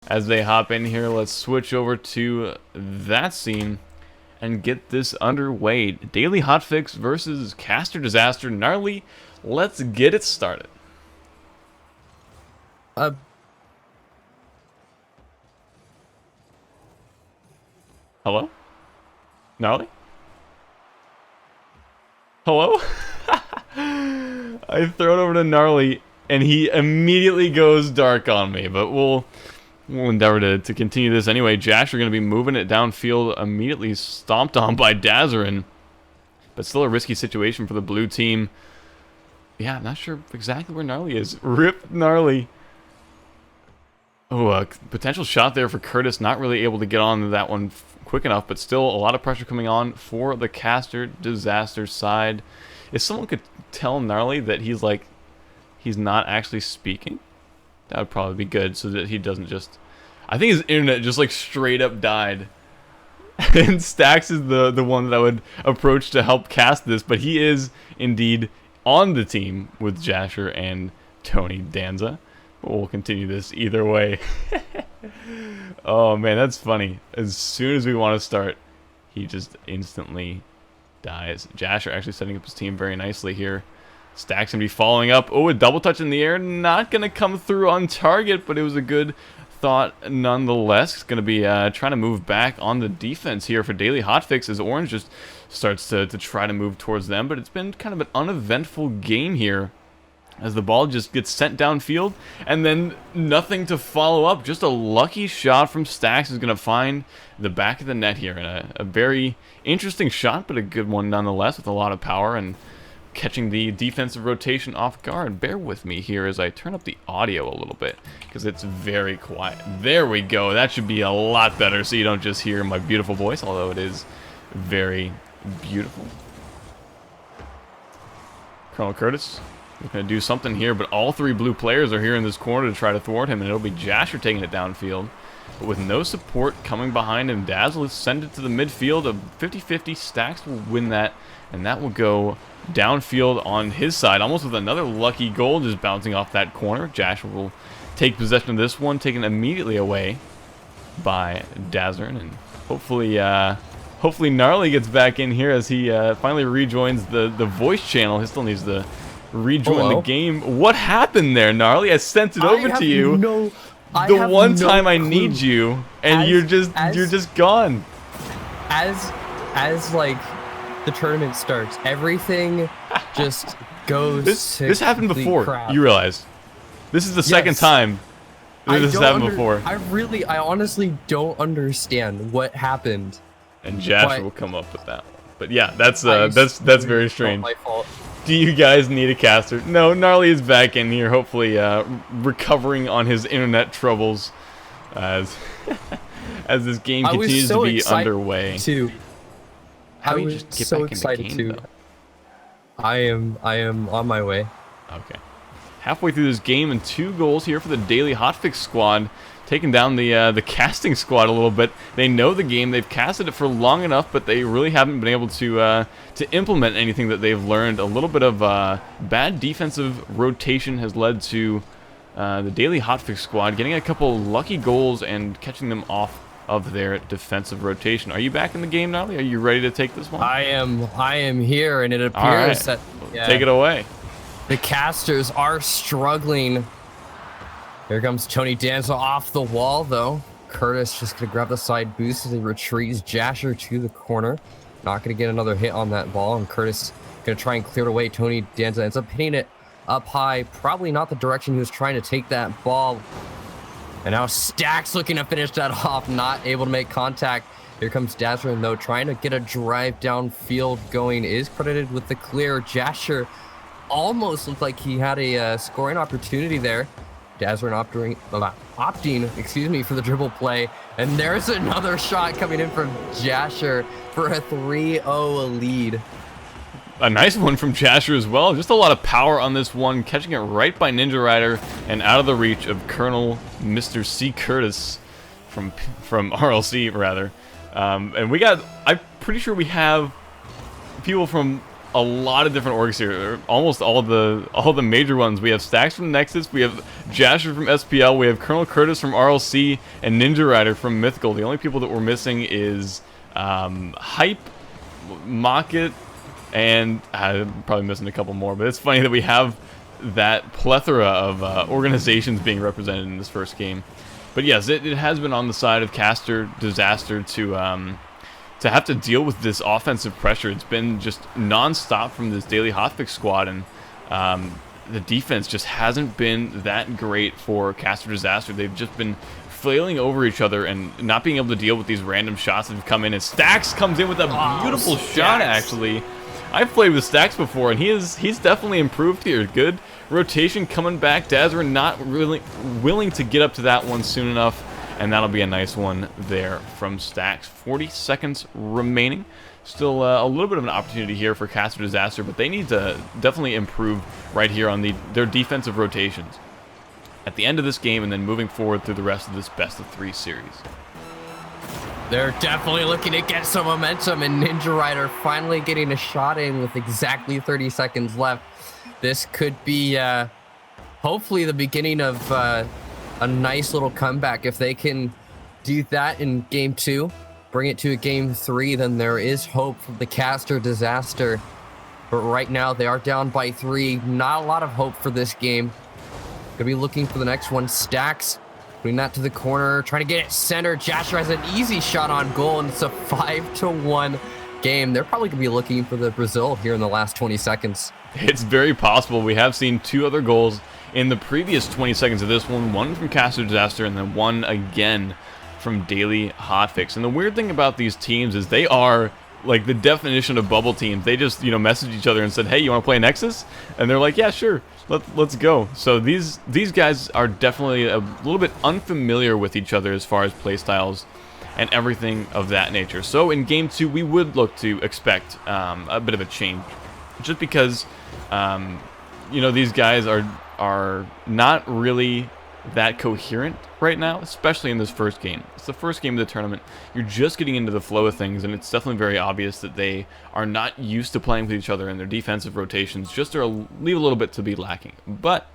as they hop in here. Let's switch over to that scene and get this underway. Daily Hotfix versus Caster Disaster. Gnarly, let's get it started. Hello? Gnarly? Hello? I throw it over to Gnarly, and he immediately goes dark on me, but we'll endeavor to continue this anyway. Jasher going to be moving it downfield, immediately stomped on by Dazarin, but still a risky situation for the blue team. Yeah, I'm not sure exactly where Gnarly is. Rip Gnarly. Oh, a potential shot there for Curtis, not really able to get on that one quick enough, but still a lot of pressure coming on for the Caster Disaster side. If someone could tell Gnarly that he's not actually speaking, that would probably be good, so that he doesn't just... I think his internet just like straight up died. And Stax is the one that I would approach to help cast this, but he is indeed on the team with Jasher and Tony Danza. We'll continue this either way. Oh man, that's funny. As soon as we want to start, he just instantly dies. Jasher actually setting up his team very nicely here. Stack's gonna be following up. Oh, a double touch in the air. Not gonna come through on target, but it was a good thought nonetheless. It's gonna be trying to move back on the defense here for Daily Hotfix as Orange just starts to try to move towards them. But it's been kind of an uneventful game here, as the ball just gets sent downfield, and then nothing to follow up. Just a lucky shot from Stax is going to find the back of the net here. And a very interesting shot, but a good one nonetheless, with a lot of power and catching the defensive rotation off guard. Bear with me here as I turn up the audio a little bit, because it's very quiet. There we go. That should be a lot better, so you don't just hear my beautiful voice, although it is very beautiful. Colonel Curtis looking to do something here, but all three blue players are here in this corner to try to thwart him, and it'll be Jasher taking it downfield. But with no support coming behind him, Dazzle will send it to the midfield. A 50-50. Stax will win that, and that will go downfield on his side, almost with another lucky goal just bouncing off that corner. Jasher will take possession of this one, taken immediately away by Dazzern, and hopefully Gnarly gets back in here as he finally rejoins the voice channel. He still needs to rejoin the game. What happened there, Gnarly? I sent it over to you. The one time I need you, and you're just gone. As like the tournament starts, everything just goes. This happened before. Crap. You realize this is the second time this has happened before. I honestly don't understand what happened. And Jasher will come up with that one. But yeah, that's very strange. My fault. Do you guys need a caster? No, Gnarly is back in here, hopefully recovering on his internet troubles as as this game continues to be underway. I was so excited too. I am on my way. Okay. Halfway through this game, and 2 goals here for the Daily Hotfix squad, taking down the casting squad a little bit. They know the game, they've casted it for long enough, but they really haven't been able to implement anything that they've learned. A little bit of bad defensive rotation has led to the Daily Hotfix squad getting a couple lucky goals and catching them off of their defensive rotation. Are you back in the game, Gnarly? Are you ready to take this one? I am here, and it appears that take it away. The casters are struggling. Here comes Tony Danza off the wall, though. Curtis just gonna grab the side boost as he retreats Jasher to the corner. Not gonna get another hit on that ball, and Curtis gonna try and clear it away. Tony Danza ends up hitting it up high, probably not the direction he was trying to take that ball. And now Stack's looking to finish that off, not able to make contact. Here comes Dazzler, though, trying to get a drive downfield going, is credited with the clear. Jasher almost looked like he had a scoring opportunity there. Dazzler opting for the dribble play. And there's another shot coming in from Jasher for a 3-0 lead. A nice one from Jasher as well. Just a lot of power on this one, catching it right by Ninja Rider and out of the reach of Colonel Mr. C. Curtis from RLC, rather. And we got, I'm pretty sure we have people from a lot of different orgs here. Almost all the major ones. We have Stacks from Nexus, we have Jasher from SPL, we have Colonel Curtis from RLC, and Ninja Rider from Mythical. The only people that we're missing is Hype, Mocket, and I'm probably missing a couple more. But it's funny that we have that plethora of organizations being represented in this first game. But yes, it has been on the side of Caster Disaster to have to deal with this offensive pressure. It's been just non-stop from this Daily Hotfix squad, and the defense just hasn't been that great for Caster Disaster. They've just been flailing over each other and not being able to deal with these random shots that have come in. And Stacks comes in with a beautiful shot, actually. I've played with Stacks before, and he's definitely improved here. Good rotation coming back. Dazzer not really willing to get up to that one soon enough. And that'll be a nice one there from Stacks. 40 seconds remaining. Still a little bit of an opportunity here for Caster Disaster, but they need to definitely improve right here on their defensive rotations at the end of this game and then moving forward through the rest of this best-of-3 series. They're definitely looking to get some momentum, and Ninja Rider finally getting a shot in with exactly 30 seconds left. This could be hopefully the beginning of a nice little comeback. If they can do that in game 2, bring it to a game 3, then there is hope for the Caster Disaster. But right now they are down by 3. Not a lot of hope for this game. Gonna be looking for the next one. Stacks putting that to the corner, trying to get it centered. Jasher has an easy shot on goal, and it's a 5-1 game. They're probably gonna be looking for the Brazil here in the last 20 seconds. It's very possible. We have seen 2 other goals in the previous 20 seconds of this one from Caster Disaster and then one again from Daily Hotfix. And the weird thing about these teams is they are like the definition of bubble teams. They just, messaged each other and said, hey, you want to play Nexus? And they're like, yeah, sure, let's go. So these guys are definitely a little bit unfamiliar with each other as far as play styles and everything of that nature. So in game 2, we would look to expect a bit of a change, just because these guys are not really that coherent right now, especially in this first game. It's the first game of the tournament. You're just getting into the flow of things, and it's definitely very obvious that they are not used to playing with each other, and their defensive rotations just leave a little bit to be lacking. But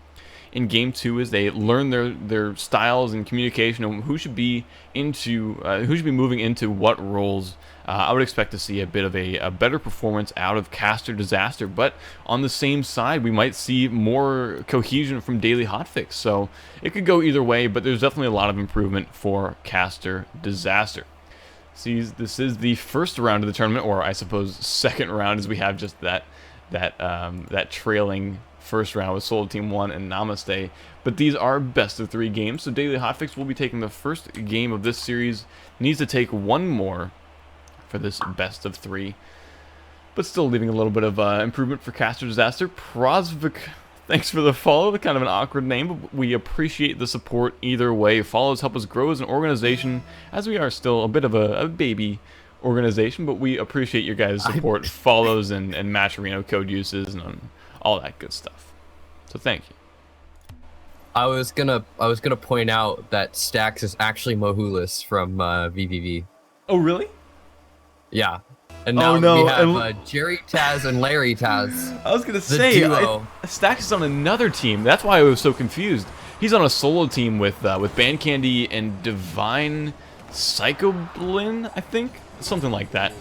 in game 2, as they learn their styles and communication and who should be moving into what roles, I would expect to see a bit of a better performance out of Caster Disaster. But on the same side, we might see more cohesion from Daily Hotfix. So it could go either way, but there's definitely a lot of improvement for Caster Disaster. See, this is the first round of the tournament, or I suppose second round, as we have just that trailing first round with Soul Team 1 and Namaste. But these are best-of-3 games, so Daily Hotfix will be taking the first game of this series. Needs to take one more for this best-of-3, but still leaving a little bit of improvement for Caster Disaster. Prosvik, thanks for the follow. Kind of an awkward name, but we appreciate the support either way. Follows help us grow as an organization, as we are still a bit of a baby organization, but we appreciate your guys' support, follows, and Matcherino code uses, and all that good stuff. So thank you. I was gonna point out that Stacks is actually Mohulis from VVV. Oh really? Yeah. And now we have Jerry Taz and Larry Taz. I was gonna say Stacks is on another team. That's why I was so confused. He's on a solo team with Band Candy and Divine Psychoblin, I think, something like that.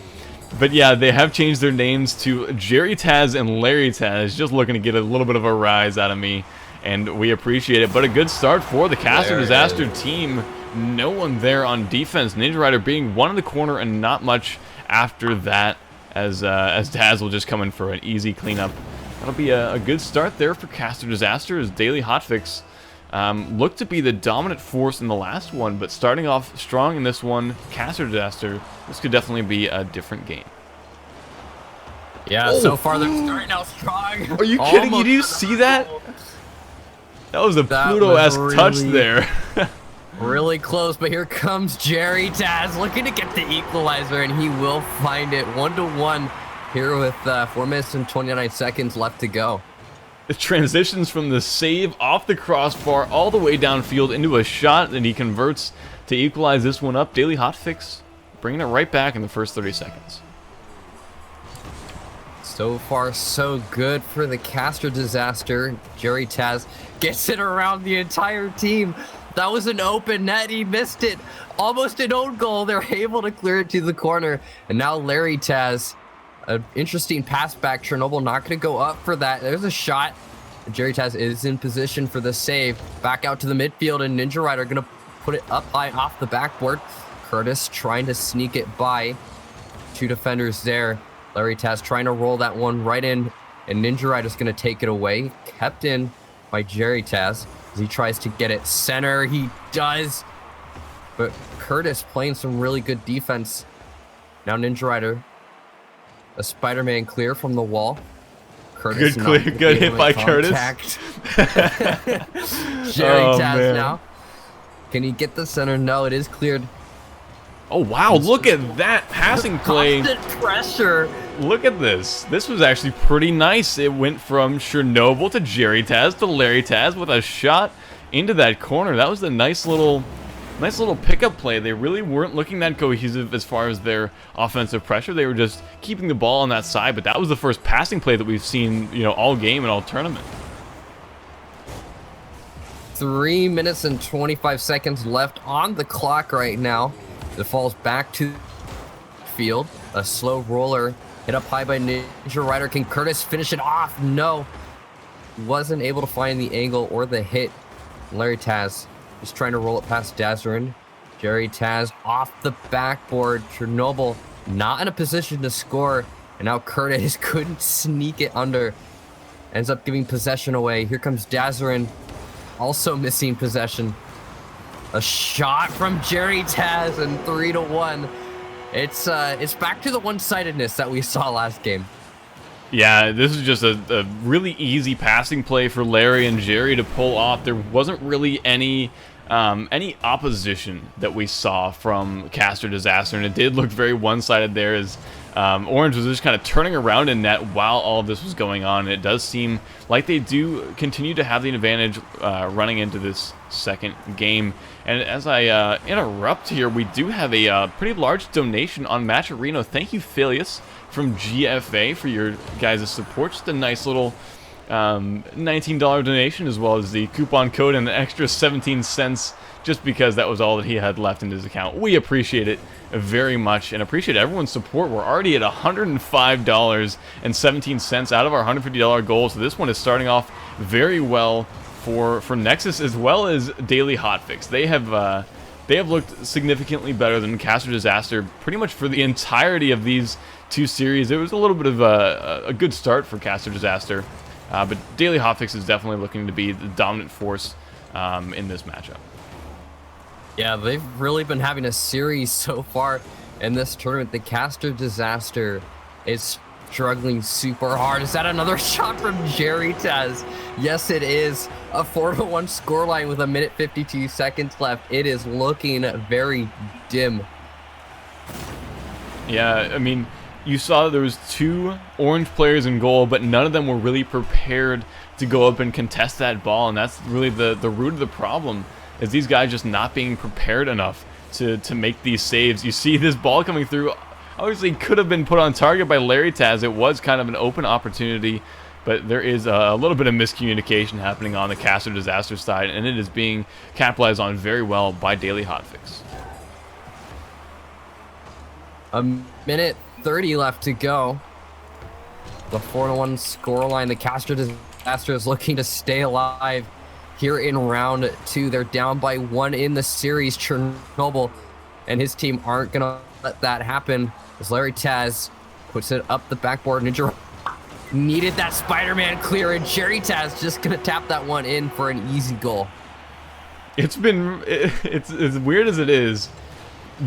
But yeah, they have changed their names to Jerry Taz and Larry Taz, just looking to get a little bit of a rise out of me, and we appreciate it. But a good start for the Caster Disaster team. No one there on defense. Ninja Rider being one in the corner and not much after that, as Taz will just come in for an easy cleanup. That'll be a good start there for Caster Disaster, as Daily Hotfix looked to be the dominant force in the last one, but starting off strong in this one, Caster Disaster, this could definitely be a different game. Yeah, so far they're starting out strong. Are you kidding? Did you see that? That was a Pluto-esque touch there. Really close, but here comes Jerry Taz looking to get the equalizer, and he will find it. 1-1 here with 4 minutes and 29 seconds left to go. It transitions from the save off the crossbar all the way downfield into a shot that he converts to equalize this one up. Daily Hotfix bringing it right back in the first 30 seconds. So far, so good for the caster disaster. Jerry Taz gets it around the entire team. That was an open net. He missed it. Almost an own goal. They're able to clear it to the corner. And now Larry Taz, an interesting pass back. Chernobyl not going to go up for that. There's a shot. Jerry Taz is in position for the save. Back out to the midfield, and Ninja Rider going to put it up high off the backboard. Curtis trying to sneak it by. Two defenders there. Larry Taz trying to roll that one right in, and Ninja Rider's going to take it away. Kept in by Jerry Taz as he tries to get it center. He does, but Curtis playing some really good defense. Now Ninja Rider, a Spider-Man clear from the wall. Curtis Good clear, good hit by Curtis. Jerry Taz now. Can he get the center? No, it is cleared. Oh, wow, look at that passing play. Constant pressure. Look at this. This was actually pretty nice. It went from Chernobyl to Jerry Taz to Larry Taz with a shot into that corner. That was a nice little pickup play. They really weren't looking that cohesive as far as their offensive pressure. They were just keeping the ball on that side, but that was the first passing play that we've seen, you know, all game and all tournament. 3 minutes and 25 seconds left on the clock right now. It falls back to field. A slow roller hit up high by Ninja Rider. Can Curtis finish it off? No. Wasn't able to find the angle or the hit. Larry Taz is trying to roll it past Dazarin. Jerry Taz off the backboard. Chernobyl not in a position to score. And now Curtis couldn't sneak it under. Ends up giving possession away. Here comes Dazarin. Also missing possession. A shot from Jerry Taz, and 3-1. It's back to the one-sidedness that we saw last game. Yeah, this is just a really easy passing play for Larry and Jerry to pull off. There wasn't really any opposition that we saw from Caster Disaster, and it did look very one-sided there as Orange was just kind of turning around in net while all of this was going on. And it does seem like they do continue to have the advantage running into this second game. And as I interrupt here, we do have a pretty large donation on Match Arena. Thank you, Phileas from GFA, for your guys' support. Just a nice little $19 donation, as well as the coupon code and the extra 17 cents, just because that was all that he had left in his account. We appreciate it very much and appreciate everyone's support. We're already at $105.17 out of our $150 goal, so this one is starting off very well for Nexus as well as Daily Hotfix. They have looked significantly better than Caster Disaster pretty much for the entirety of these two series. It was a little bit of a good start for Caster Disaster, but Daily Hotfix is definitely looking to be the dominant force in this matchup. Yeah, they've really been having a series so far in this tournament. The Caster Disaster is struggling super hard. Is that another shot from Jerry Taz? Yes, it is. A 4-1 scoreline with 1:52 seconds left. It is looking very dim. Yeah, I mean, you saw there was 2 Orange players in goal, but none of them were really prepared to go up and contest that ball, and that's really the root of the problem, is these guys just not being prepared enough to make these saves. You see this ball coming through, obviously could have been put on target by Larry Taz. It was kind of an open opportunity, but there is a little bit of miscommunication happening on the Caster Disaster side, and it is being capitalized on very well by Daily Hotfix. 1:30 left to go. The 4-1 scoreline. The Caster Disaster is looking to stay alive here in round 2. They're down by 1 in the series. Chernobyl and his team aren't going to let that happen as Larry Taz puts it up the backboard. Ninja needed that Spider-Man clear, and Jerry Taz just going to tap that one in for an easy goal. It's as weird as it is,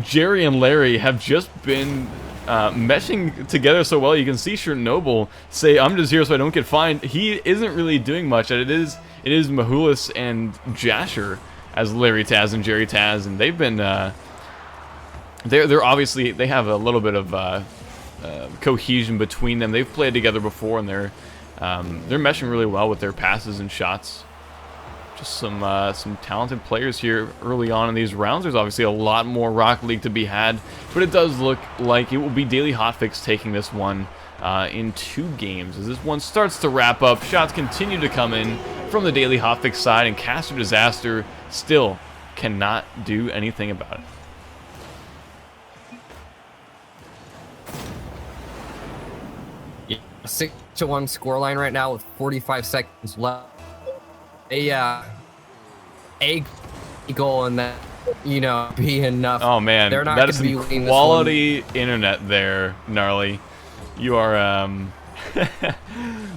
Jerry and Larry have just been meshing together so well. You can see Chernobyl say, "I'm just here so I don't get fined." He isn't really doing much, and it is Mahulis and Jasher as Larry Taz and Jerry Taz, and they've been they're obviously, they have a little bit of cohesion between them. They've played together before, and they're meshing really well with their passes and shots. Just some talented players here early on in these rounds. There's obviously a lot more Rocket League to be had, but it does look like it will be Daily Hotfix taking this one in 2 games. As this one starts to wrap up, shots continue to come in from the Daily Hotfix side, and Caster Disaster still cannot do anything about it. Yeah, 6-1 scoreline right now with 45 seconds left. A goal and that, you know, be enough. Oh man, they're not that is gonna some be winning quality internet there, Gnarly. You are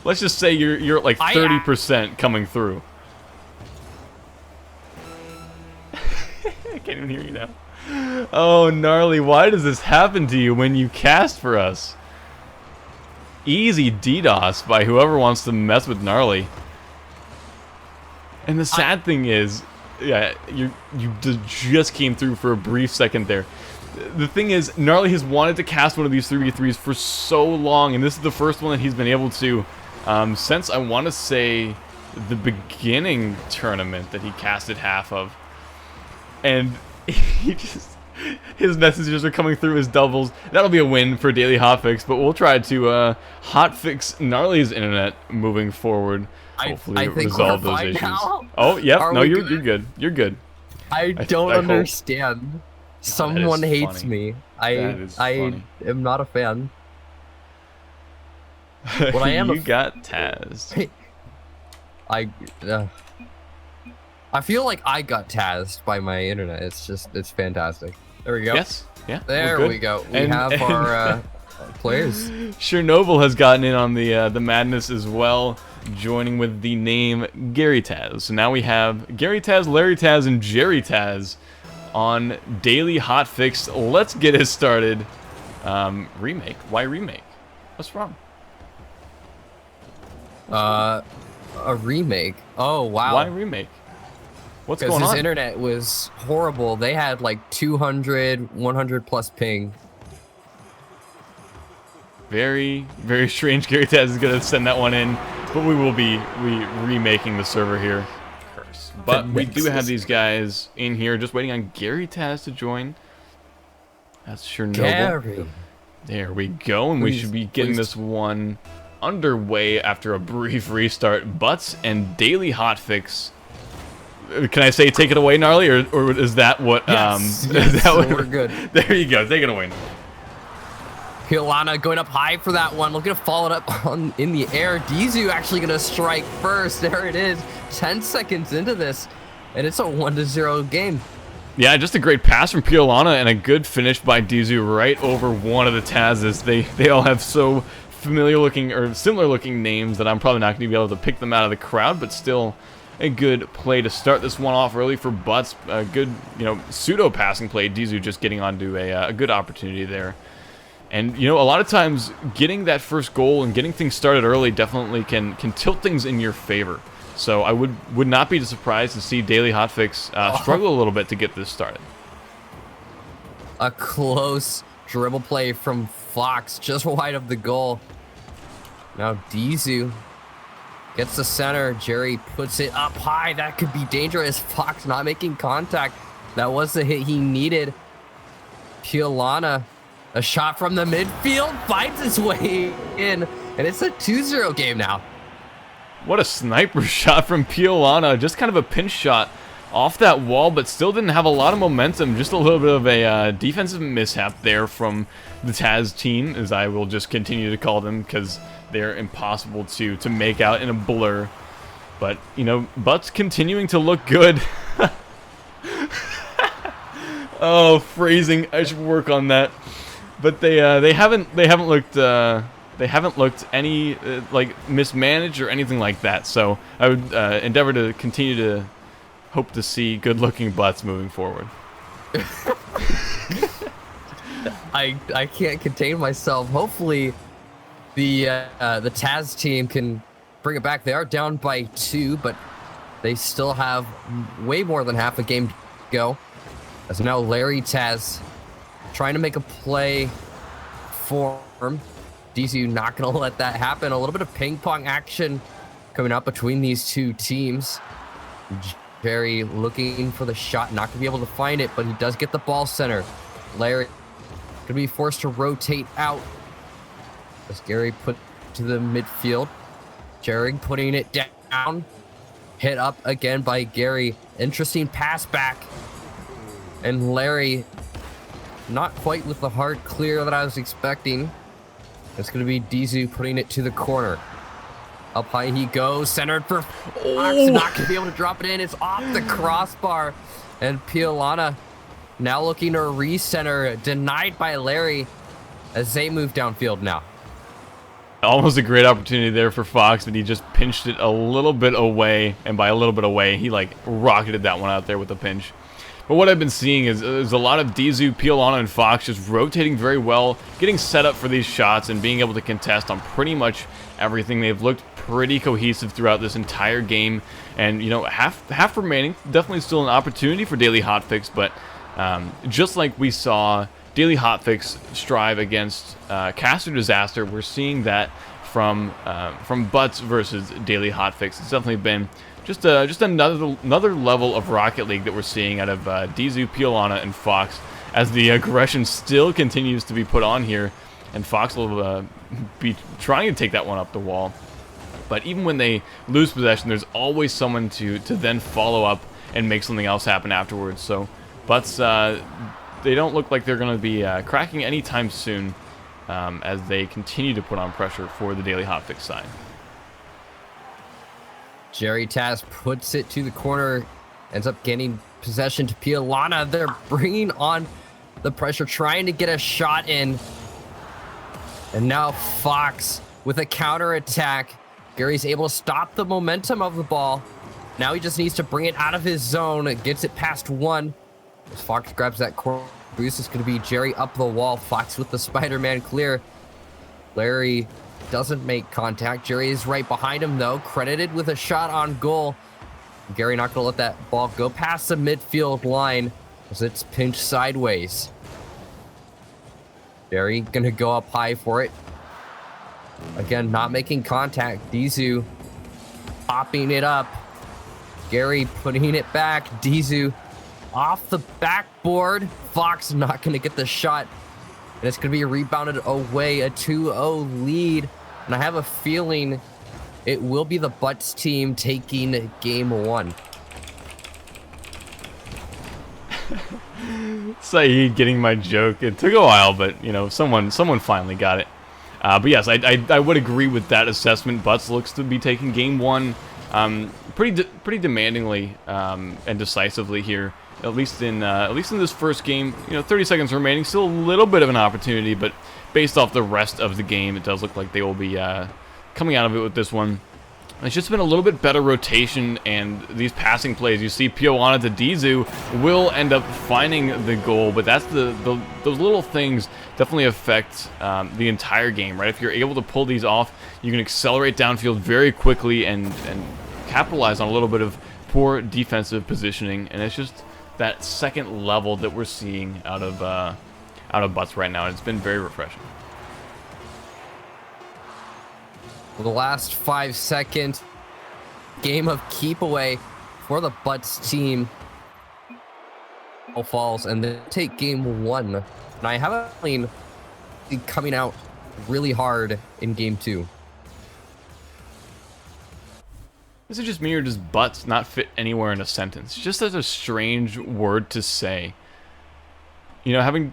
let's just say you're at like 30% coming through. I can't even hear you now. Oh, Gnarly, why does this happen to you when you cast for us? Easy DDoS by whoever wants to mess with Gnarly. And the sad thing is, yeah, you just came through for a brief second there. The thing is, Gnarly has wanted to cast one of these 3v3s for so long, and this is the first one that he's been able to since, I want to say, the beginning tournament that he casted half of. And he just, his messages are coming through as doubles. That'll be a win for Daily Hotfix, but we'll try to hotfix Gnarly's internet moving forward. Hopefully I think resolve we're those fine issues. now. Oh, yep. Are No, we you're good? good. You're good. I don't understand. Someone hates funny. me. That is funny. am not a fan. What I am you got Taz. I feel like I got tazzed by my internet. It's fantastic. There we go. Yes. Yeah. There we go. We have our players. Chernobyl has gotten in on the madness as well, joining with the name Gary Taz. So now we have Gary Taz, Larry Taz, and Jerry Taz on Daily Hotfix. Let's get it started. Remake? Why remake? What's wrong? A remake. Oh wow. Why remake? What's going on? Because his internet was horrible. They had like 200, 100 plus ping. Very, very strange. Gary Taz is going to send that one in, but we will be remaking the server here. Curse. But we do have these guys in here just waiting on Gary Taz to join. That's Chernobyl. Gary. There we go, and we should be getting this one underway after a brief restart. Butts and Daily Hotfix. Can I say take it away, Gnarly, or is that what? Yes, is that what, we're good. There you go. Take it away. Pilana going up high for that one, looking to follow it up in the air. Dizu actually going to strike first. There it is. 10 seconds into this, and it's a 1-0 game. Yeah, just a great pass from Piolana and a good finish by Dizu right over one of the Tazes. They all have so familiar looking or similar looking names that I'm probably not going to be able to pick them out of the crowd, but still a good play to start this one off early for Butts. A good, pseudo passing play. Dizu just getting onto a good opportunity there. And, a lot of times getting that first goal and getting things started early definitely can tilt things in your favor. So I would not be surprised to see Daily Hotfix struggle a little bit to get this started. A close dribble play from Fox just wide of the goal. Now Dizu gets the center. Jerry puts it up high. That could be dangerous. Fox not making contact. That was the hit he needed. Piolana, a shot from the midfield, finds its way in, and it's a 2-0 game now. What a sniper shot from Piolana. Just kind of a pinch shot off that wall, but still didn't have a lot of momentum. Just a little bit of a defensive mishap there from the Taz team, as I will just continue to call them, because they're impossible to make out in a blur. But, Butts continuing to look good. Oh, phrasing. I should work on that. But they haven't looked any like mismanaged or anything like that. So I would endeavor to continue to hope to see good-looking Butts moving forward. I can't contain myself. Hopefully, the Taz team can bring it back. They are down by 2, but they still have way more than half a game to go. As now Larry Taz trying to make a play for him. Dizu not going to let that happen. A little bit of ping pong action coming up between these two teams. Jerry looking for the shot, not going to be able to find it, but he does get the ball center. Larry going to be forced to rotate out. As Gary put to the midfield. Jerry putting it down. Hit up again by Gary. Interesting pass back. And Larry, not quite with the hard clear that I was expecting. It's going to be Dizu putting it to the corner. Up high he goes. Centered for Fox. Not going to be able to drop it in. It's off the crossbar. And Piolana now looking to recenter. Denied by Larry as they move downfield now. Almost a great opportunity there for Fox, but he just pinched it a little bit away, and by a little bit away, he like rocketed that one out there with a pinch. But what I've been seeing is a lot of Dizu, Piolana, and Fox just rotating very well, getting set up for these shots, and being able to contest on pretty much everything. They've looked pretty cohesive throughout this entire game, and you know, half remaining, definitely still an opportunity for Daily Hotfix, but just like we saw Daily Hotfix strive against Caster Disaster, we're seeing that from Butts versus Daily Hotfix. It's definitely been just another level of Rocket League that we're seeing out of Dizu, Piolana, and Fox, as the aggression still continues to be put on here, and Fox will be trying to take that one up the wall. But even when they lose possession, there's always someone to then follow up and make something else happen afterwards. So Butts, they don't look like they're going to be cracking anytime soon, as they continue to put on pressure for the Daily Hotfix side. Jerry Taz puts it to the corner, ends up getting possession to Piolana. They're bringing on the pressure, trying to get a shot in. And now Fox with a counter attack. Gary's able to stop the momentum of the ball. Now he just needs to bring it out of his zone. It gets it past one. As Fox grabs that corner boost, it's going to be Jerry up the wall. Fox with the Spider-Man clear. Larry doesn't make contact. Jerry is right behind him, though, credited with a shot on goal. Gary not going to let that ball go past the midfield line as it's pinched sideways. Jerry going to go up high for it. Again, not making contact. Dizu popping it up. Gary putting it back. Dizu off the backboard. Fox not going to get the shot. And it's going to be rebounded away. A 2-0 lead. And I have a feeling it will be the Butts team taking game one. Saeed getting my joke. It took a while, but you know, someone finally got it. But yes, I would agree with that assessment. Butts looks to be taking game one pretty demandingly and decisively here. At least in this first game. You know, 30 seconds remaining, still a little bit of an opportunity, but based off the rest of the game, it does look like they will be coming out of it with this one. It's just been a little bit better rotation, and these passing plays, you see Piolana to Dizu will end up finding the goal, but that's those little things definitely affect the entire game, right? If you're able to pull these off, you can accelerate downfield very quickly and capitalize on a little bit of poor defensive positioning, and it's just that second level that we're seeing out of Butts right now, and it's been very refreshing. The last 5 seconds game of keep away for the Butts team falls, and then take game one. And I have a feeling coming out really hard in game two. Is it just me, or does Butts not fit anywhere in a sentence? Just such a strange word to say. You know, having...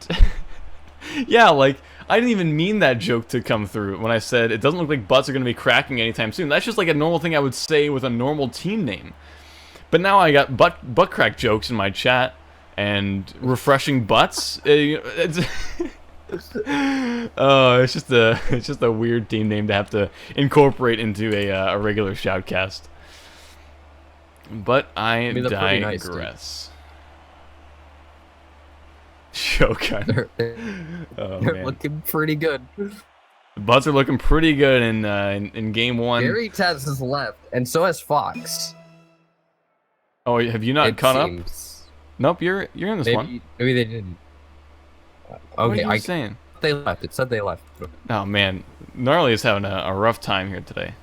yeah, like, I didn't even mean that joke to come through when I said it doesn't look like Butts are going to be cracking anytime soon. That's just like a normal thing I would say with a normal team name. But now I got butt crack jokes in my chat, and refreshing Butts. It's just a weird team name to have to incorporate into a regular shoutcast. But I digress. Shogun. They're looking pretty good. The Butts are looking pretty good in game one. Gary Taz has left, and so has Fox. Oh, have you not caught up? Nope, you're in this one. Maybe they didn't. Okay, what are you saying? They left. It said they left. Oh man, Gnarly is having a rough time here today.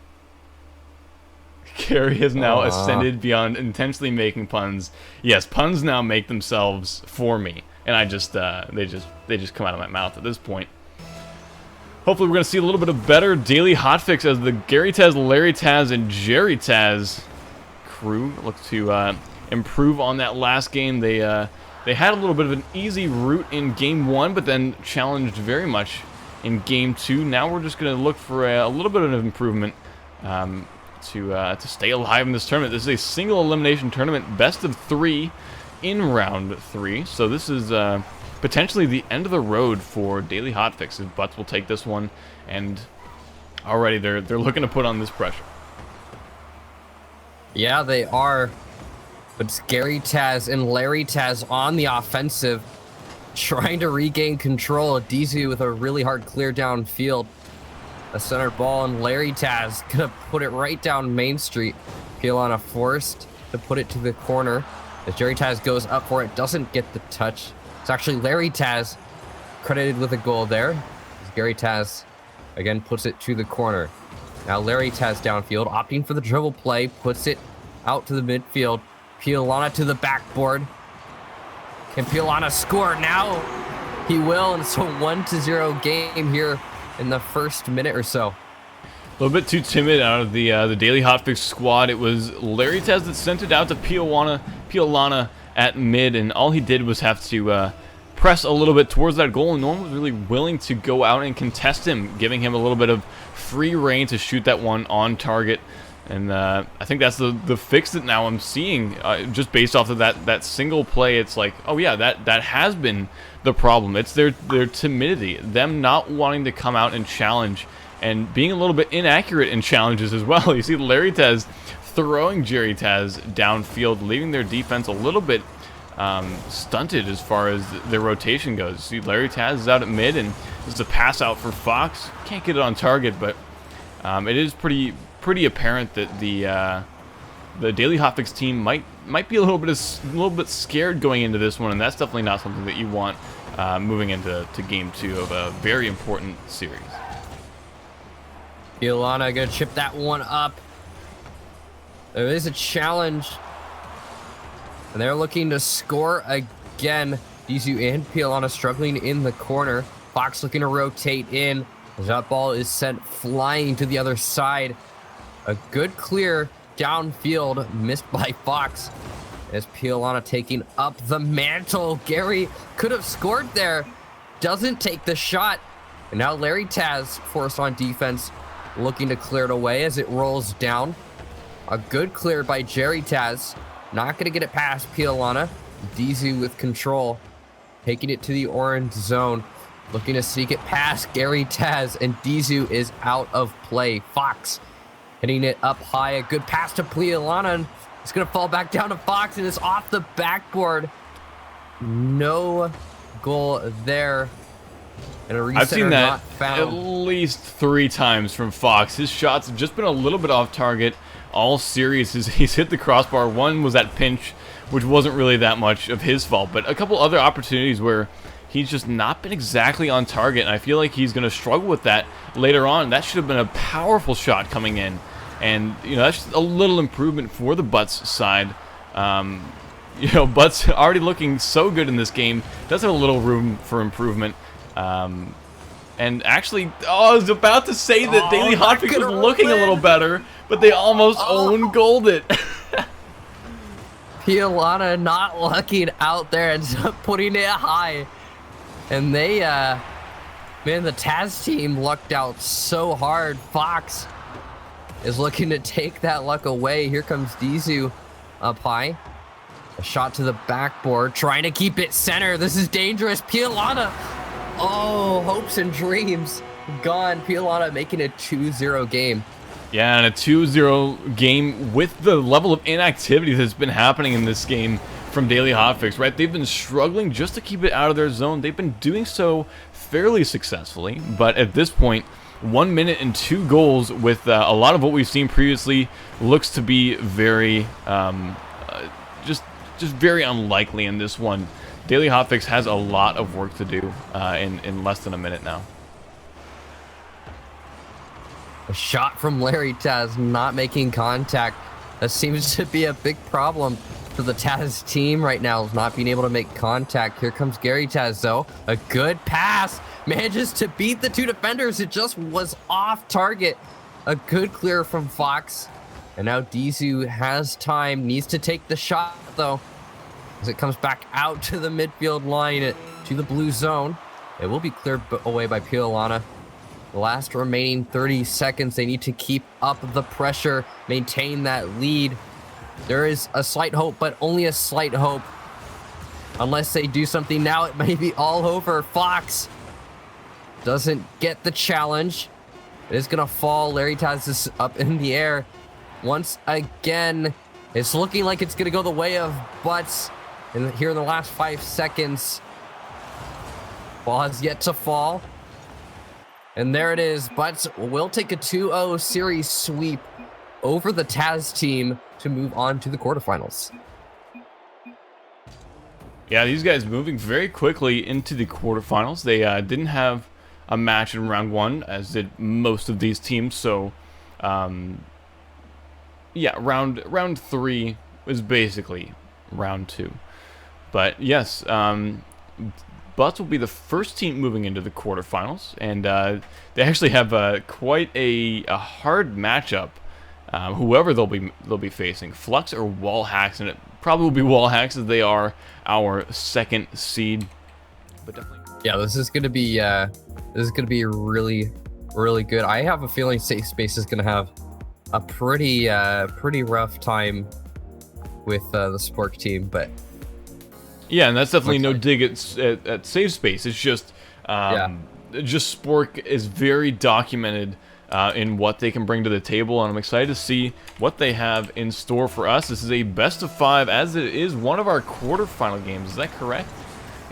Gary has now ascended beyond intentionally making puns. Yes, puns now make themselves for me, and I just they just come out of my mouth at this point. Hopefully we're going to see a little bit of better daily hotfix as the Gary Taz, Larry Taz, and Jerry Taz crew look to improve on that last game. They had a little bit of an easy route in Game 1, but then challenged very much in Game 2. Now we're just going to look for a little bit of an improvement to stay alive in this tournament. This is a single elimination tournament, best of 3 in round 3. So this is potentially the end of the road for daily hotfix if Butts will take this one, and already they're looking to put on this pressure. Yeah, they are. But it's Gary Taz and Larry Taz on the offensive, trying to regain control. DZ with a really hard clear downfield. A center ball, and Larry Taz gonna put it right down Main Street. Pialana forced to put it to the corner. As Jerry Taz goes up for it, doesn't get the touch. It's actually Larry Taz credited with a goal there. As Gary Taz again puts it to the corner. Now Larry Taz downfield, opting for the dribble play, puts it out to the midfield. Pialana to the backboard. Can Pialana score now? He will, and it's a 1-0 game here in the first minute or so. A little bit too timid out of the daily hotfix squad. It was Larry Taz that sent it out to Pialana at mid, and all he did was have to press a little bit towards that goal, and no one was really willing to go out and contest him, giving him a little bit of free reign to shoot that one on target. And I think that's the fix that now I'm seeing, just based off of that single play. It's like, oh yeah, that has been the problem. It's their timidity, them not wanting to come out and challenge, and being a little bit inaccurate in challenges as well. You see Larry Taz throwing Jerry Taz downfield, leaving their defense a little bit stunted as far as their rotation goes. See Larry Taz is out at mid, and this is a pass out for Fox. Can't get it on target, but it is pretty apparent that the daily hotfix team might be a little bit scared going into this one, and that's definitely not something that you want moving into Game 2 of a very important series. Pialana gonna chip that one up. There is a challenge, and they're looking to score again. Dizu and Pialana struggling in the corner. Fox looking to rotate in. That ball is sent flying to the other side. A good clear downfield, missed by Fox. As Pialana taking up the mantle. Gary could have scored there. Doesn't take the shot. And now Larry Taz forced on defense, looking to clear it away as it rolls down. A good clear by Jerry Taz. Not going to get it past Pialana. DZ with control. Taking it to the orange zone. Looking to sneak it past Gary Taz. And Dizu is out of play. Fox hitting it up high. A good pass to Pialana. And it's going to fall back down to Fox. And it's off the backboard. No goal there. And a recenter I've seen that not found. At least 3 times from Fox. His shots have just been a little bit off target all series. He's hit the crossbar. One was that pinch, which wasn't really that much of his fault, but a couple other opportunities where he's just not been exactly on target, and I feel like he's going to struggle with that later on. That should have been a powerful shot coming in, and you know, that's just a little improvement for the Butts side. You know, Butts already looking so good in this game, does have a little room for improvement. And actually, I was about to say that Daily Hotfix was looking a little better, but they almost own goaled it. Pialana not lucking out there and putting it high. And they, man, the Taz team lucked out so hard. Fox is looking to take that luck away. Here comes Dizu up high. A shot to the backboard, trying to keep it center. This is dangerous. Pialana. Oh, hopes and dreams gone. Pialana making a 2-0 game. Yeah, and a 2-0 game with the level of inactivity that's been happening in this game from Daily Hotfix, right? They've been struggling just to keep it out of their zone. They've been doing so fairly successfully, but at this point, 1 minute and 2 goals with a lot of what we've seen previously looks to be very, just very unlikely in this one. Daily Hotfix has a lot of work to do in less than a minute now. A shot from Larry Taz not making contact. That seems to be a big problem for the Taz team right now is not being able to make contact. Here comes Gary Taz, though. A good pass. Manages to beat the two defenders. It just was off target. A good clear from Fox. And now Dizu has time. Needs to take the shot, though, as it comes back out to the midfield line to the blue zone. It will be cleared away by Piolana. The last remaining 30 seconds. They need to keep up the pressure, maintain that lead. There is a slight hope, but only a slight hope. Unless they do something now, it may be all over. Fox doesn't get the challenge. It is going to fall. Larry Taz is up in the air. Once again, it's looking like it's going to go the way of Butts. And here in the last 5 seconds, ball has yet to fall. And there it is. Butts will take a 2-0 series sweep over the Taz team to move on to the quarterfinals. Yeah, these guys moving very quickly into the quarterfinals. They didn't have a match in round one, as did most of these teams. So, yeah, round three was basically round two. But yes, Butts will be the first team moving into the quarterfinals, and they actually have quite a hard matchup. Whoever they'll be facing, Flux or Wall Hacks, and it probably will be Wall Hacks as they are our second seed. But definitely, yeah, this is gonna be really, really good. I have a feeling Safe Space is gonna have a pretty rough time with the Spork team, but yeah, and that's definitely no dig at Safe Space. It's just just Spork is very documented in what they can bring to the table, and I'm excited to see what they have in store for us. This is a best of 5, as it is one of our quarterfinal games. Is that correct?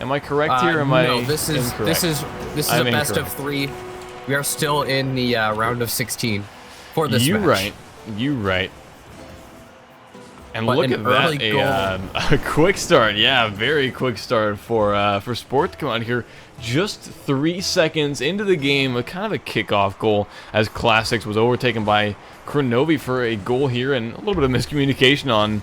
Am I correct here? Or am no, I this is incorrect? this is a best of 3. We are still in the round of 16 for this match. You right. And But look an at that, a quick start. Yeah, very quick start for Sport to come out here. Just 3 seconds into the game, a kind of a kickoff goal, as Classics was overtaken by Kronovi for a goal here, and a little bit of miscommunication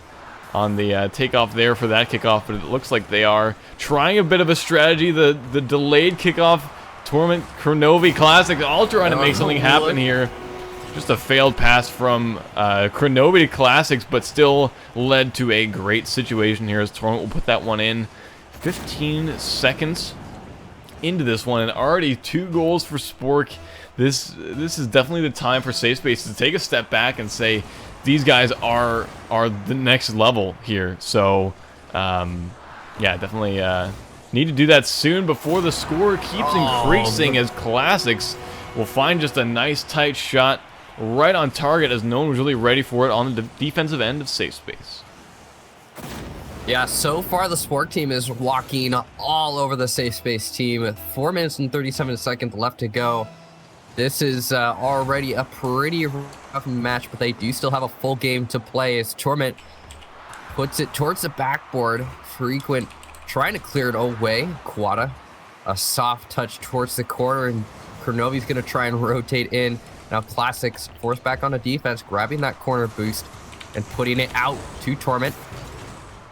on the takeoff there for that kickoff, but it looks like they are trying a bit of a strategy. The delayed kickoff, Torment, Kronovi, Classics, all trying to make something happen here. Just a failed pass from Kronovi to Classics, but still led to a great situation here as Torment will put that one in. 15 seconds into this one, and already 2 goals for Spork. This is definitely the time for Safe Space to take a step back and say these guys are the next level here. So yeah, definitely need to do that soon before the score keeps increasing, as Classics will find just a nice tight shot right on target, as no one was really ready for it on the defensive end of Safe Space. Yeah, so far the Spork team is walking all over the Safe Space team with 4 minutes and 37 seconds left to go. This is already a pretty rough match, but they do still have a full game to play as Torment puts it towards the backboard. Frequent trying to clear it away. Quada, a soft touch towards the corner, and Kronovi's going to try and rotate in. Now Classics forced back on the defense, grabbing that corner boost and putting it out to Torment,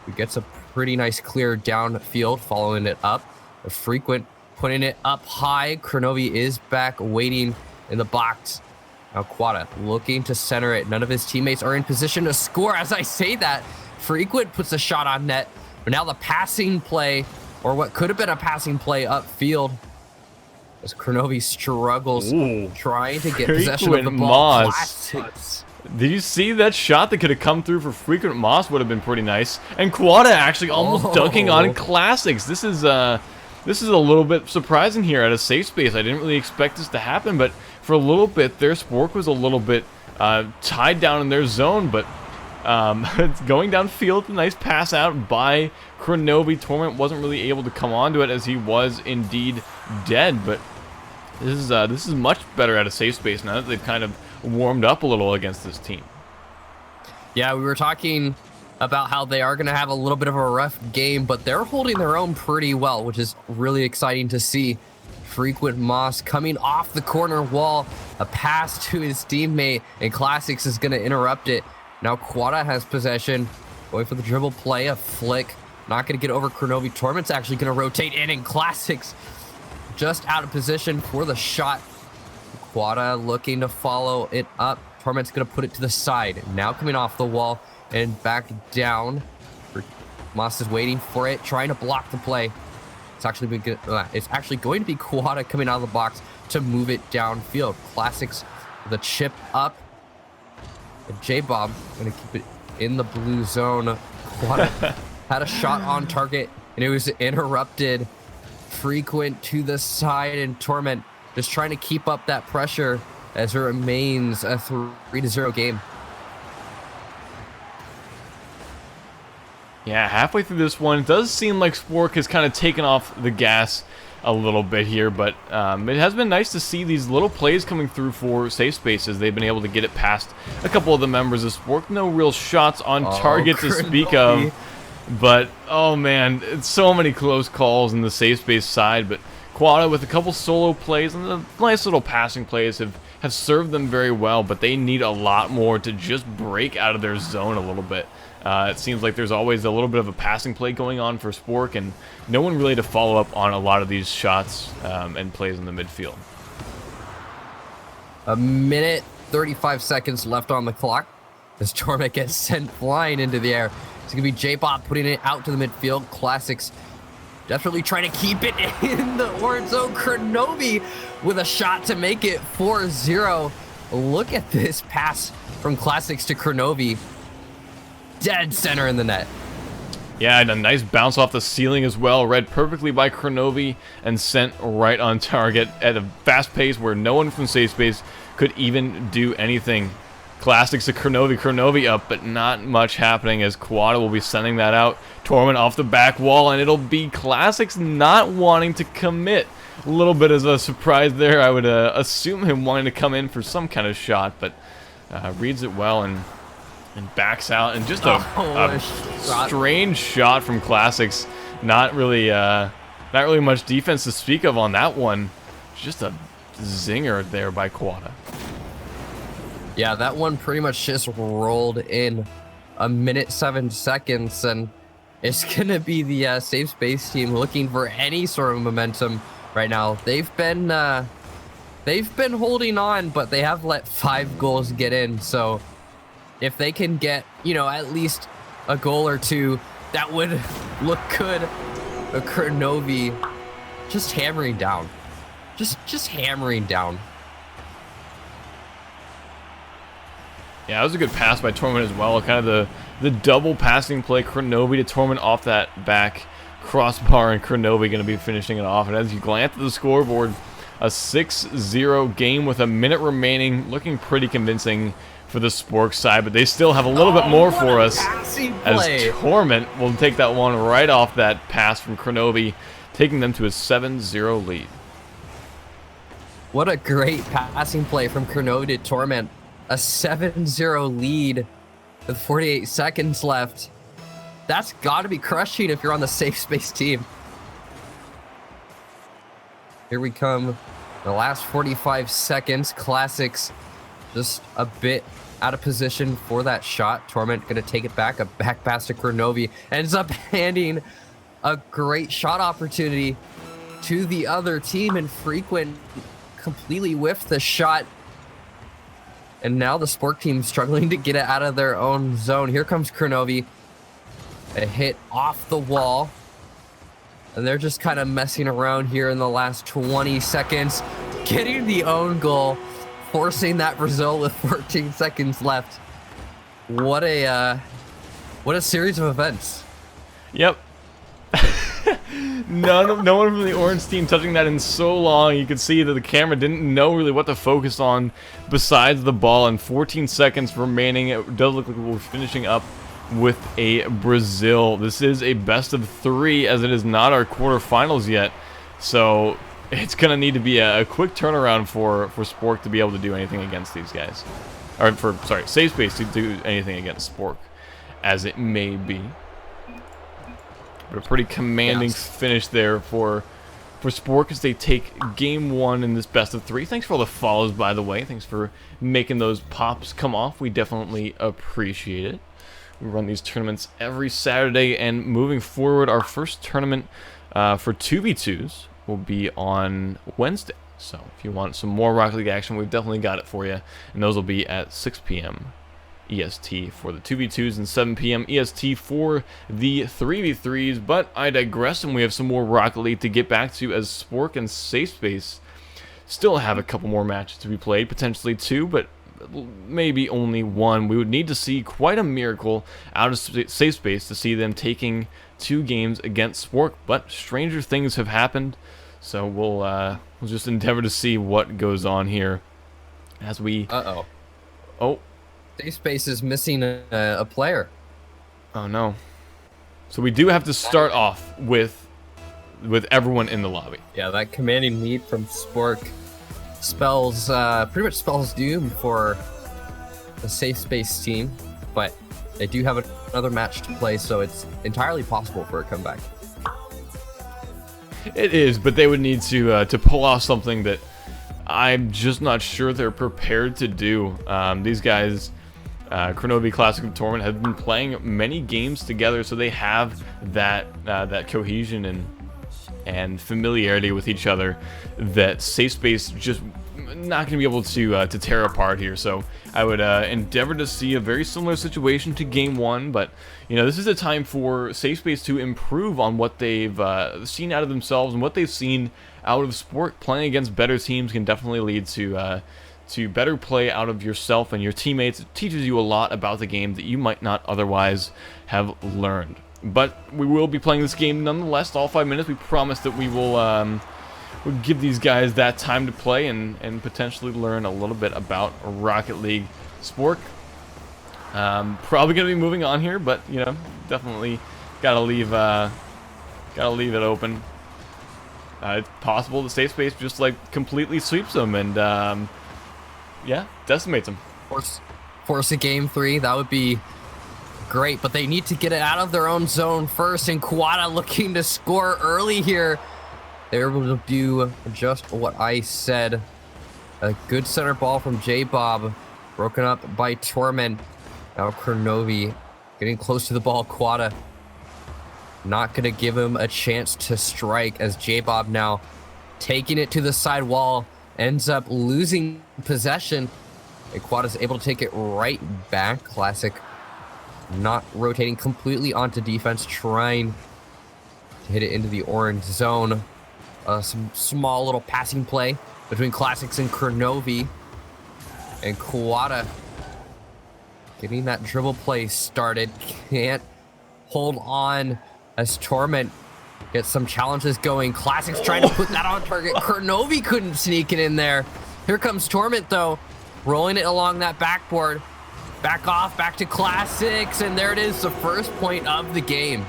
who gets a pretty nice clear downfield, following it up. The Frequent putting it up high. Kronovi is back waiting in the box. Now Quada looking to center it. None of his teammates are in position to score. As I say that, Frequent puts a shot on net. But now the passing play, or what could have been a passing play upfield, as Kronovi struggles trying to get possession of the ball. Did you see that shot that could have come through for Frequent Moss? Would have been pretty nice. And Quada actually almost dunking on Classics. This is a little bit surprising here at a Safe Space. I didn't really expect this to happen, but for a little bit their Spork was a little bit tied down in their zone, but it's going downfield. A nice pass out by Kronovi. Torment wasn't really able to come onto it, as he was indeed dead, but this is much better at a Safe Space now that they've kind of warmed up a little against this team. Yeah, we were talking about how they are going to have a little bit of a rough game, but they're holding their own pretty well, which is really exciting to see. Frequent Moss coming off the corner wall, a pass to his teammate, and Classics is going to interrupt it. Now Quada has possession. Going for the dribble play, a flick. Not going to get over Kronovi. Torment's actually going to rotate in, and Classics just out of position for the shot. Quada looking to follow it up. Torment's going to put it to the side. Now coming off the wall and back down. Moss is waiting for it, trying to block the play. It's actually going to be Quada coming out of the box to move it downfield. Classics with a chip up. And J-Bob going to keep it in the blue zone. Quada had a shot on target, and it was interrupted. Frequent to the side, and Torment just trying to keep up that pressure as it remains a 3-0 game. Yeah, halfway through this one, it does seem like Spork has kind of taken off the gas a little bit here, but it has been nice to see these little plays coming through for safe spaces. They've been able to get it past a couple of the members of Spork. No real shots on target to speak of, but oh man, it's so many close calls in the safe space side. But Quada with a couple solo plays and the nice little passing plays have served them very well, but they need a lot more to just break out of their zone a little bit. It seems like there's always a little bit of a passing play going on for Spork, and no one really to follow up on a lot of these shots and plays in the midfield. A minute, 35 seconds left on the clock as Torment gets sent flying into the air. It's going to be J-Bob putting it out to the midfield. Classics definitely trying to keep it in the orange zone. Kronovi with a shot to make it 4-0. Look at this pass from Classics to Kronovi. Dead center in the net. Yeah, and a nice bounce off the ceiling as well. Read perfectly by Kronovi and sent right on target at a fast pace where no one from safe space could even do anything. Classics to Kronovi. Kronovi up, but not much happening as Quada will be sending that out. Torment off the back wall, and it'll be Classics not wanting to commit. A little bit as a surprise there. I would assume him wanting to come in for some kind of shot, but reads it well and backs out, and just a strange shot from Classics. Not really much defense to speak of on that one. Just a zinger there by Quada. Yeah, that one pretty much just rolled in. A minute 7 seconds, and it's gonna be the safe space team looking for any sort of momentum right now. They've been holding on, but they have let 5 goals get in, so if they can get, at least a goal or two, that would look good. Kronovi just hammering down. Just hammering down. Yeah, that was a good pass by Torment as well. Kind of the double passing play. Kronovi to Torment off that back crossbar, and Kronovi going to be finishing it off. And as you glance at the scoreboard, a 6-0 game with a minute remaining, looking pretty convincing for the Spork side, but they still have a little bit more for us as Torment will take that one right off that pass from Kronovi, taking them to a 7-0 lead. What a great passing play from Kronovi to Torment. A 7-0 lead with 48 seconds left. That's got to be crushing if you're on the safe space team. Here we come. The last 45 seconds. Classics just a bit out of position for that shot. Torment going to take it back. A back pass to Kronovi. Ends up handing a great shot opportunity to the other team, and Frequent completely whiffed the shot. And now the Spork team struggling to get it out of their own zone. Here comes Kronovi. A hit off the wall. And they're just kind of messing around here in the last 20 seconds. Getting the own goal. Forcing that Brazil with 14 seconds left. What a series of events. Yep. No one from the orange team touching that in so long. You could see that the camera didn't know really what to focus on besides the ball, and 14 seconds remaining. It does look like we're finishing up with a Brazil. This is a best of 3, as it is not our quarterfinals yet, so it's gonna need to be a quick turnaround for Spork to be able to do anything against these guys, or safe space to do anything against Spork, as it may be. But a pretty commanding finish there for Spork as they take game 1 in this best of 3. Thanks for all the follows, by the way. Thanks for making those pops come off. We definitely appreciate it. We run these tournaments every Saturday, and moving forward, our first tournament for 2v2s will be on Wednesday. So if you want some more Rocket League action, we've definitely got it for you. And those will be at 6 p.m. EST for the 2v2s and 7 p.m. EST for the 3v3s. But I digress, and we have some more Rocket League to get back to, as Spork and Safe Space still have a couple more matches to be played, potentially 2, but maybe only 1. We would need to see quite a miracle out of Safe Space to see them taking 2 games against Spork, but stranger things have happened, so we'll just endeavor to see what goes on here as we... Oh. Safe Space is missing a player. Oh, no. So we do have to start off with everyone in the lobby. Yeah, that commanding lead from Spork pretty much spells doom for the Safe Space team, but they do have another match to play, so it's entirely possible for a comeback. It is, but they would need to pull off something that I'm just not sure they're prepared to do. These guys, Kronovi, Classic, and Torment, have been playing many games together, so they have that cohesion and familiarity with each other that Safe Space just not going to be able to tear apart here. So I would endeavor to see a very similar situation to Game 1, but this is a time for Safe Space to improve on what they've seen out of themselves, and what they've seen out of sport. Playing against better teams can definitely lead to better play out of yourself and your teammates. It teaches you a lot about the game that you might not otherwise have learned. But we will be playing this game nonetheless, all 5 minutes. We promise that we will we'll give these guys that time to play and potentially learn a little bit about Rocket League. Spork, probably going to be moving on here, but, definitely gotta leave it open. It's possible the Safe Space just, completely sweeps them and, yeah, decimates them. Force a Game 3, that would be great, but they need to get it out of their own zone first, and Quada looking to score early here. They're able to do just what I said. A good center ball from J-Bob, broken up by Torment. Now Kronovi getting close to the ball. Quada not going to give him a chance to strike, as J-Bob now taking it to the side wall, ends up losing possession. And Quada's able to take it right back. Classic not rotating completely onto defense, trying to hit it into the orange zone. Some small little passing play between Classics and Kronovi. And Quada getting that dribble play started. Can't hold on as Torment gets some challenges going. Classics trying to put that on target. Kronovi couldn't sneak it in there. Here comes Torment, though, rolling it along that backboard. Back off, back to Classics, and there it is, the first point of the game.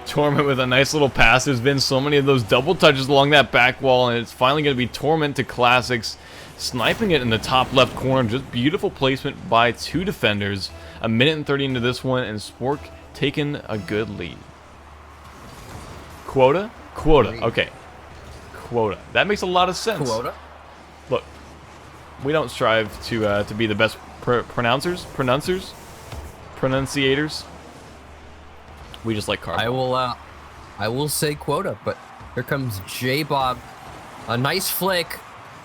Torment with a nice little pass. There's been so many of those double touches along that back wall, and it's finally going to be Torment to Classics, sniping it in the top left corner. Just beautiful placement by 2 defenders. 1:30 into this one, and Spork taking a good lead. Quota? Okay. Quota. That makes a lot of sense. Quota? Look, we don't strive to be the best pronunciators. We just like carbon. I will say Quota, but here comes J-Bob. A nice flick.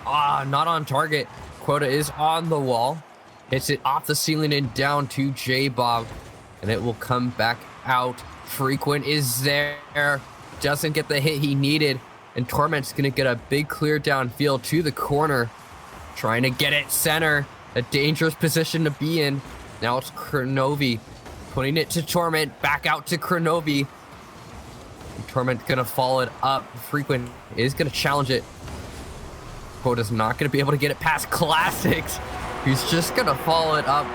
Not on target. Quota is on the wall. Hits it off the ceiling and down to J-Bob, and it will come back out. Frequent is there. Doesn't get the hit he needed, and Torment's gonna get a big clear downfield to the corner, trying to get it center. A dangerous position to be in. Now it's Kronovi putting it to Torment, back out to Kronovi. Torment gonna follow it up. Frequent is gonna challenge it. Quota's not gonna be able to get it past Classics. He's just gonna follow it up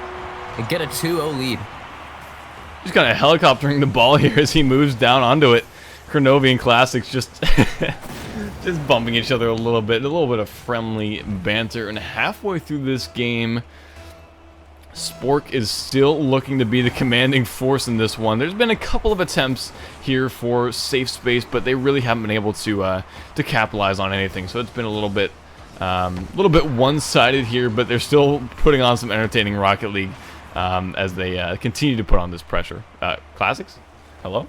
and get a 2-0 lead. He's kind of helicoptering the ball here as he moves down onto it. Kronovi and Classics just just bumping each other a little bit of friendly banter. And halfway through this game, Spork is still looking to be the commanding force in this one. There's been a couple of attempts here for Safe Space, but they really haven't been able to capitalize on anything. So it's been a little bit one-sided here, but they're still putting on some entertaining Rocket League as they continue to put on this pressure. Classics? Hello?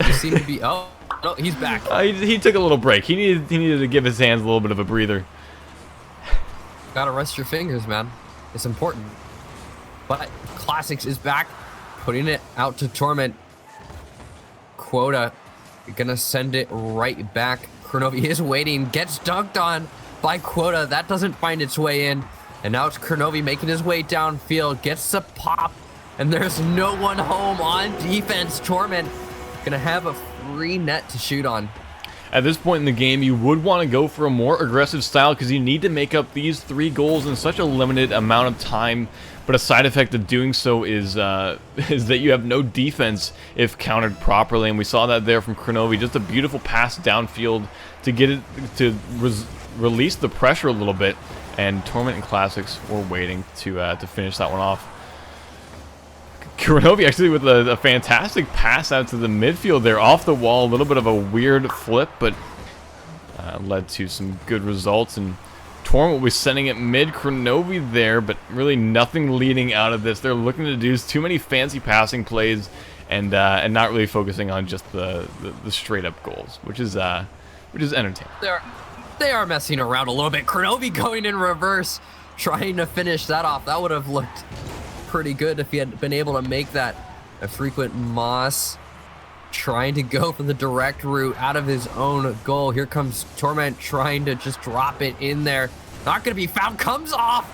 You seem to be... Oh, no, he's back. He took a little break. He needed to give his hands a little bit of a breather. Gotta rest your fingers, man. It's important. But Classics is back, putting it out to Torment. Quota gonna send it right back. Kronovi is waiting, gets dunked on by Quota. That doesn't find its way in. And now it's Kronovi making his way downfield, gets the pop, and there's no one home on defense. Torment gonna have a free net to shoot on. At this point in the game, you would want to go for a more aggressive style because you need to make up these 3 goals in such a limited amount of time. But a side effect of doing so is that you have no defense if countered properly, and we saw that there from Kronovi. Just a beautiful pass downfield to get it to release the pressure a little bit, and Torment and Classics were waiting to finish that one off. Kronovi actually with a fantastic pass out to the midfield there, off the wall, a little bit of a weird flip, but led to some good results. And Torment will be sending it mid. Kronovi there, but really nothing leading out of this. They're looking to do too many fancy passing plays and not really focusing on just the straight up goals, which is entertaining. They are messing around a little bit. Kronovi going in reverse, trying to finish that off. That would have looked pretty good if he had been able to make that. A frequent Moss trying to go for the direct route out of his own goal. Here comes Torment trying to just drop it in there. Not going to be found. Comes off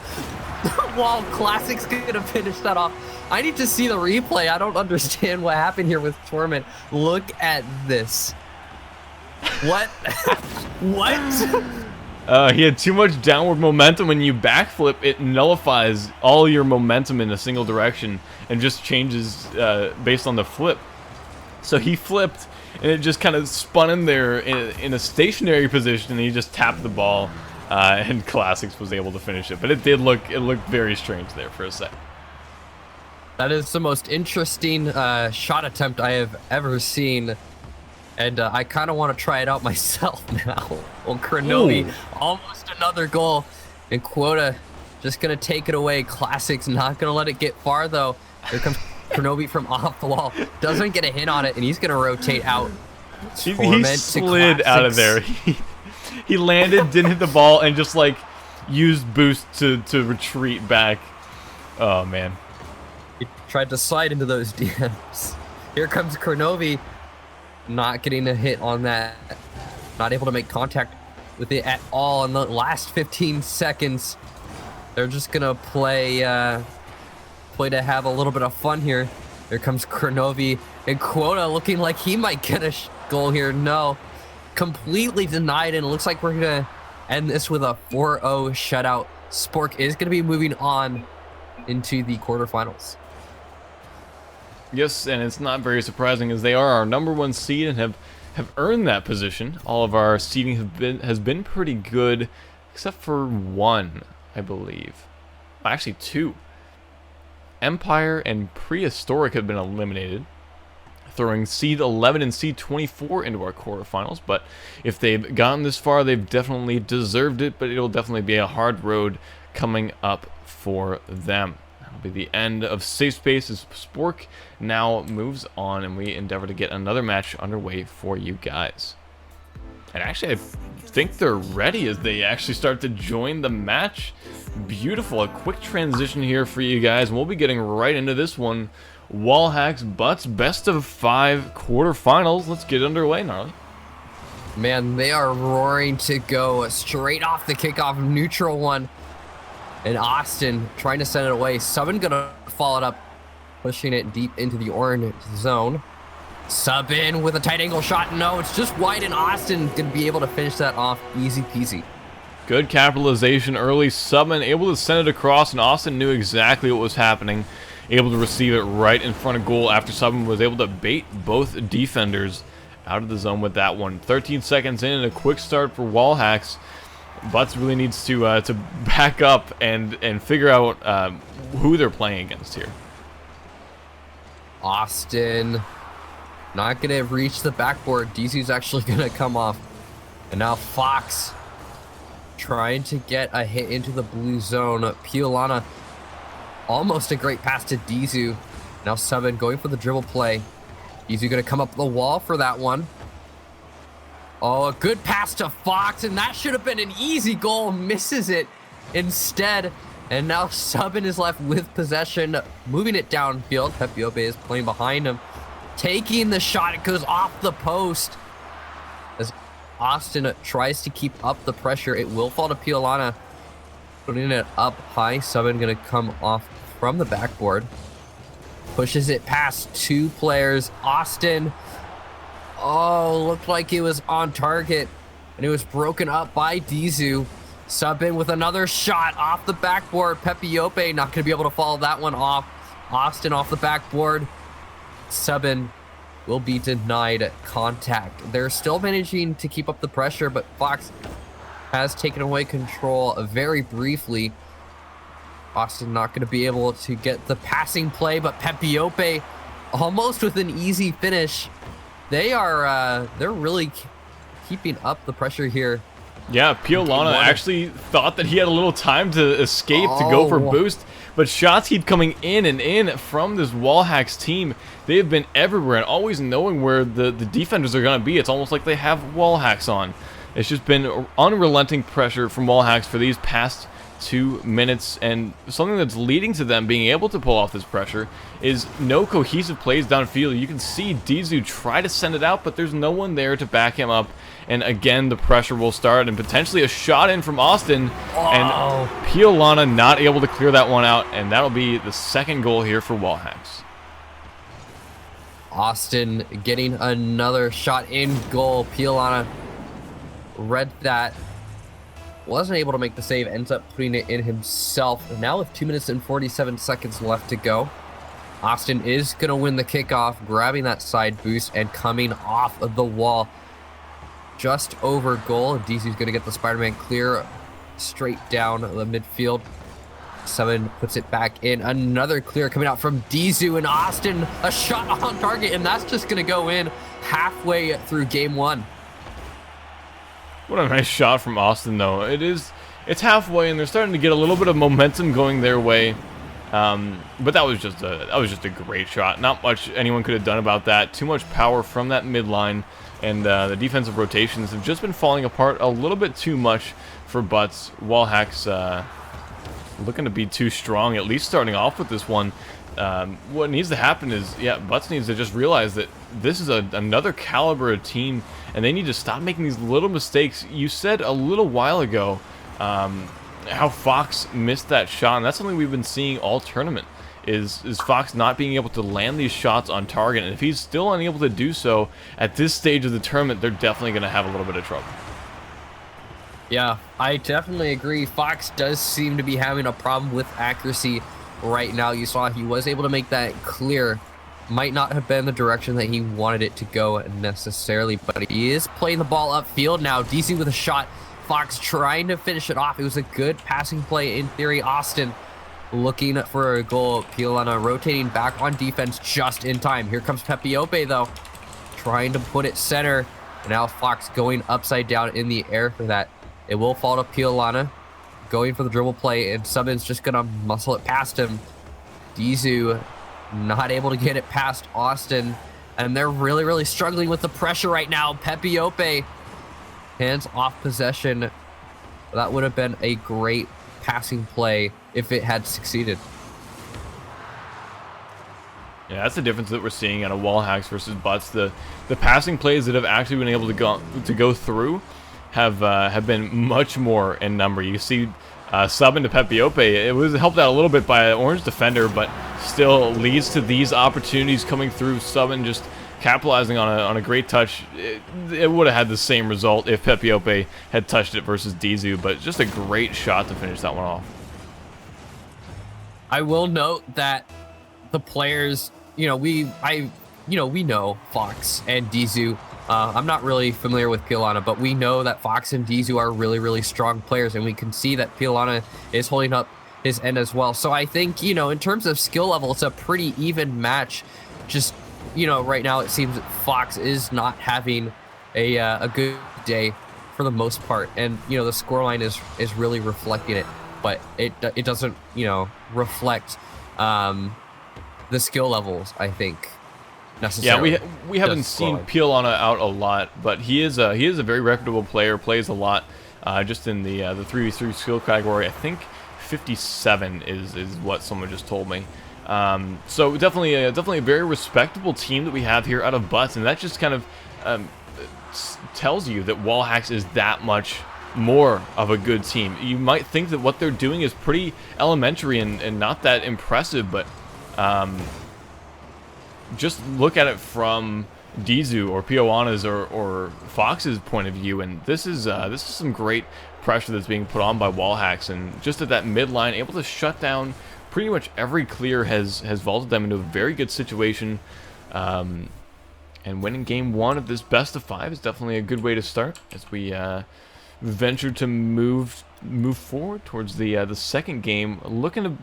while Classic's going to finish that off. I need to see the replay. I don't understand what happened here with Torment. Look at this. What? What? He had too much downward momentum. When you backflip, it nullifies all your momentum in a single direction and just changes based on the flip. So he flipped, and it just kind of spun him there in a stationary position, and he just tapped the ball, and Classics was able to finish it. But it looked very strange there for a sec. That is the most interesting shot attempt I have ever seen. And I kind of want to try it out myself now. Well, Kronovi, almost another goal. And Quota just going to take it away. Classics not going to let it get far, though. Here comes Kronovi from off the wall. Doesn't get a hit on it, and he's going to rotate out. He slid out of there. He landed, didn't hit the ball, and just, like, used boost to retreat back. Oh, man. He tried to slide into those DMs. Here comes Kronovi. Not getting a hit on that. Not able to make contact with it at all in the last 15 seconds. They're just gonna play to have a little bit of fun here. Here comes Kronovi, and Quota looking like he might get a goal here. No, completely denied, and it looks like we're gonna end this with a 4-0 shutout. Spork is gonna be moving on into the quarterfinals. Yes, and it's not very surprising as they are our #1 seed and have earned that position. All of our seeding has been pretty good, except for one, I believe. Actually, 2. Empire and Prehistoric have been eliminated, throwing seed 11 and seed 24 into our quarterfinals. But if they've gotten this far, they've definitely deserved it. But it'll definitely be a hard road coming up for them. Be the end of Safe Space as Spork now moves on, and we endeavor to get another match underway for you guys. And actually, I think they're ready as they actually start to join the match. Beautiful. A quick transition here for you guys, and we'll be getting right into this one. Wallhacks Butts best of 5 quarterfinals. Let's get underway, Gnarly. Man, they are roaring to go straight off the kickoff, neutral one. And Austin trying to send it away. Subin gonna follow it up, pushing it deep into the orange zone. Sub in with a tight angle shot. No, it's just wide, and Austin gonna be able to finish that off easy peasy. Good capitalization early. Subin able to send it across, and Austin knew exactly what was happening. Able to receive it right in front of goal after Subin was able to bait both defenders out of the zone with that one. 13 seconds in, and a quick start for Wallhacks. Butts really needs to back up and figure out who they're playing against here. Austin not gonna reach the backboard. DC's actually gonna come off, and now Fox trying to get a hit into the blue zone. Piolana Almost a great pass to Dizu. Now Subin going for the dribble play. Dizu gonna come up the wall for that one. Oh, a good pass to Fox, and that should have been an easy goal. Misses it instead. And now Subin is left with possession, moving it downfield. Pepiope is playing behind him. Taking the shot, it goes off the post. As Austin tries to keep up the pressure, it will fall to Piolana. Putting it up high, Subin gonna come off from the backboard. Pushes it past two players. Austin, oh, looked like it was on target. And it was broken up by Dizu. Subin with another shot off the backboard. Pepiope not gonna be able to follow that one off. Austin off the backboard. Subin will be denied contact. They're still managing to keep up the pressure, but Fox has taken away control very briefly. Austin not going to be able to get the passing play, but Pepiope almost with an easy finish. They're really keeping up the pressure here. Yeah, Piolana actually thought that he had a little time to escape, to go for boost, but shots keep coming in and in from this Wallhacks team. They have been everywhere and always knowing where the defenders are going to be. It's almost like they have Wallhacks on. It's just been unrelenting pressure from Wallhacks for these past 2 minutes, and something that's leading to them being able to pull off this pressure is no cohesive plays downfield. You can see Dizu try to send it out, but there's no one there to back him up, and again the pressure will start, and potentially a shot in from Austin, and Piolana not able to clear that one out, and that'll be the second goal here for Wallhacks. Austin getting another shot in goal. Piolana read that, wasn't able to make the save, ends up putting it in himself. And now with 2 minutes and 47 seconds left to go, Austin is going to win the kickoff, grabbing that side boost and coming off of the wall just over goal. DC's going to get the Spider-Man clear straight down the midfield. Subin puts it back in. Another clear coming out from Dizu, and Austin, a shot on target, and that's just going to go in halfway through game one. What a nice shot from Austin, though. It's halfway, and they're starting to get a little bit of momentum going their way. But that was just a great shot. Not much anyone could have done about that. Too much power from that midline, and the defensive rotations have just been falling apart a little bit too much for Butts. Wallhacks looking to be too strong, at least starting off with this one. What needs to happen is, Butts needs to just realize that this is another caliber of team, and they need to stop making these little mistakes. You said a little while ago how Fox missed that shot, and that's something we've been seeing all tournament, is Fox not being able to land these shots on target. And if he's still unable to do so at this stage of the tournament, they're definitely going to have a little bit of trouble. Yeah, I definitely agree. Fox does seem to be having a problem with accuracy right now. You saw he was able to make that clear. Might not have been the direction that he wanted it to go necessarily, but he is playing the ball upfield now. DC with a shot. Fox trying to finish it off. It was a good passing play in theory. Austin looking for a goal. Piolana rotating back on defense just in time. Here comes Pepiope, though, trying to put it center. And now Fox going upside down in the air for that. It will fall to Piolana, going for the dribble play, and Subin's just going to muscle it past him. Dizu not able to get it past Austin, and they're really, really struggling with the pressure right now. Pepiope, hands off possession. That would have been a great passing play if it had succeeded. Yeah, that's the difference that we're seeing out of Wallhacks versus Butts. The passing plays that have actually been able to go through have been much more in number. You see Subin to Pepiope. It was helped out a little bit by an orange defender, but still leads to these opportunities coming through. Subin just capitalizing on a great touch. It would have had the same result if Pepiope had touched it versus Dizu, but just a great shot to finish that one off. I will note that the players, we know Fox and Dizu. I'm not really familiar with Piolana, but we know that Fox and Dizu are really, really strong players, and we can see that Piolana is holding up his end as well. So I think, in terms of skill level, it's a pretty even match. Just, right now it seems that Fox is not having a good day for the most part, and, the scoreline is really reflecting it. but it doesn't, reflect the skill levels, I think, necessarily. Yeah, we haven't seen Piolana out a lot, but he is a very reputable player. Plays a lot, just in the 3v3 skill category. I think 57 is what someone just told me. So definitely a very respectable team that we have here out of Butts, and that just kind of tells you that Wallhacks is that much more of a good team. You might think that what they're doing is pretty elementary and not that impressive, but just look at it from Dizu or Piolana's or Fox's point of view, and this is some great pressure that's being put on by Wallhacks, and just at that midline, able to shut down pretty much every clear has vaulted them into a very good situation. And winning game 1 of this best of 5 is definitely a good way to start as we venture to move forward towards the second game, looking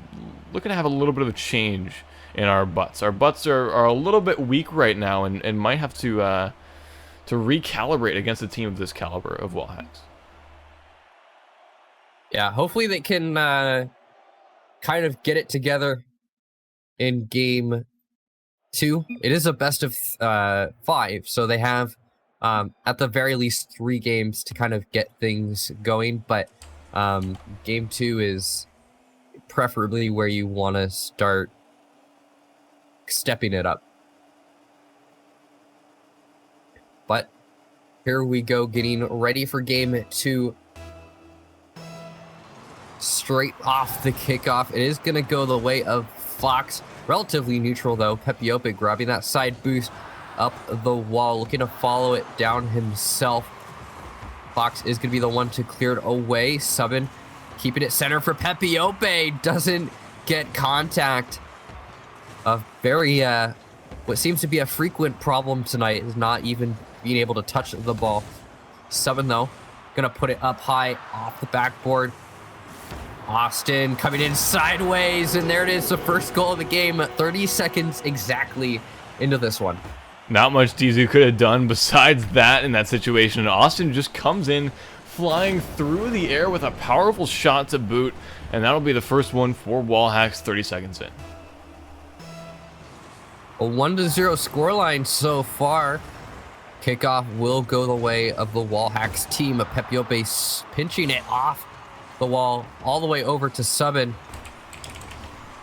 to have a little bit of a change in our Butts. Our Butts are a little bit weak right now, and might have to recalibrate against a team of this caliber of Wallhacks. Yeah, hopefully they can kind of get it together in game 2. It is a best of 5, so they have at the very least 3 games to kind of get things going, but game 2 is preferably where you want to start stepping it up. But here we go, getting ready for game 2. Straight off the kickoff, it is going to go the way of Fox. Relatively neutral though. Pepiope grabbing that side boost up the wall, looking to follow it down himself. Fox is going to be the one to clear it away. Subin keeping it center for Pepiope. Doesn't get contact. A very, what seems to be a frequent problem tonight is not even being able to touch the ball. Subin though, going to put it up high off the backboard. Austin coming in sideways, and there it is, the first goal of the game. 30 seconds exactly into this one. Not much Dizu could have done besides that in that situation. Austin just comes in flying through the air with a powerful shot to boot, and that'll be the first one for Wallhacks 30 seconds in. A 1-0 scoreline so far. Kickoff will go the way of the Wallhacks team. Pepiope pinching it off the wall all the way over to Subin.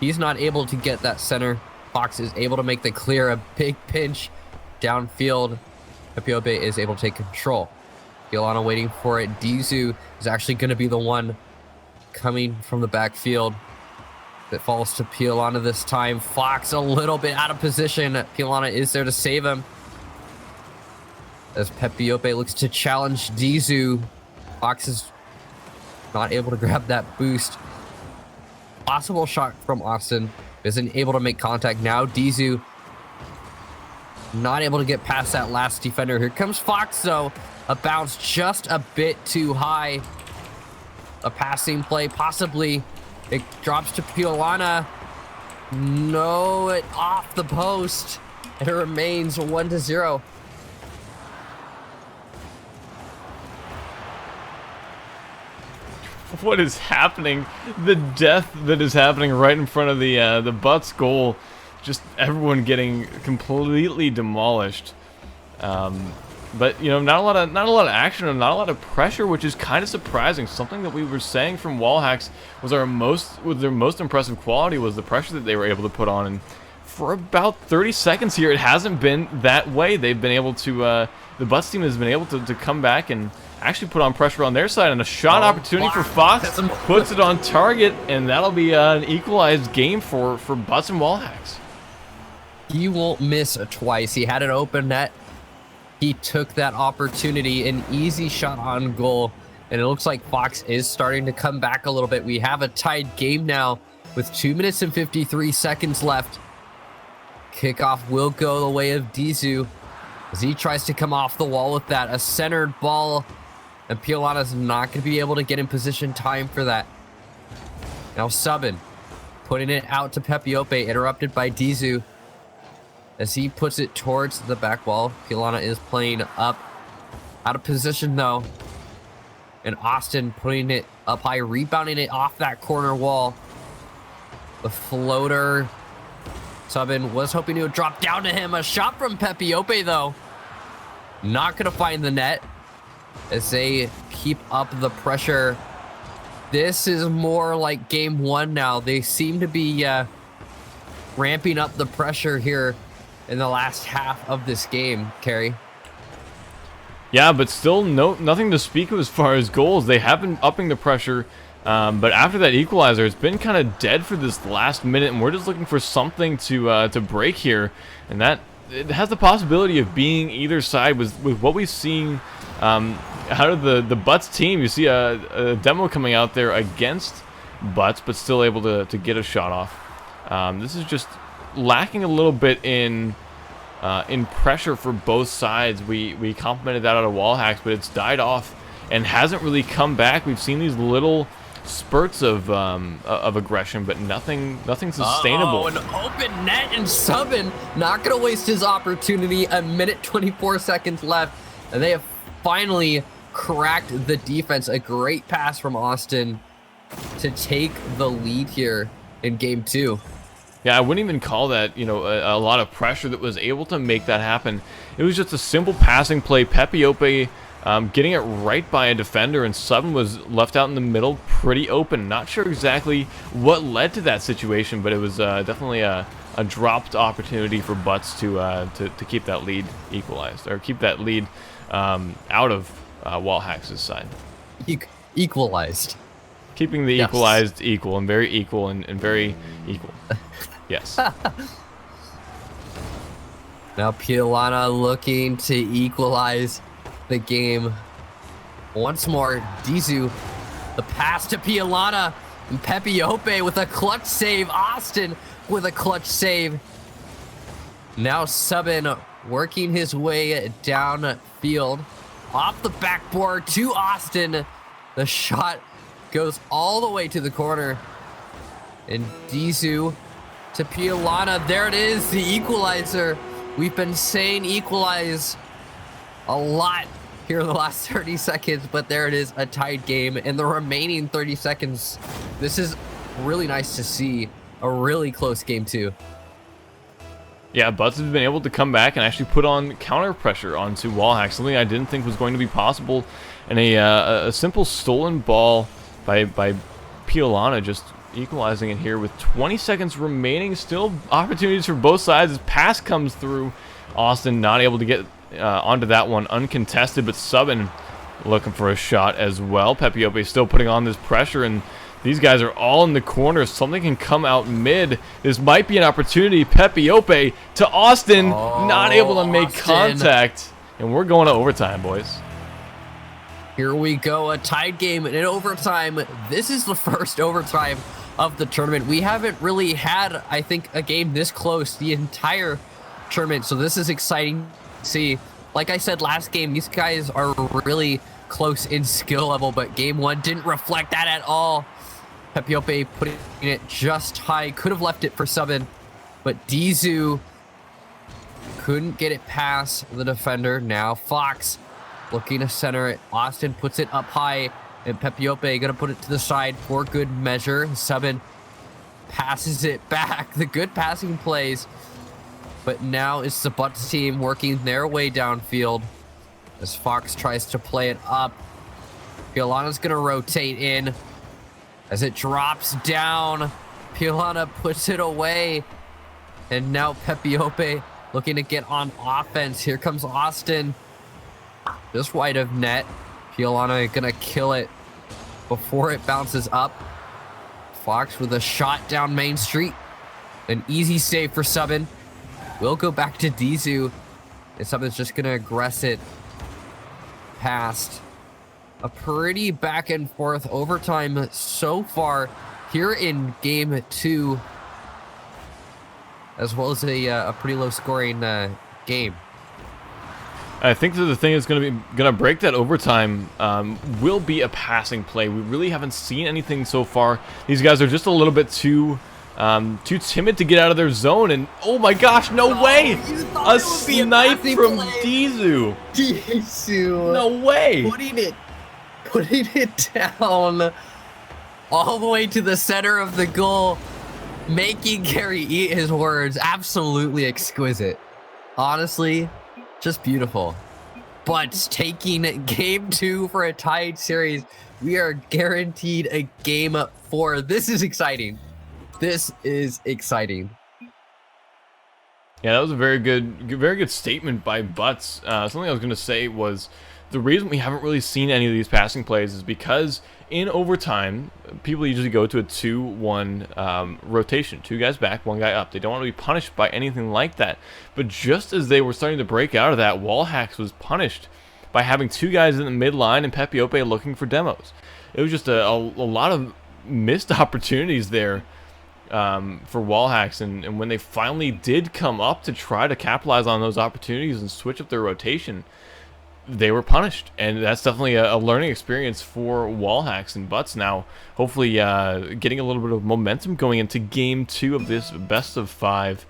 He's not able to get that center. Fox is able to make the clear. A big pinch downfield. Pepiope is able to take control. Piolana waiting for it. Dizu is actually going to be the one coming from the backfield. It falls to Piolana this time. Fox a little bit out of position. Piolana is there to save him, as Pepiope looks to challenge Dizu. Fox is not able to grab that boost. Possible shot from Austin. Isn't able to make contact now. Dizu not able to get past that last defender. Here comes Fox though. A bounce just a bit too high. A passing play possibly. It drops to Piolana. No, it off the post. And it remains 1-0. What is happening? The death that is happening right in front of the Butts goal. Just everyone getting completely demolished. But not a lot of action and not a lot of pressure, which is kind of surprising. Something that we were saying from Wallhacks was their most impressive quality was the pressure that they were able to put on. And for about 30 seconds here, it hasn't been that way. They've been able to the Butts team has been able to come back and actually put on pressure on their side, and a shot opportunity for Fox puts it on target, and that'll be an equalized game for Butts and Wallhacks. He won't miss twice. He had an open net. He took that opportunity, an easy shot on goal, and it looks like Fox is starting to come back a little bit. We have a tied game now with 2 minutes and 53 seconds left. Kickoff will go the way of Dizu as he tries to come off the wall with that. A centered ball, and Piolana's not going to be able to get in position time for that. Now Subin putting it out to Pepiope, interrupted by Dizu as he puts it towards the back wall. Piolana is playing up. Out of position though. And Austin putting it up high, rebounding it off that corner wall. The floater. Subin was hoping it would drop down to him. A shot from Pepiope, though. Not going to find the net as they keep up the pressure. This is more like game one now. They seem to be ramping up the pressure here in the last half of this game, Kerry. Yeah, but still nothing to speak of as far as goals. They have been upping the pressure, but after that equalizer, it's been kind of dead for this last minute, and we're just looking for something to break here, and that it has the possibility of being either side with what we've seen out of the Butts team. You see a demo coming out there against Butts, but still able to get a shot off. This is just lacking a little bit in pressure for both sides. We complimented that out of wall hacks, but it's died off and hasn't really come back. We've seen these little spurts of aggression, but nothing sustainable. Oh, an open net, and Subin not gonna waste his opportunity. A minute 24 seconds left, and they have finally cracked the defense. A great pass from Austin to take the lead here in game two. Yeah, I wouldn't even call that, you know, a lot of pressure that was able to make that happen. It was just a simple passing play. Pepiope getting it right by a defender, and Subin was left out in the middle pretty open. Not sure exactly what led to that situation, but it was definitely a dropped opportunity for Butts to keep that lead equalized, or keep that lead out of Wall Hacks' side. Equalized. Keeping the equalized equal, and very equal, and very equal. Yes. Now Piolana looking to equalize the game once more. Dizu, the pass to Piolana, and Pepiope with a clutch save. Austin with a clutch save. Now Subin working his way downfield, off the backboard to Austin. The shot goes all the way to the corner, and Dizu to Piolana. There it is, the equalizer. We've been saying equalize a lot here in the last 30 seconds, but there it is, a tied game in the remaining 30 seconds. This is really nice to see. A really close game too. Yeah, Butts has been able to come back and actually put on counter pressure onto Wall Hack, something I didn't think was going to be possible. And a simple stolen ball by Piolana, just equalizing it here with 20 seconds remaining. Still opportunities for both sides as pass comes through. Austin not able to get onto that one uncontested, but Subin looking for a shot as well. Pepiope still putting on this pressure, and these guys are all in the corner. Something can come out mid. This might be an opportunity. Pepiope to Austin, not able to make contact, and we're going to overtime, boys. Here we go, a tied game in overtime. This is the first overtime of the tournament. We haven't really had, I think, a game this close the entire tournament, so this is exciting to see. Like I said last game, these guys are really close in skill level, but game one didn't reflect that at all. Pepiope putting it just high, could have left it for Subin, but Dizu couldn't get it past the defender. Now Fox looking to center it. Austin puts it up high, and Pepiope gonna put it to the side for good measure. Subin passes it back. The good passing plays, but now it's the Butts team working their way downfield as Fox tries to play it up. Piolana's gonna rotate in as it drops down. Piolana puts it away, and now Pepiope looking to get on offense. Here comes Austin, just wide of net. Piolana gonna kill it before it bounces up. Fox with a shot down Main Street. An easy save for Subin. We'll go back to Dizu, and Subin's just gonna aggress it past. A pretty back and forth overtime so far here in game two, as well as a pretty low scoring game. I think that the thing that's gonna break that overtime will be a passing play. We really haven't seen anything so far. These guys are just a little bit too timid to get out of their zone, and oh my gosh, no way! A snipe from Dizu. Dizu. No way! putting it down all the way to the center of the goal, making Gary eat his words. Absolutely exquisite. Honestly, just beautiful. But taking game 2 for a tied series, we are guaranteed a game 4. This is exciting. This is exciting. Yeah, that was a very good statement by Butts. Something I was going to say was the reason we haven't really seen any of these passing plays is because in overtime, people usually go to a 2-1 rotation. 2 guys back, 1 guy up. They don't want to be punished by anything like that. But just as they were starting to break out of that, Wallhacks was punished by having 2 guys in the midline and Pepe Ope looking for demos. It was just a lot of missed opportunities there for Wallhacks, and when they finally did come up to try to capitalize on those opportunities and switch up their rotation, they were punished, and that's definitely a learning experience for Wallhacks and Butts now. Hopefully getting a little bit of momentum going into game 2 of this best of 5,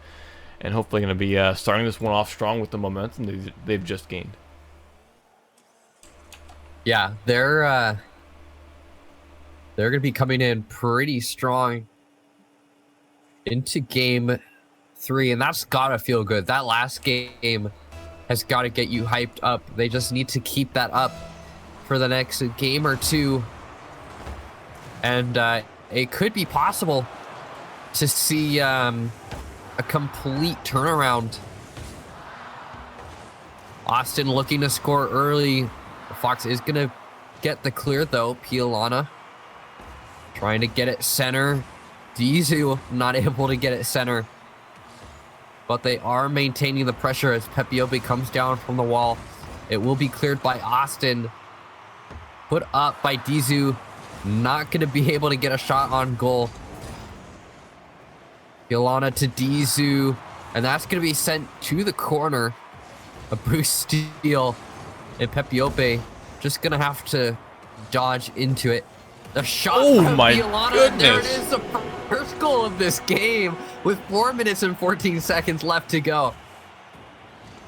and hopefully going to be starting this one off strong with the momentum they've just gained. Yeah, they're going to be coming in pretty strong into game 3, and that's gotta feel good. That last game has got to get you hyped up. They just need to keep that up for the next game or 2, and it could be possible to see a complete turnaround. Austin looking to score early. Fox is gonna get the clear though. Pialana trying to get it center. Dizu not able to get it center, but they are maintaining the pressure as Pepe Ope comes down from the wall. It will be cleared by Austin. Put up by Dizu. Not going to be able to get a shot on goal. Pialana to Dizu, and that's going to be sent to the corner. A Bruce steal, and Pepe Ope just going to have to dodge into it. The shot from Pialana, goodness. There it is, the first goal of this game with 4 minutes and 14 seconds left to go.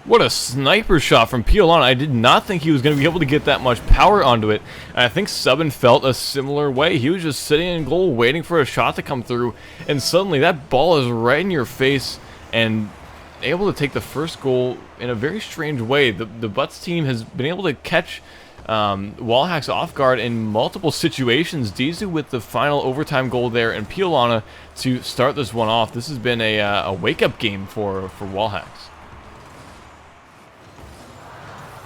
What a sniper shot from Pialana. I did not think he was going to be able to get that much power onto it. And I think Subban felt a similar way. He was just sitting in goal waiting for a shot to come through, and suddenly that ball is right in your face and able to take the first goal in a very strange way. The Butts team has been able to catch Wallhacks off guard in multiple situations. Dizu with the final overtime goal there, and Pialana to start this one off. This has been a wake-up game for Wallhacks.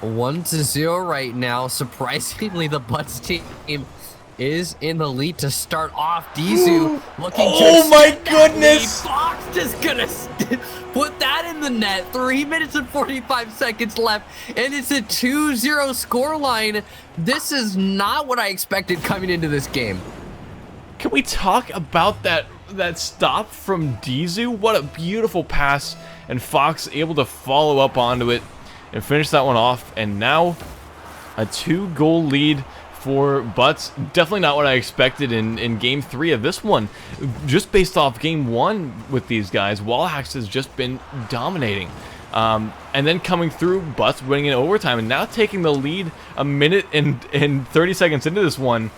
1-0 right now. Surprisingly, the Butts team is in the lead to start off. Dizu looking to oh my goodness! Fox just gonna put that in the net. 3 minutes and 45 seconds left, and it's a 2-0 scoreline. This is not what I expected coming into this game. Can we talk about that stop from Dizu? What a beautiful pass, and Fox able to follow up onto it and finish that one off, and now a 2-goal lead for Butts. Definitely not what I expected in game 3 of this one. Just based off game 1 with these guys, Wallhacks has just been dominating. And then coming through, Butts winning in overtime, and now taking the lead a minute and 30 seconds into this one.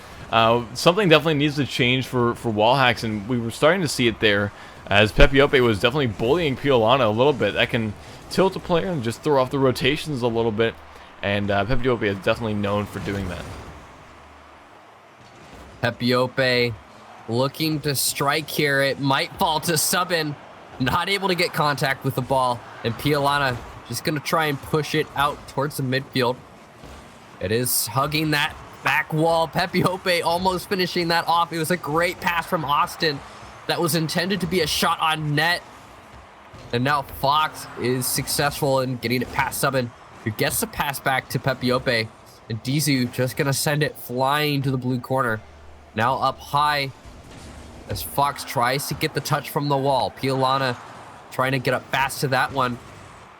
Something definitely needs to change for Wallhacks, and we were starting to see it there as Pepe Ope was definitely bullying Pialana a little bit. That can tilt a player and just throw off the rotations a little bit, and Pepe Ope is definitely known for doing that. Pepe Ope looking to strike here. It might fall to Subban. Not able to get contact with the ball. And Pialana just going to try and push it out towards the midfield. It is hugging that back wall. Pepe Ope almost finishing that off. It was a great pass from Austin that was intended to be a shot on net. And now Fox is successful in getting it past Subban, who gets the pass back to Pepe Ope. And Dizu just going to send it flying to the blue corner. Now up high as Fox tries to get the touch from the wall. Pialana trying to get up fast to that one.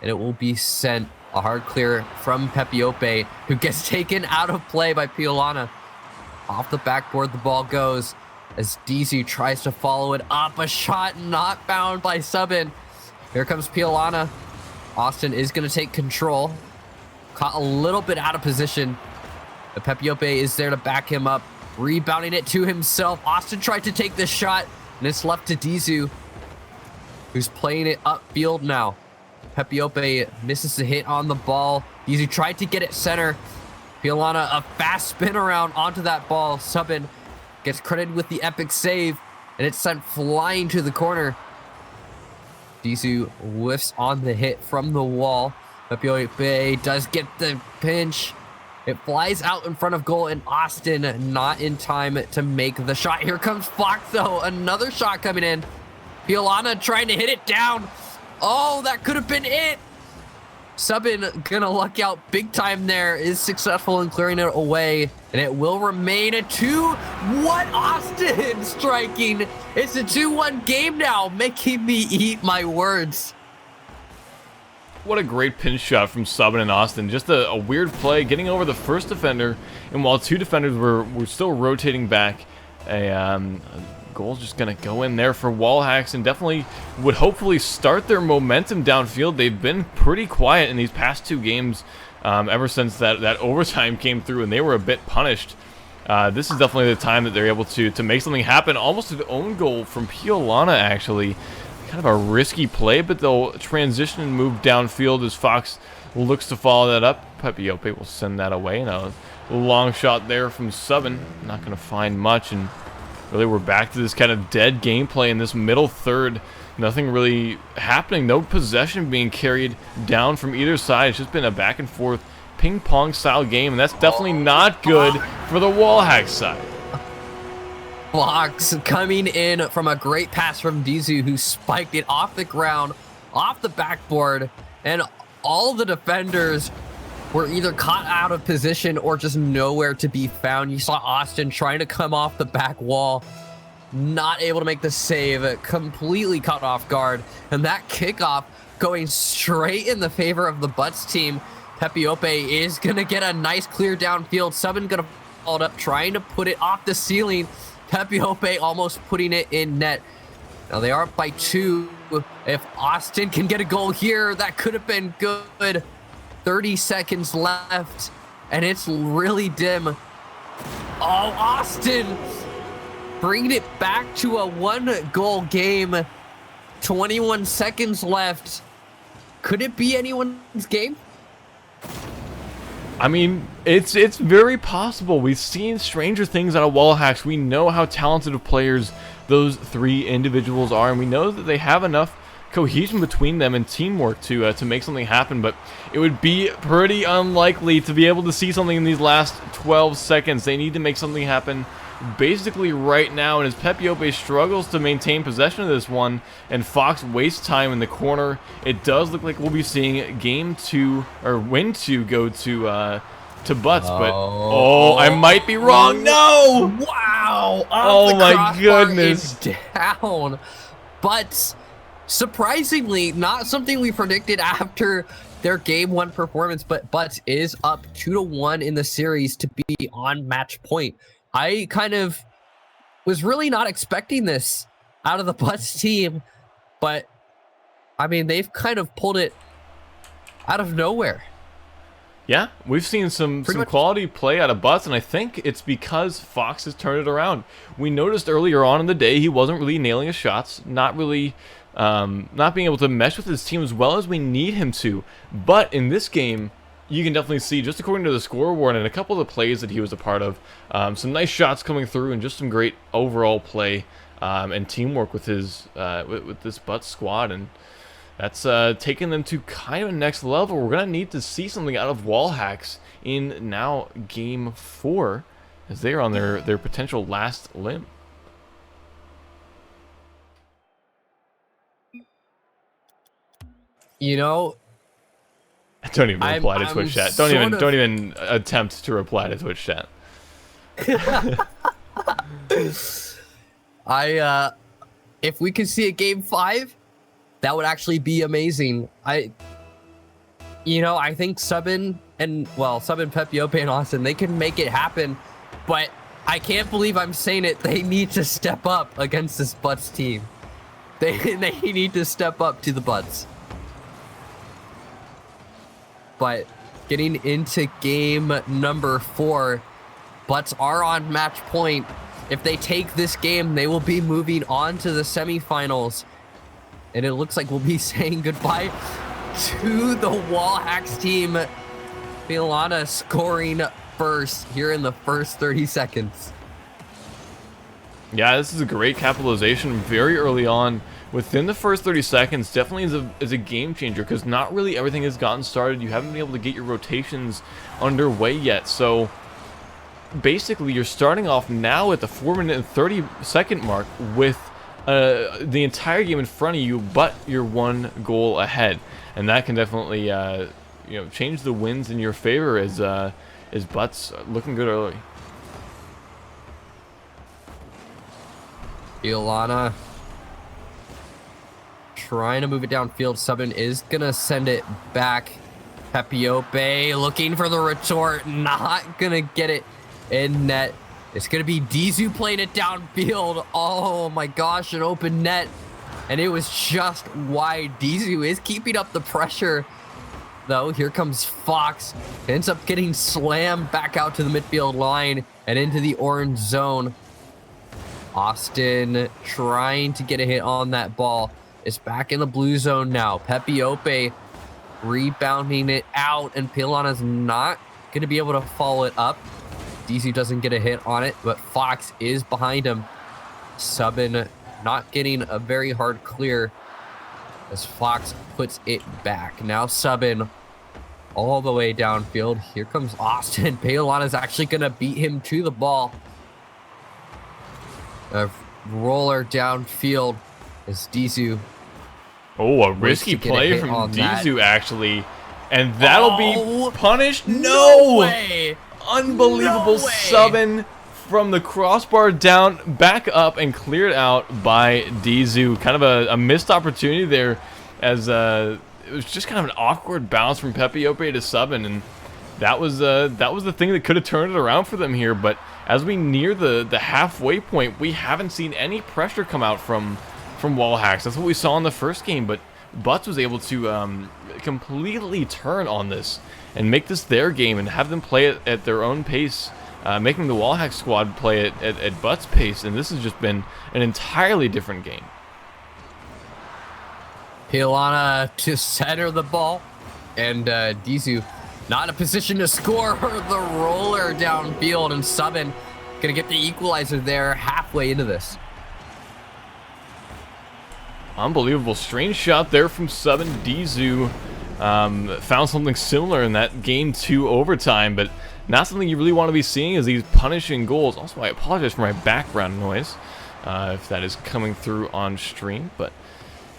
And it will be sent. A hard clear from Pepe Ope, who gets taken out of play by Pialana. Off the backboard the ball goes as Dizu tries to follow it up. A shot not found by Subban. Here comes Pialana. Austin is going to take control. Caught a little bit out of position. Pepiope is there to back him up, rebounding it to himself. Austin tried to take this shot, and it's left to Dizu, who's playing it upfield now. Pepiope misses the hit on the ball. Dizu tried to get it center. Piolana, a fast spin around onto that ball. Subin gets credited with the epic save, and it's sent flying to the corner. Dizu whiffs on the hit from the wall. Pepiope does get the pinch. It flies out in front of goal, and Austin not in time to make the shot. Here comes Fox, though. Another shot coming in. Piolana trying to hit it down. Oh, that could have been it. Subin gonna luck out big time there. Is successful in clearing it away, and it will remain a 2-1. Austin striking. It's a 2-1 game now, making me eat my words. What a great pinch shot from Subin and Austin. Just a weird play, getting over the first defender, and while two defenders were still rotating back, a goal's just going to go in there for Wall Hacks, and definitely would hopefully start their momentum downfield. They've been pretty quiet in these past two games ever since that overtime came through, and they were a bit punished. This is definitely the time that they're able to make something happen. Almost an own goal from Piolana, actually. Kind of a risky play, but they'll transition and move downfield as Fox looks to follow that up. Pepiope will send that away. Now, a long shot there from Subin. Not going to find much, and really we're back to this kind of dead gameplay in this middle third. Nothing really happening. No possession being carried down from either side. It's just been a back and forth ping pong style game, and that's definitely not good for the Wall Hack side. Fox coming in from a great pass from Dizu, who spiked it off the ground, off the backboard, and all the defenders were either caught out of position or just nowhere to be found. You saw Austin trying to come off the back wall, not able to make the save, completely caught off guard, and that kickoff going straight in the favor of the Butts team. Pepiope is gonna get a nice clear downfield. Subin gonna follow it up, trying to put it off the ceiling. Pepiope almost putting it in net. Now they are up by 2. If Austin can get a goal here, that could have been good. 30 seconds left, and it's really dim. Oh, Austin bringing it back to a 1-goal game. 21 seconds left. Could it be anyone's game? I mean, it's very possible. We've seen stranger things out of Wall Hacks. We know how talented of players those three individuals are, and we know that they have enough cohesion between them and teamwork to make something happen, but it would be pretty unlikely to be able to see something in these last 12 seconds. They need to make something happen basically right now, and as Pepiope struggles to maintain possession of this one and Fox wastes time in the corner, it does look like we'll be seeing game 2 or win 2 go to Butts, but I might be wrong. No! Wow! Oh my goodness! Down, but surprisingly, not something we predicted after their game 1 performance. But Butts is up 2-1 in the series to be on match point. I kind of was really not expecting this out of the Butts team, but I mean, they've kind of pulled it out of nowhere. Yeah, we've seen some quality play out of Butts, and I think it's because Fox has turned it around. We noticed earlier on in the day he wasn't really nailing his shots, not really not being able to mesh with his team as well as we need him to. But in this game, you can definitely see, just according to the scoreboard and a couple of the plays that he was a part of, some nice shots coming through and just some great overall play and teamwork with his with this Butts squad, and that's taking them to kind of a next level. We're gonna need to see something out of Wall Hacks in now game 4, as they are on their potential last limb. You know, Don't even reply to Twitch chat. Don't even attempt to reply to Twitch chat. If we could see a game 5, that would actually be amazing. I think Subin, Pepiope, and Austin, they can make it happen, but I can't believe I'm saying it. They need to step up against this Butts team. They need to step up to the Butts. But getting into game number 4. Butts are on match point. If they take this game, they will be moving on to the semifinals. And it looks like we'll be saying goodbye to the Wall Hacks team. Milana scoring first here in the first 30 seconds. Yeah, this is a great capitalization very early on. Within the first 30 seconds, definitely is a game changer, because not really everything has gotten started. You haven't been able to get your rotations underway yet. So basically, you're starting off now at the 4-minute and 30-second mark with the entire game in front of you, but you're 1 goal ahead, and that can definitely change the wins in your favor as Butts looking good early. Ilana trying to move it downfield. Subin is gonna send it back. Pepiope looking for the retort, not gonna get it in net. It's gonna be Dizu playing it downfield. Oh my gosh, an open net, and it was just wide. Dizu is keeping up the pressure though. Here comes Fox, ends up getting slammed back out to the midfield line and into the orange zone. Austin trying to get a hit on that ball. It's back in the blue zone now. Pepiope rebounding it out, and Pilana's not going to be able to follow it up. DC doesn't get a hit on it, but Fox is behind him. Subin not getting a very hard clear as Fox puts it back. Now Subin all the way downfield. Here comes Austin. Pilana's actually going to beat him to the ball. A roller downfield as Dizu. Oh, a risky play from Dizu, actually. And that'll be punished? No way! Unbelievable subbing from the crossbar down, back up, and cleared out by Dizu. Kind of a missed opportunity there, as it was just kind of an awkward bounce from Pepiope to Subin, and that was the thing that could have turned it around for them here. But as we near the halfway point, we haven't seen any pressure come out from Wall Hacks. That's what we saw in the first game, but Butts was able to completely turn on this and make this their game and have them play it at their own pace, making the Wall Hacks squad play it at Butts' pace, and this has just been an entirely different game. Pilana to center the ball, and Dizu not in a position to score. The roller downfield, and Subin gonna get the equalizer there halfway into this. Unbelievable. Strange shot there from Subin. Dizu found something similar in that game 2 overtime, but not something you really want to be seeing as these punishing goals. Also, I apologize for my background noise if that is coming through on stream, but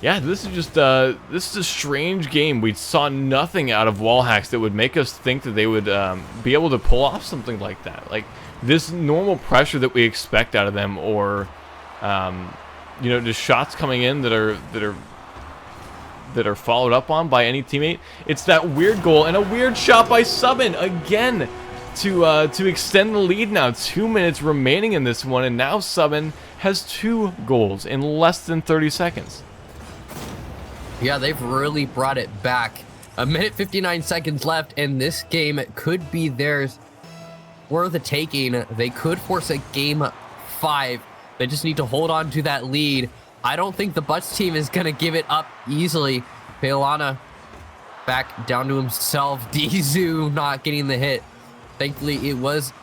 yeah, this is just this is a strange game. We saw nothing out of Wall Hacks that would make us think that they would be able to pull off something like that. Like this normal pressure that we expect out of them, or just shots coming in that are followed up on by any teammate. It's that weird goal and a weird shot by Subin again to extend the lead. Now 2 minutes remaining in this one, and now Subin has 2 goals in less than 30 seconds. Yeah, they've really brought it back. 1 minute 59 seconds left, and this game could be theirs for the taking. They could force a game 5. They just need to hold on to that lead. I don't think the Butts team is going to give it up easily. Pilana back down to himself. Dizu not getting the hit. Thankfully, it was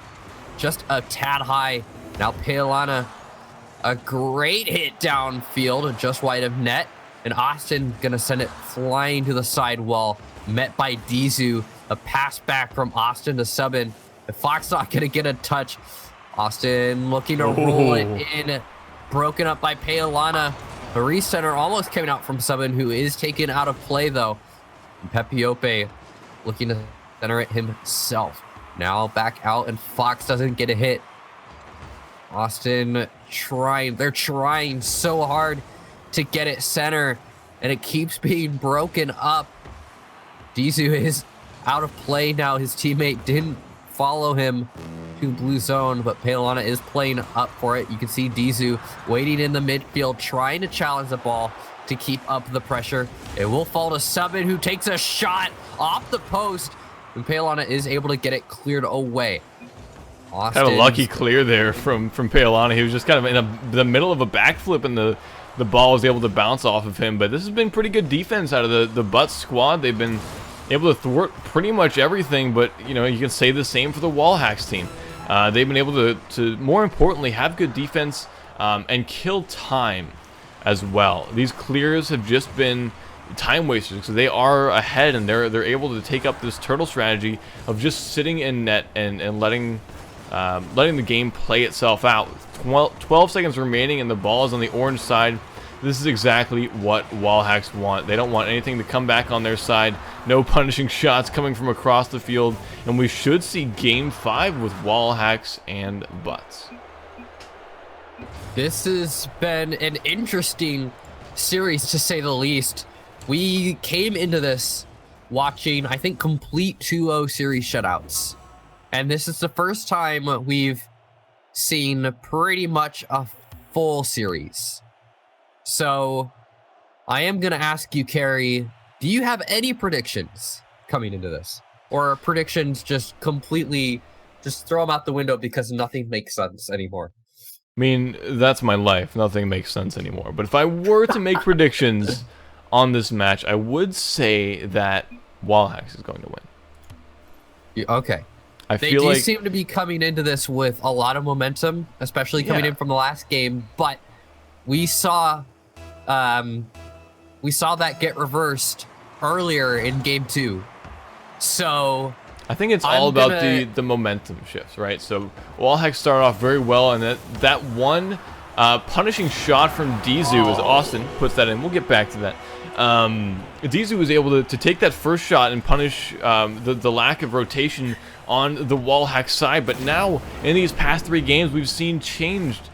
just a tad high. Now Pilana, a great hit downfield, just wide of net. And Austin going to send it flying to the side wall. Met by Dizu. A pass back from Austin to Subin. And Fox not going to get a touch. Austin looking to roll it in. Broken up by Pilana. The recenter almost coming out from Subin, who is taken out of play, though. And Pepiope looking to center it himself. Now back out, and Fox doesn't get a hit. Austin trying. They're trying so hard to get it center, and it keeps being broken up. Dizu is out of play now. His teammate didn't follow him to blue zone, but Pilana is playing up for it. You can see Dizu waiting in the midfield, trying to challenge the ball to keep up the pressure. It will fall to Subin, who takes a shot off the post, And Paolana is able to get it cleared away. Kind of a lucky clear there from Paolana. He was just kind of in the middle of a backflip, and the ball was able to bounce off of him. But this has been pretty good defense out of the Butts squad. They've been able to thwart pretty much everything, but you know, you can say the same for the Wallhacks team. They've been able to more importantly have good defense and kill time as well. These clears have just been time wasters because they are ahead, and they're able to take up this turtle strategy of just sitting in net and letting the game play itself out. 12 seconds remaining and the ball is on the orange side. This is exactly what Wallhacks want. They don't want anything to come back on their side. No punishing shots coming from across the field, and we should see Game 5 with Wallhacks and Butts. This has been an interesting series, to say the least. We came into this watching, I think, complete 2-0 series shutouts. And this is the first time we've seen pretty much a full series. So I am going to ask you, Carrie, do you have any predictions coming into this? Or predictions just completely, just throw them out the window because nothing makes sense anymore? I mean, that's my life. Nothing makes sense anymore. But if I were to make predictions on this match, I would say that Wallhacks is going to win. Okay. They do seem to be coming into this with a lot of momentum, especially coming in from the last game. But we saw that get reversed earlier in Game 2. So I think it's all about the momentum shifts, right? So Wallhacks started off very well, and that one punishing shot from Dizu, as Austin puts that in. We'll get back to that. Dizu was able to take that first shot and punish the lack of rotation on the Wallhack side, but now in these past 3 games we've seen changed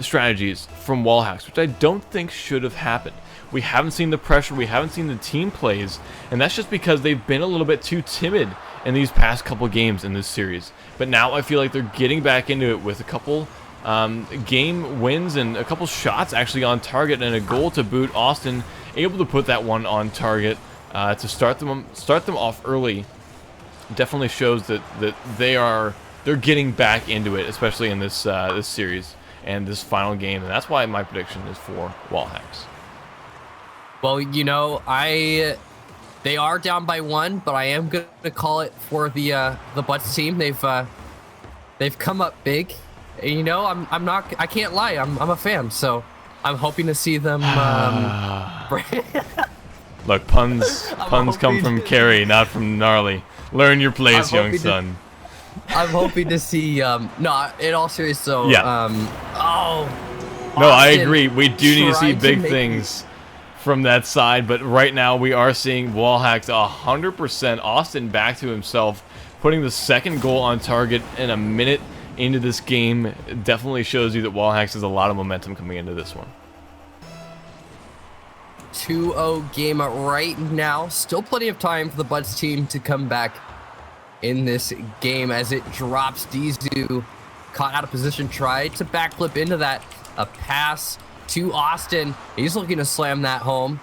strategies from Wallhacks, which I don't think should have happened. We haven't seen the pressure, we haven't seen the team plays, and that's just because they've been a little bit too timid in these past couple games in this series. But now I feel like they're getting back into it with a couple game wins and a couple shots actually on target and a goal to boot. Austin able to put that one on target to start them off early. Definitely shows that they're getting back into it, especially in this this series and this final game, and that's why my prediction is for Wallhacks. Well, you know, they are down by 1, but I am gonna call it for the Butts team. They've come up big. And, you know, I can't lie. I'm a fan, so I'm hoping to see them. Look, puns come from Carrie, not from Gnarly. Learn your place, young son. I'm hoping to see. No, in all seriousness, though. Yeah. No, I agree. We do need to see big things from that side, but right now we are seeing Wallhacks 100%. Austin back to himself, putting the second goal on target in a minute into this game. It definitely shows you that Wallhacks has a lot of momentum coming into this one. 2-0 game right now. Still plenty of time for the Butts team to come back in this game as it drops. Dizu caught out of position, tried to backflip into that. A pass to Austin. He's looking to slam that home.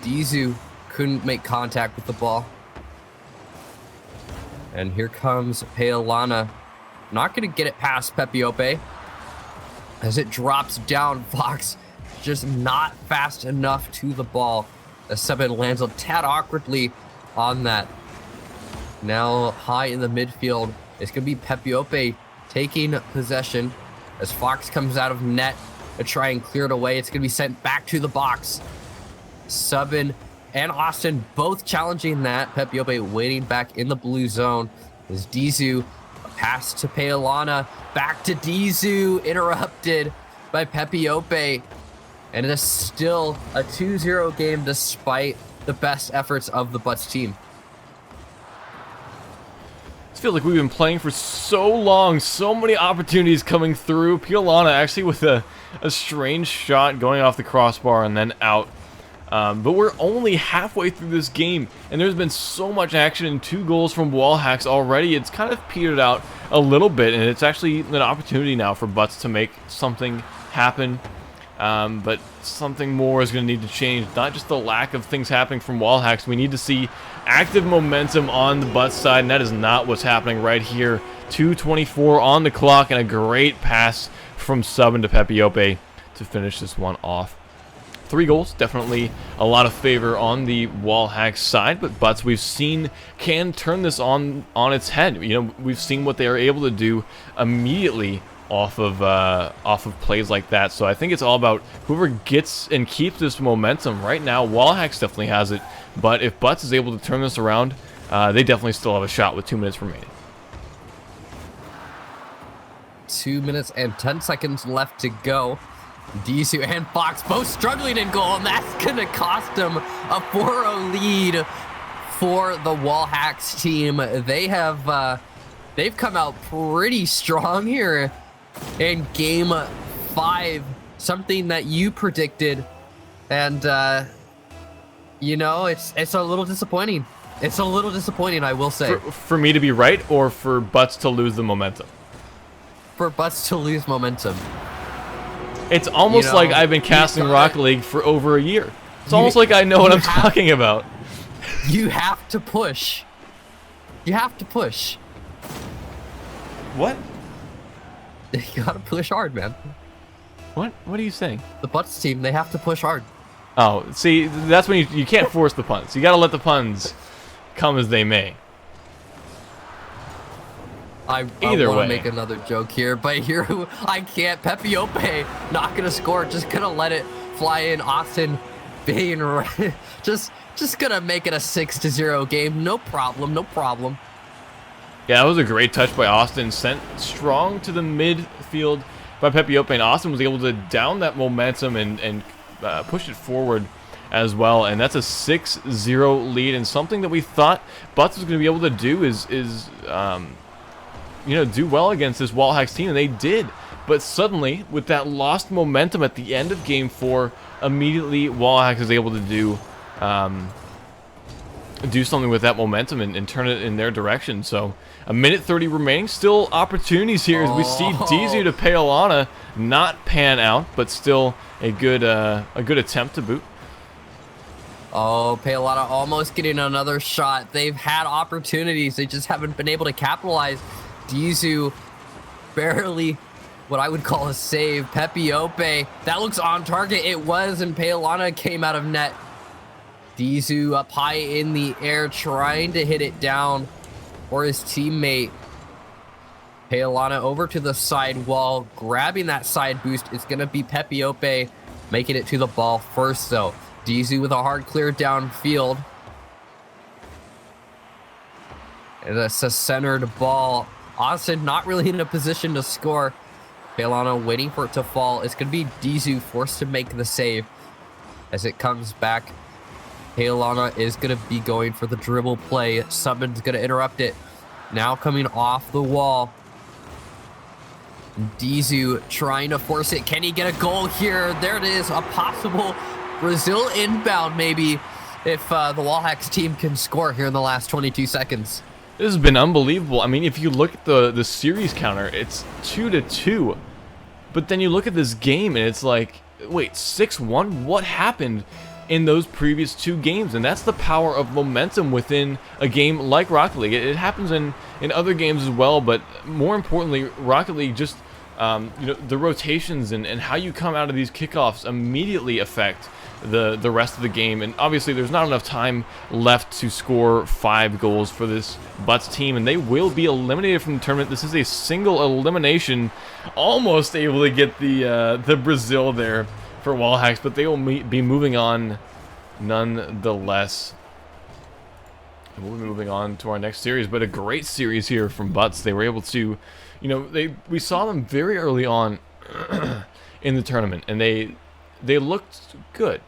Dizu couldn't make contact with the ball. And here comes Paolana. Not going to get it past Pepiope. As it drops down, Fox just not fast enough to the ball. The 7 lands a tad awkwardly on that. Now high in the midfield. It's going to be Pepiope taking possession as Fox comes out of net to try and clear it away. It's going to be sent back to the box. Subin and Austin both challenging that. Pepiope waiting back in the blue zone. As Dizu, a pass to Paolana, back to Dizu, interrupted by Pepiope. And it is still a 2-0 game despite the best efforts of the Butts team. I feel like we've been playing for so long, so many opportunities coming through. Paolana actually with a strange shot going off the crossbar and then out. But we're only halfway through this game, and there's been so much action and 2 goals from Wallhacks already. It's kind of petered out a little bit, and it's actually an opportunity now for Butts to make something happen. But something more is going to need to change. Not just the lack of things happening from Wallhacks. We need to see active momentum on the Butts side, and that is not what's happening right here. 2:24 on the clock, and a great pass from Subban to Pepiope to finish this one off. 3 goals, definitely a lot of favor on the Wall Hacks side, but Butts we've seen can turn this on its head. You know, we've seen what they are able to do immediately off of plays like that. So I think it's all about whoever gets and keeps this momentum. Right now, Wall Hacks definitely has it, but if Butts is able to turn this around, they definitely still have a shot with 2 minutes remaining. 2 minutes and 10 seconds left to go. Disu and Fox both struggling in goal, and that's going to cost them a 4-0 lead for the Wall Hacks team. They have they've come out pretty strong here in game 5, something that you predicted, and you know, it's a little disappointing. It's a little disappointing, I will say. For me to be right, or for Butts to lose the momentum? For Butts to lose momentum. It's almost like I've been casting Rocket League for over a year. It's almost like I know what I'm talking about. You have to push. You have to push. What? You gotta push hard, man. What? What are you saying? The Butts team, they have to push hard. Oh, see, that's when you can't force the puns. You gotta let the puns come as they may. I want to make another joke here, but here I can't. Pepiope not gonna score, just gonna let it fly in. Austin being just gonna make it a 6-0 game. No problem, no problem. Yeah, that was a great touch by Austin, sent strong to the midfield by Pepiope, and Austin was able to down that momentum and push it forward as well, and that's a 6-0 lead, and something that we thought Butts was going to be able to do is you know, do well against this Wall Hacks team, and they did. But suddenly, with that lost momentum at the end of Game 4, immediately Wall Hacks is able to do something with that momentum and turn it in their direction. So, a minute 30 remaining. Still opportunities here as we see Dizu to Paolana not pan out, but still a good attempt to boot. Oh, Paolana almost getting another shot. They've had opportunities. They just haven't been able to capitalize. Dizu barely what I would call a save. Pepiope, that looks on target. It was, and Paolana came out of net. Dizu up high in the air, trying to hit it down for his teammate. Paolana over to the side wall, grabbing that side boost. It's going to be Pepiope making it to the ball first, though. Dizu with a hard clear downfield. And it's a centered ball. Austin not really in a position to score. Paolana waiting for it to fall. It's going to be Dizu forced to make the save. As it comes back, Paolana is going to be going for the dribble play. Subban's going to interrupt it. Now coming off the wall. Dizu trying to force it. Can he get a goal here? There it is. A possible Brazil inbound, maybe, if the Wall Hacks team can score here in the last 22 seconds. This has been unbelievable. I mean, if you look at the series counter, it's 2-2. But then you look at this game, and it's like, wait, 6-1? What happened in those previous 2 games? And that's the power of momentum within a game like Rocket League. It happens in other games as well, but more importantly, Rocket League just, you know, the rotations and how you come out of these kickoffs immediately affect the rest of the game. And obviously there's not enough time left to score 5 goals for this Butts team, and they will be eliminated from the tournament. This is a single elimination, almost able to get the Brazil there for Wall Hacks, but they will be moving on nonetheless. And we'll be moving on to our next series, but a great series here from Butts. They were able to, you know, we saw them very early on in the tournament, and they looked good,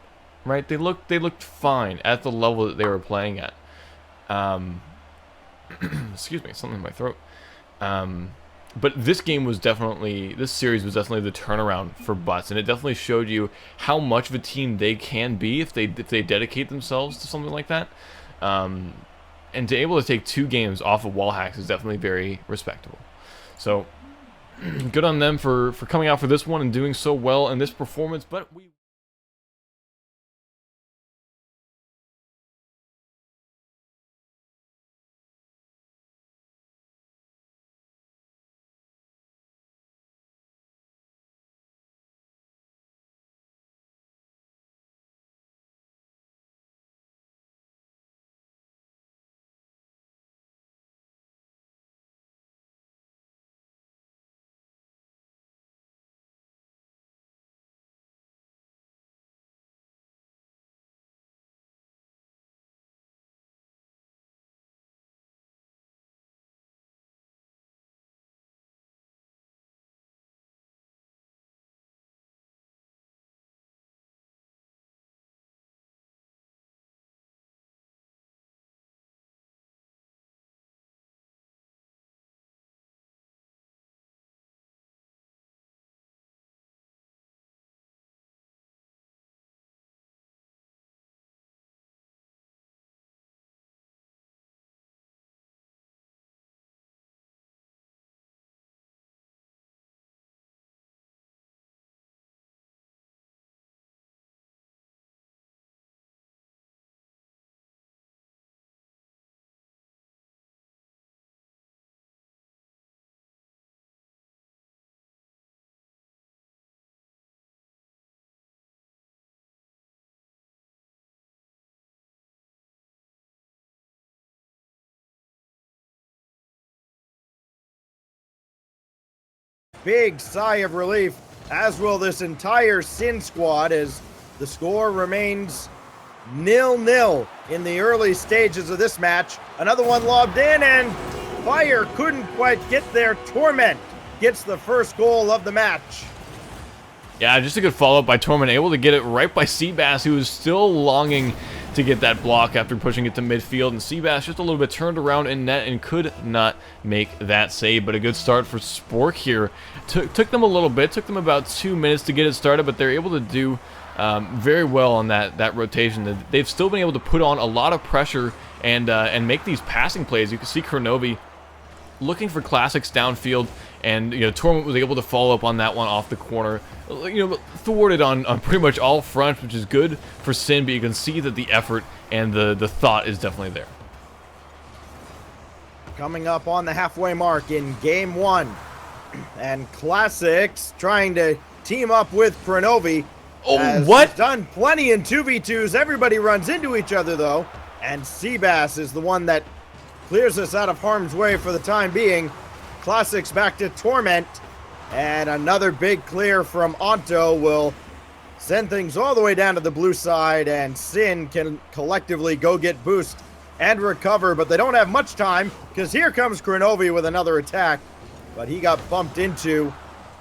right? They looked fine at the level that they were playing at. Excuse me, something in my throat. But this series was definitely the turnaround for Butts, and it definitely showed you how much of a team they can be if they dedicate themselves to something like that. And to be able to take 2 games off of Wall Hacks is definitely very respectable. So good on them for coming out for this one and doing so well in this performance. But big sigh of relief, as will this entire Sin squad, as the score remains 0-0 in the early stages of this match. Another one lobbed in, and Fire couldn't quite get there. Torment gets the first goal of the match. Yeah, just a good follow-up by Torment, able to get it right by Seabass, who is still longing to get that block after pushing it to midfield, and Seabass just a little bit turned around in net and could not make that save. But a good start for Spork here. Took them a little bit, took them about 2 minutes to get it started, but they're able to do very well on that rotation. They've still been able to put on a lot of pressure and make these passing plays. You can see Kronovi looking for classics downfield, and Torment was able to follow up on that one off the corner. Thwarted on pretty much all fronts, which is good for Sin, but you can see that the effort and the thought is definitely there. Coming up on the halfway mark in game 1, and Classics trying to team up with Kronovi. Oh, what? He's done plenty in 2v2s. Everybody runs into each other, though, and Seabass is the one that clears us out of harm's way for the time being. Classics back to Torment, and another big clear from Onto will send things all the way down to the blue side, and Sin can collectively go get boost and recover, but they don't have much time because here comes Kronovi with another attack, but he got bumped into,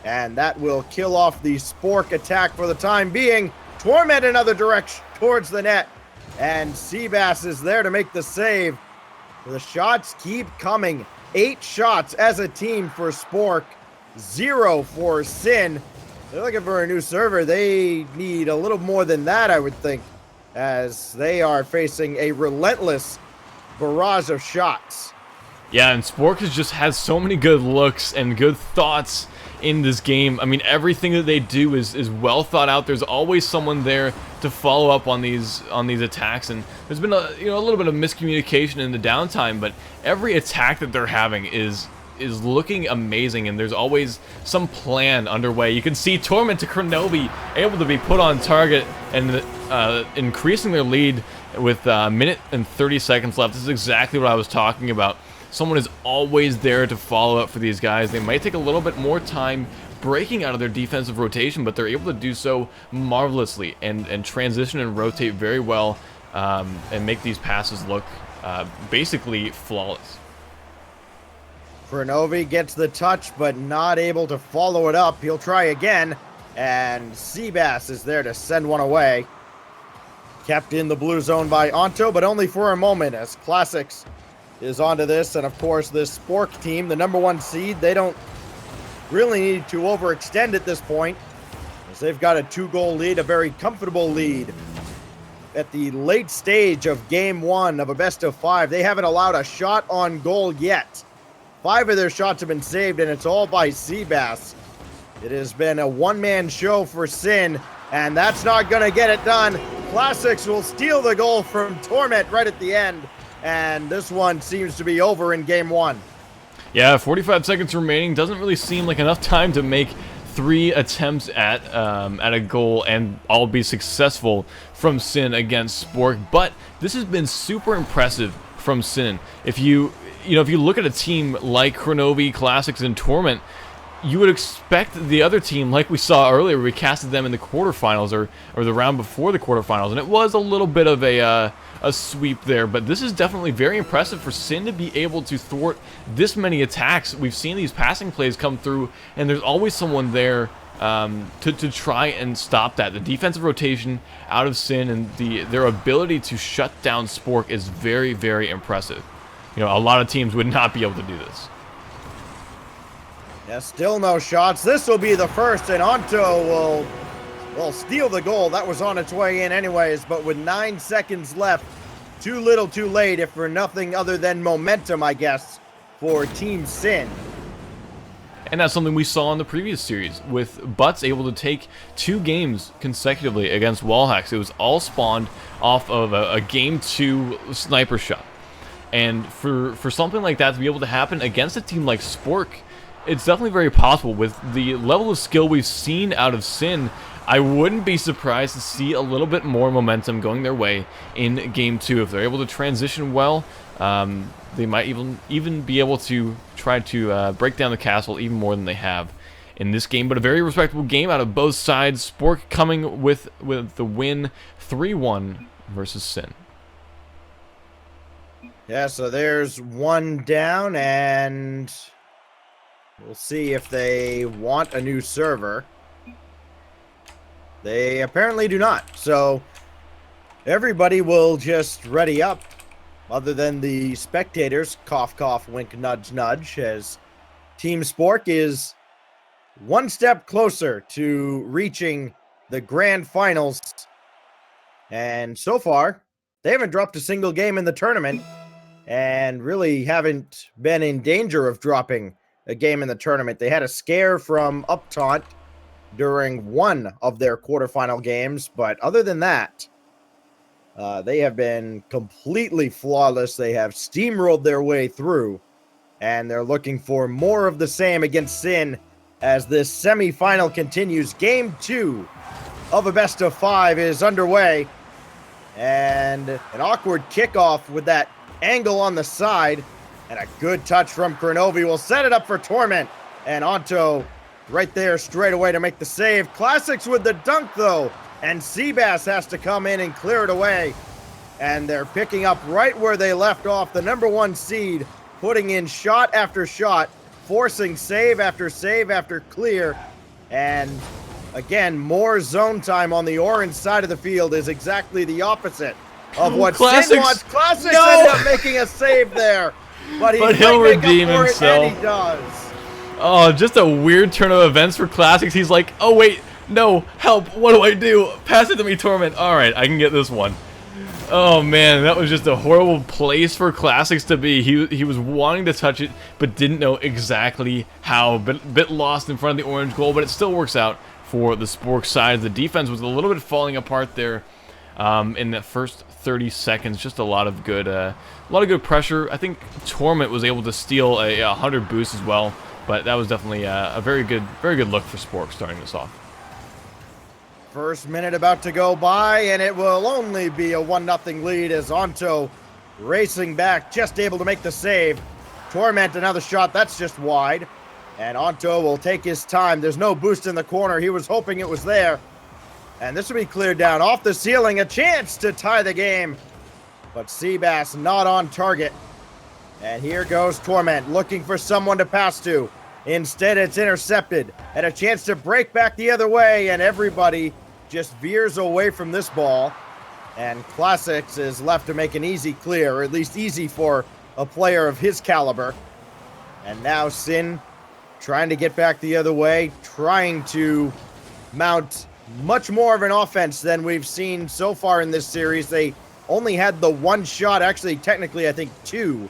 and that will kill off the Spork attack for the time being. Torment another direction towards the net, and Seabass is there to make the save. The shots keep coming. 8 shots as a team for Spork, 0 for Sin. They're looking for a new server. They need a little more than that, I would think, as they are facing a relentless barrage of shots. Yeah, and Spork has so many good looks and good thoughts in this game. I mean, everything that they do is well thought out. There's always someone there to follow up on these attacks, and there's been a little bit of miscommunication in the downtime, but every attack that they're having is looking amazing, and there's always some plan underway. You can see Torment to Kronovi able to be put on target and increasing their lead with a minute and 30 seconds left. This is exactly what I was talking about. Someone is always there to follow up for these guys. They might take a little bit more time breaking out of their defensive rotation, but they're able to do so marvelously and transition and rotate very well, and make these passes look basically flawless. Kronovi gets the touch, but not able to follow it up. He'll try again, and Seabass is there to send one away. Kept in the blue zone by Onto, but only for a moment, as Classics is onto this, and of course this Spork team, the #1 seed, they don't really need to overextend at this point, as they've got a 2-goal lead, a very comfortable lead. At the late stage of game 1 of a best-of-5, they haven't allowed a shot on goal yet. 5 of their shots have been saved, and it's all by Seabass. It has been a one-man show for Sin, and that's not going to get it done. Classics will steal the goal from Torment right at the end, and this one seems to be over in game 1. Yeah, 45 seconds remaining. Doesn't really seem like enough time to make 3 attempts at a goal and all be successful from Sin against Spork. But this has been super impressive from Sin. If you look at a team like Kronovi, Classics, and Torment, you would expect the other team, like we saw earlier, we casted them in the quarterfinals or the round before the quarterfinals, and it was a little bit of a sweep there, but this is definitely very impressive for Sin to be able to thwart this many attacks. We've seen these passing plays come through, and there's always someone there to try and stop that. The defensive rotation out of Sin and their ability to shut down Spork is very, very impressive. A lot of teams would not be able to do this. Yeah, still no shots. This will be the first, and Onto will steal the goal. That was on its way in anyways, but with 9 seconds left, too little too late, if for nothing other than momentum, I guess, for Team Sin. And that's something we saw in the previous series, with Butts able to take 2 games consecutively against Wallhacks. It was all spawned off of a Game 2 sniper shot. And for something like that to be able to happen against a team like Spork, it's definitely very possible. With the level of skill we've seen out of Sin, I wouldn't be surprised to see a little bit more momentum going their way in Game 2. If they're able to transition well, they might even be able to try to break down the castle even more than they have. in this game, but a very respectable game out of both sides. Spork coming with the win, 3-1 versus Sin. Yeah, so there's one down, and we'll see if they want a new server. They apparently do not. So everybody will just ready up, other than the spectators. Cough, cough, wink, nudge, nudge, as Team Spork is one step closer to reaching the grand finals. And so far, they haven't dropped a single game in the tournament and really haven't been in danger of dropping a game in the tournament. They had a scare from up taunt during one of their quarterfinal games, but other than that, they have been completely flawless. They have steamrolled their way through, and they're looking for more of the same against Sin as this semifinal continues. Game 2 of a best of 5 is underway, and an awkward kickoff with that angle on the side, and a good touch from Kronovi will set it up for Torment, and Onto right there straight away to make the save. Classics with the dunk though, and Seabass has to come in and clear it away, and they're picking up right where they left off. The #1 seed putting in shot after shot, forcing save after clear, and again, more zone time on the orange side of the field is exactly the opposite of what Sin wants. Classics end up making a save there, but he'll redeem himself. And he does. Oh, just a weird turn of events for Classics. He's like, oh wait, no, help, what do I do? Pass it to me, Torment. Alright, I can get this one. Oh man, that was just a horrible place for Classics to be. He was wanting to touch it, but didn't know exactly how. Bit lost in front of the orange goal, but it still works out for the Spork side. The defense was a little bit falling apart there in the first 30 seconds. Just a lot of good pressure. I think Torment was able to steal a 100 boost as well, but that was definitely a very good look for Spork starting this off. First minute about to go by, and it will only be a 1-0 lead as Onto racing back, just able to make the save. Torment, another shot, that's just wide. And Onto will take his time. There's no boost in the corner. He was hoping it was there. And this will be cleared down off the ceiling. A chance to tie the game. But Seabass not on target. And here goes Torment, looking for someone to pass to. Instead, it's intercepted. And a chance to break back the other way. And everybody just veers away from this ball. And Classics is left to make an easy clear, or at least easy for a player of his caliber. And now Sin trying to get back the other way, trying to mount much more of an offense than we've seen so far in this series. They only had the one shot, actually technically I think 2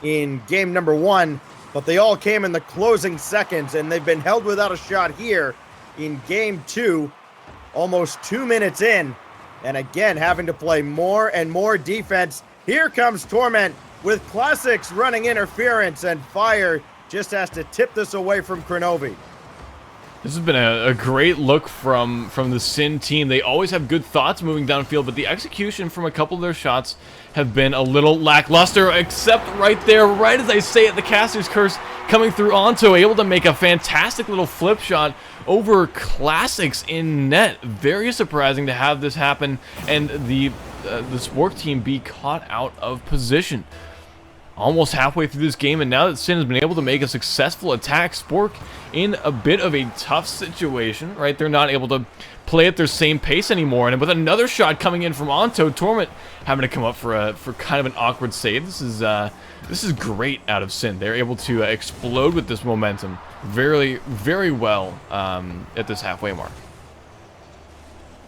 in game #1, but they all came in the closing seconds, and they've been held without a shot here in game 2, almost 2 minutes in, and again having to play more and more defense. Here comes Torment with Classics running interference, and Fire just has to tip this away from Kronovi. This has been a great look from the Sin team. They always have good thoughts moving downfield, but the execution from a couple of their shots have been a little lackluster, except right there, right as I say it, the Caster's Curse coming through Onto, able to make a fantastic little flip shot over Classics in net. Very surprising to have this happen, and the Spork team be caught out of position. Almost halfway through this game, and now that Sin has been able to make a successful attack, Spork in a bit of a tough situation, right? They're not able to play at their same pace anymore, and with another shot coming in from Onto, Torment having to come up for kind of an awkward save. This is great out of Sin. They're able to explode with this momentum very, very well at this halfway mark.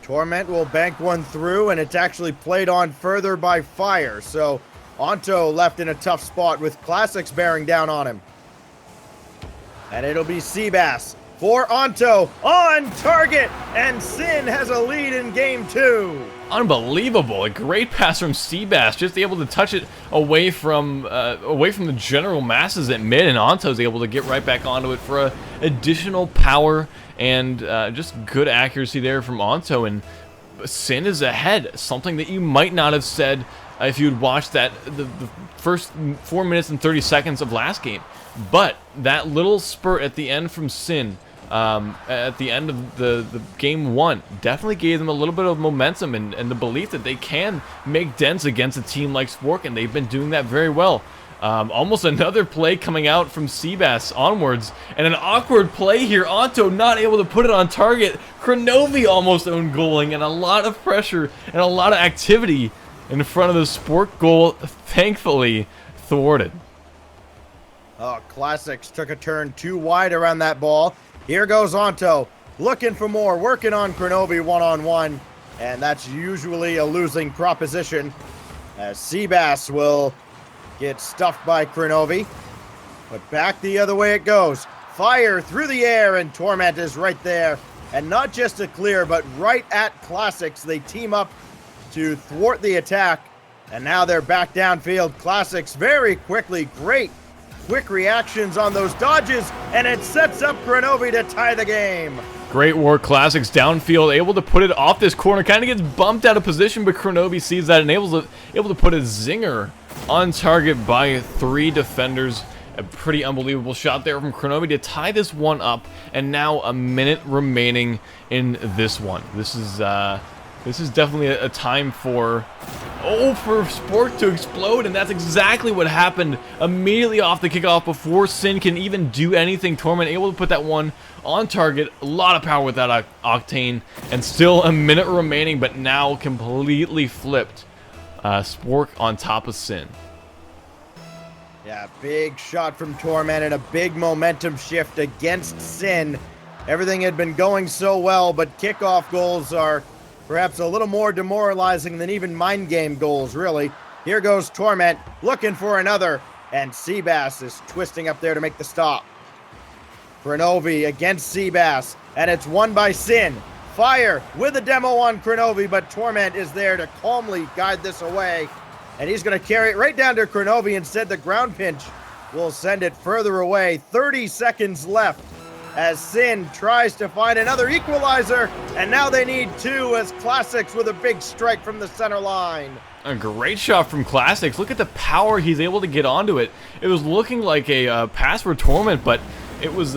Torment will bank one through, and it's actually played on further by Fire, so Onto left in a tough spot with Classics bearing down on him. And it'll be Seabass for Onto on target, and Sin has a lead in game 2. Unbelievable. A great pass from Seabass, just able to touch it away from the general masses at mid, and Onto's able to get right back onto it for additional power and just good accuracy there from Onto, and Sin is ahead, something that you might not have said if you had watched the first 4 minutes and 30 seconds of last game. But that little spurt at the end from Sin at the end of the game one. Definitely gave them a little bit of momentum and the belief that they can make dents against a team like Spork, and they've been doing that very well. Almost another play coming out from Seabass onwards, and an awkward play here. Anto not able to put it on target. Kronovi almost own goaling, and a lot of pressure and a lot of activity in front of the Spork goal, thankfully thwarted. Oh, Classics took a turn too wide around that ball. Here goes Anto, looking for more, working on Kronovi one-on-one, and that's usually a losing proposition, as Seabass will get stuffed by Kronovi. But back the other way it goes. Fire through the air, and Torment is right there. And not just a clear, but right at Classics. They team up to thwart the attack, and now they're back downfield. Classics very quickly, great quick reactions on those dodges, and it sets up Kronovi to tie the game. Great work, Classics downfield, able to put it off this corner. Kind of gets bumped out of position, but Kronovi sees that and able to put a zinger on target by 3 defenders. A pretty unbelievable shot there from Kronovi to tie this one up, and now a minute remaining in this one. This is definitely a time for Spork to explode, and that's exactly what happened immediately off the kickoff before Sin can even do anything. Torment able to put that one on target. A lot of power with that Octane, and still a minute remaining, but now completely flipped. Spork on top of Sin. Yeah, big shot from Torment and a big momentum shift against Sin. Everything had been going so well, but kickoff goals are perhaps a little more demoralizing than even mind game goals, really. Here goes Torment, looking for another, and Seabass is twisting up there to make the stop. Kronovi against Seabass, and it's won by Sin. Fire with a demo on Kronovi, but Torment is there to calmly guide this away, and he's going to carry it right down to Kronovi. Instead, the ground pinch will send it further away. 30 seconds left as Sin tries to find another equalizer, and now they need 2 as Classics with a big strike from the center line. A great shot from Classics. Look at the power he's able to get onto it. It was looking like a pass for Torment, but it was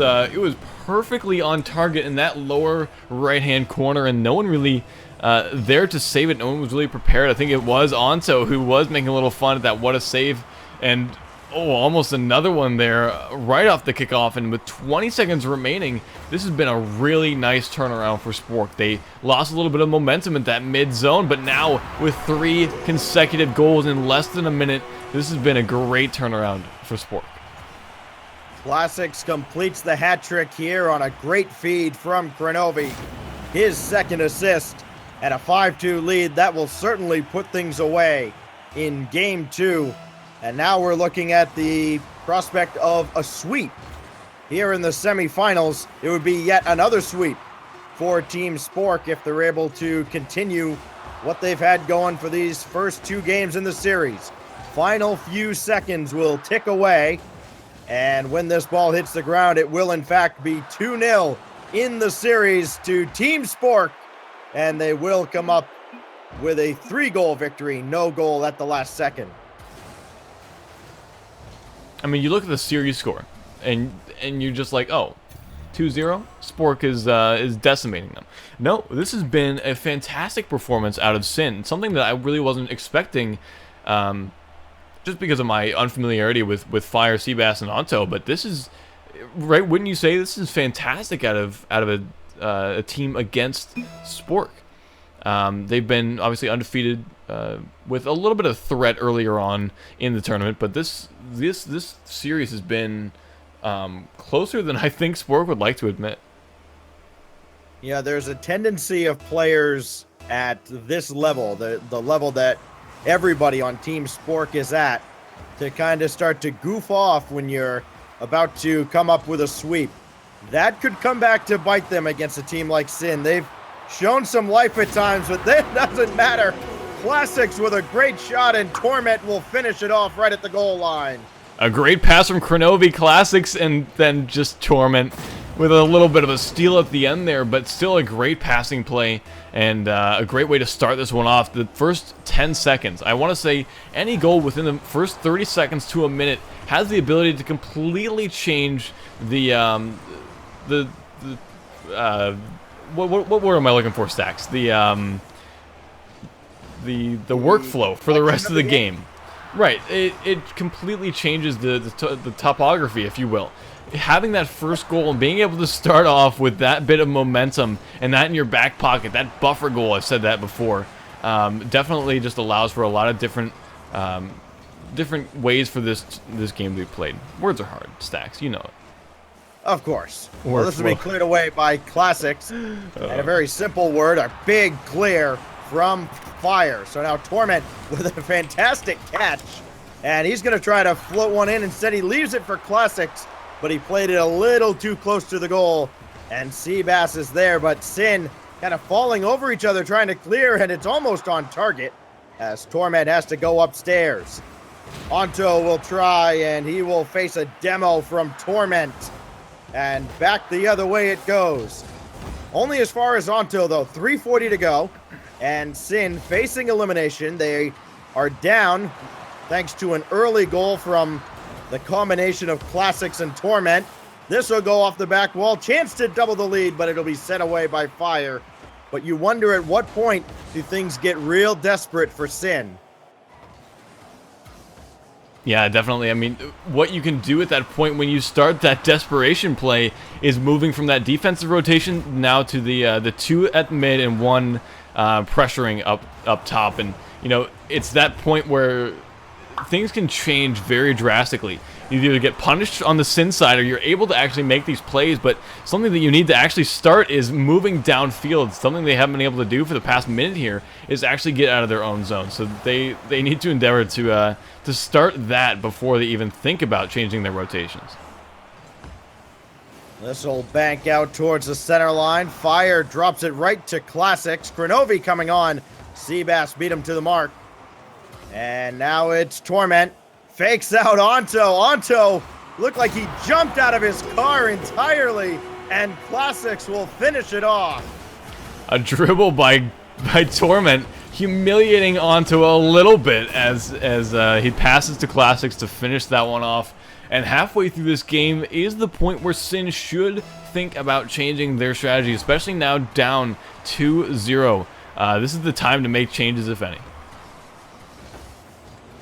perfectly on target in that lower right-hand corner, and no one really there to save it. No one was really prepared. I think it was Anto who was making a little fun at that what a save, and almost another one there right off the kickoff. And with 20 seconds remaining, this has been a really nice turnaround for Spork. They lost a little bit of momentum at that mid-zone, but now with 3 consecutive goals in less than a minute, this has been a great turnaround for Spork. Classics completes the hat trick here on a great feed from Kronovi. His second assist, and a 5-2 lead. That will certainly put things away in Game 2. And now we're looking at the prospect of a sweep. Here in the semifinals, it would be yet another sweep for Team Spork if they're able to continue what they've had going for these first 2 games in the series. Final few seconds will tick away, and when this ball hits the ground, it will in fact be 2-0 in the series to Team Spork, and they will come up with a 3-goal victory, no goal at the last second. I mean, you look at the series score, and you're just like, oh, 2-0? Spork is decimating them. No, this has been a fantastic performance out of Sin, something that I really wasn't expecting, just because of my unfamiliarity with Fire, Seabass, and Anto. But this is, right, wouldn't you say this is fantastic out of a team against Spork? They've been obviously undefeated with a little bit of threat earlier on in the tournament, but this series has been closer than I think Spork would like to admit. Yeah, there's a tendency of players at this level, the level that everybody on Team Spork is at, to kind of start to goof off when you're about to come up with a sweep. That could come back to bite them against a team like Sin. They've shown some life at times, but that doesn't matter. Classics with a great shot, and Torment will finish it off right at the goal line. A great pass from Kronovi, Classics, and then just Torment with a little bit of a steal at the end there, but still a great passing play, and a great way to start this one off. The first 10 seconds, I want to say any goal within the first 30 seconds to a minute has the ability to completely change the what word am I looking for, Stacks? The workflow for the rest of the game. Right, it completely changes the topography, if you will. Having that first goal and being able to start off with that bit of momentum and that in your back pocket, that buffer goal, I've said that before, definitely just allows for a lot of different ways for this game to be played. Words are hard, Stacks, you know it. Of course. Well, this will be cleared away by Classics. And a very simple word, a big clear from Fire. So now Torment with a fantastic catch. And he's going to try to float one in. Instead, he leaves it for Classics, but he played it a little too close to the goal. And Seabass is there, but Sin kind of falling over each other trying to clear, and it's almost on target as Torment has to go upstairs. Onto will try, and he will face a demo from Torment. And back the other way it goes. Only as far as Onto, though. 3:40 to go. And Sin facing elimination. They are down thanks to an early goal from the combination of Classics and Torment. This will go off the back wall. Chance to double the lead, but it'll be set away by Fire. But you wonder at what point do things get real desperate for Sin. Yeah, definitely. I mean, what you can do at that point when you start that desperation play is moving from that defensive rotation now to the two at mid and one pressuring up top. And, you know, it's that point where things can change very drastically. You either get punished on the Sin side or you're able to actually make these plays, but something that you need to actually start is moving downfield. Something they haven't been able to do for the past minute here is actually get out of their own zone. So they need to endeavor to start that before they even think about changing their rotations. This will bank out towards the center line. Fire drops it right to Classics. Kronovi coming on. Seabass beat him to the mark. And now it's Torment. Fakes out Onto looked like he jumped out of his car entirely, and Classics will finish it off. A dribble by Torment, humiliating Onto a little bit as he passes to Classics to finish that one off. And halfway through this game is the point where Sin should think about changing their strategy, especially now down 2-0. This is the time to make changes, if any.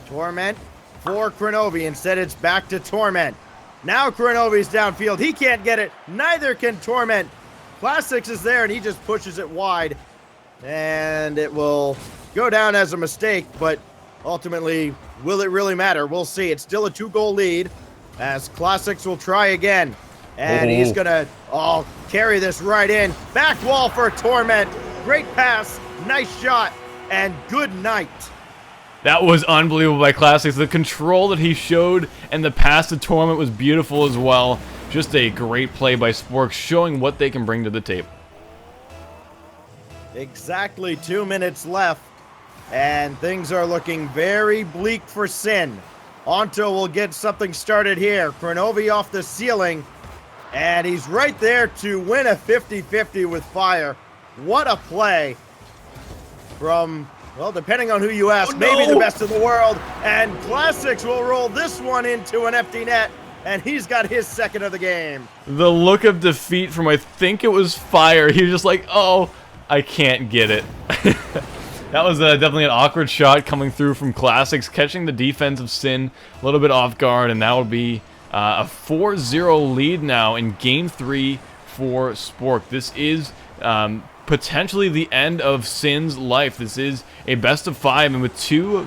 Torment for Kronovi. Instead, it's back to Torment. Now Kronovi's downfield. He can't get it. Neither can Torment. Classics is there, and he just pushes it wide. And it will go down as a mistake, but ultimately, will it really matter? We'll see. It's still a 2-goal lead as Classics will try again. And he's going to carry this right in. Back wall for Torment. Great pass. Nice shot. And good night. That was unbelievable by Classics. The control that he showed and the pass to Torment was beautiful as well. Just a great play by Spork, showing what they can bring to the table. Exactly 2 minutes left, and things are looking very bleak for Sin. Onto will get something started here. Kronovi off the ceiling, and he's right there to win a 50-50 with Fire. What a play from... well, depending on who you ask, maybe the best in the world. And Classics will roll this one into an empty net, and he's got his second of the game. The look of defeat from, I think it was Fire. He was just like, oh, I can't get it. That was definitely an awkward shot coming through from Classics, catching the defense of Sin a little bit off guard, and that would be a 4-0 lead now in Game 3 for Spork. This is... potentially the end of Sin's life. This is a best of 5, and with two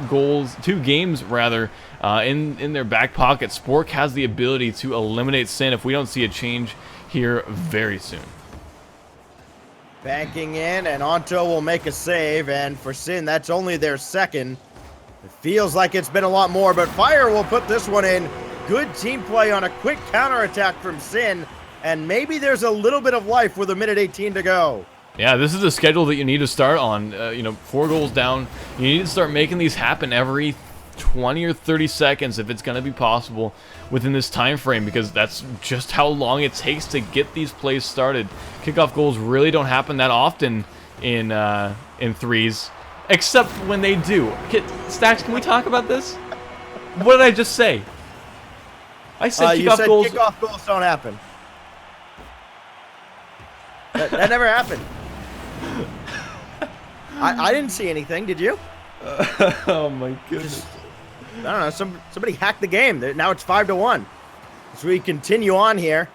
games in their back pocket, Spork has the ability to eliminate Sin if we don't see a change here very soon. Banking in, and Onto will make a save, and for Sin, that's only their second. It feels like it's been a lot more, but Fire will put this one in. Good team play on a quick counterattack from Sin, and maybe there's a little bit of life with 1:18 to go. Yeah, this is a schedule that you need to start on. 4 goals down. You need to start making these happen every 20 or 30 seconds if it's going to be possible within this time frame, because that's just how long it takes to get these plays started. Kickoff goals really don't happen that often in threes, except when they do. Stacks, can we talk about this? What did I just say? I said kickoff goals don't happen. That never happened. I didn't see anything. Did you? Oh my goodness. I don't know. Somebody hacked the game. Now it's 5-1. As we continue on here,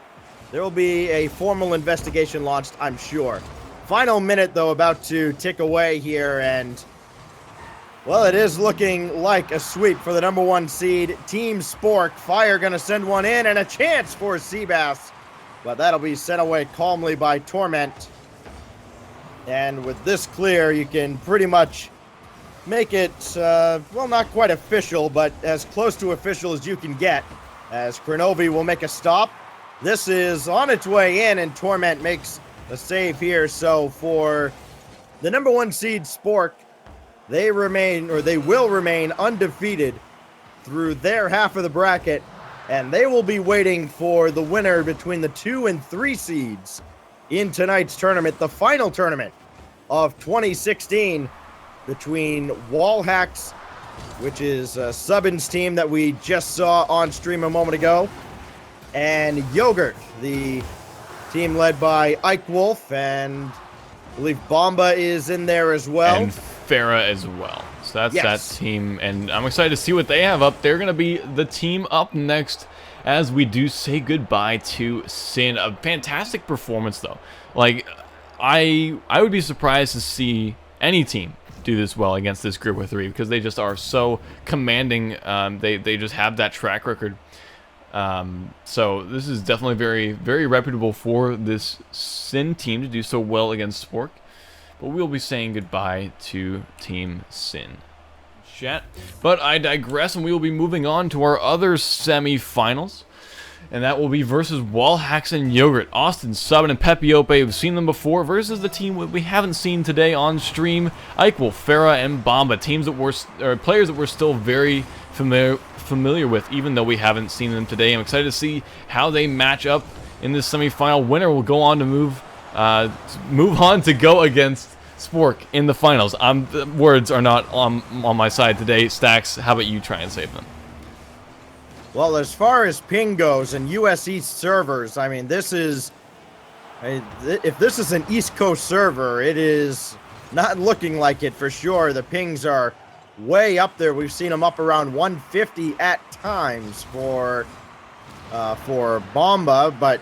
there will be a formal investigation launched, I'm sure. Final minute, though, about to tick away here, and well, it is looking like a sweep for the number 1 seed, Team Spork. Fire gonna send one in, and a chance for Seabass, but that'll be sent away calmly by Torment. And with this clear, you can pretty much make it, well, not quite official, but as close to official as you can get, as Kronovi will make a stop. This is on its way in, and Torment makes a save here. So for the number 1 seed Spork, they will remain undefeated through their half of the bracket, and they will be waiting for the winner between the 2 and 3 seeds in tonight's tournament, the final tournament of 2016 between Wallhacks, which is Subbin's team that we just saw on stream a moment ago, and Yogurt, the team led by Ike Wolf, and I believe Bomba is in there as well. And Farah as well. So that's Yes. that team, and I'm excited to see what they have up. They're going to be the team up next as we do say goodbye to Sin. A fantastic performance, though. Like, I would be surprised to see any team do this well against this group of 3 because they just are so commanding. They just have that track record. So this is definitely very, very reputable for this Sin team to do so well against Spork. But we'll be saying goodbye to Team Sin. Chat. But I digress, and we will be moving on to our other semi-finals. And that will be versus Wallhacks and Yogurt. Austin, Subbin, and Pepiope, we've seen them before, versus the team we haven't seen today on stream, Eichel, Farah, and Bomba. Teams that players that we're still very familiar with, even though we haven't seen them today. I'm excited to see how they match up in this semi-final. Winner will go on to move on to go against Spork in the finals. The words are not on my side today. Stacks, how about you try and save them? Well, as far as ping goes and US East servers, I mean, if this is an East Coast server, it is not looking like it for sure. The pings are way up there. We've seen them up around 150 at times for Bomba, but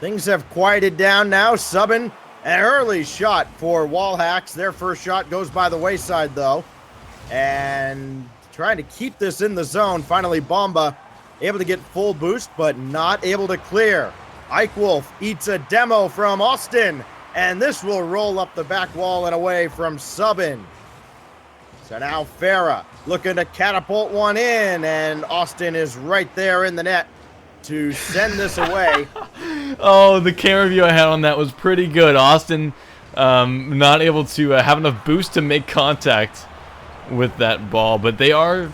things have quieted down now. Subbin, an early shot for Wallhacks. Their first shot goes by the wayside, though. And trying to keep this in the zone. Finally, Bomba able to get full boost, but not able to clear. Ike Wolf eats a demo from Austin, and this will roll up the back wall and away from Subbin. So now Farah looking to catapult one in, and Austin is right there in the net to send this away. Oh, the camera view I had on that was pretty good. Austin not able to have enough boost to make contact with that ball, but they are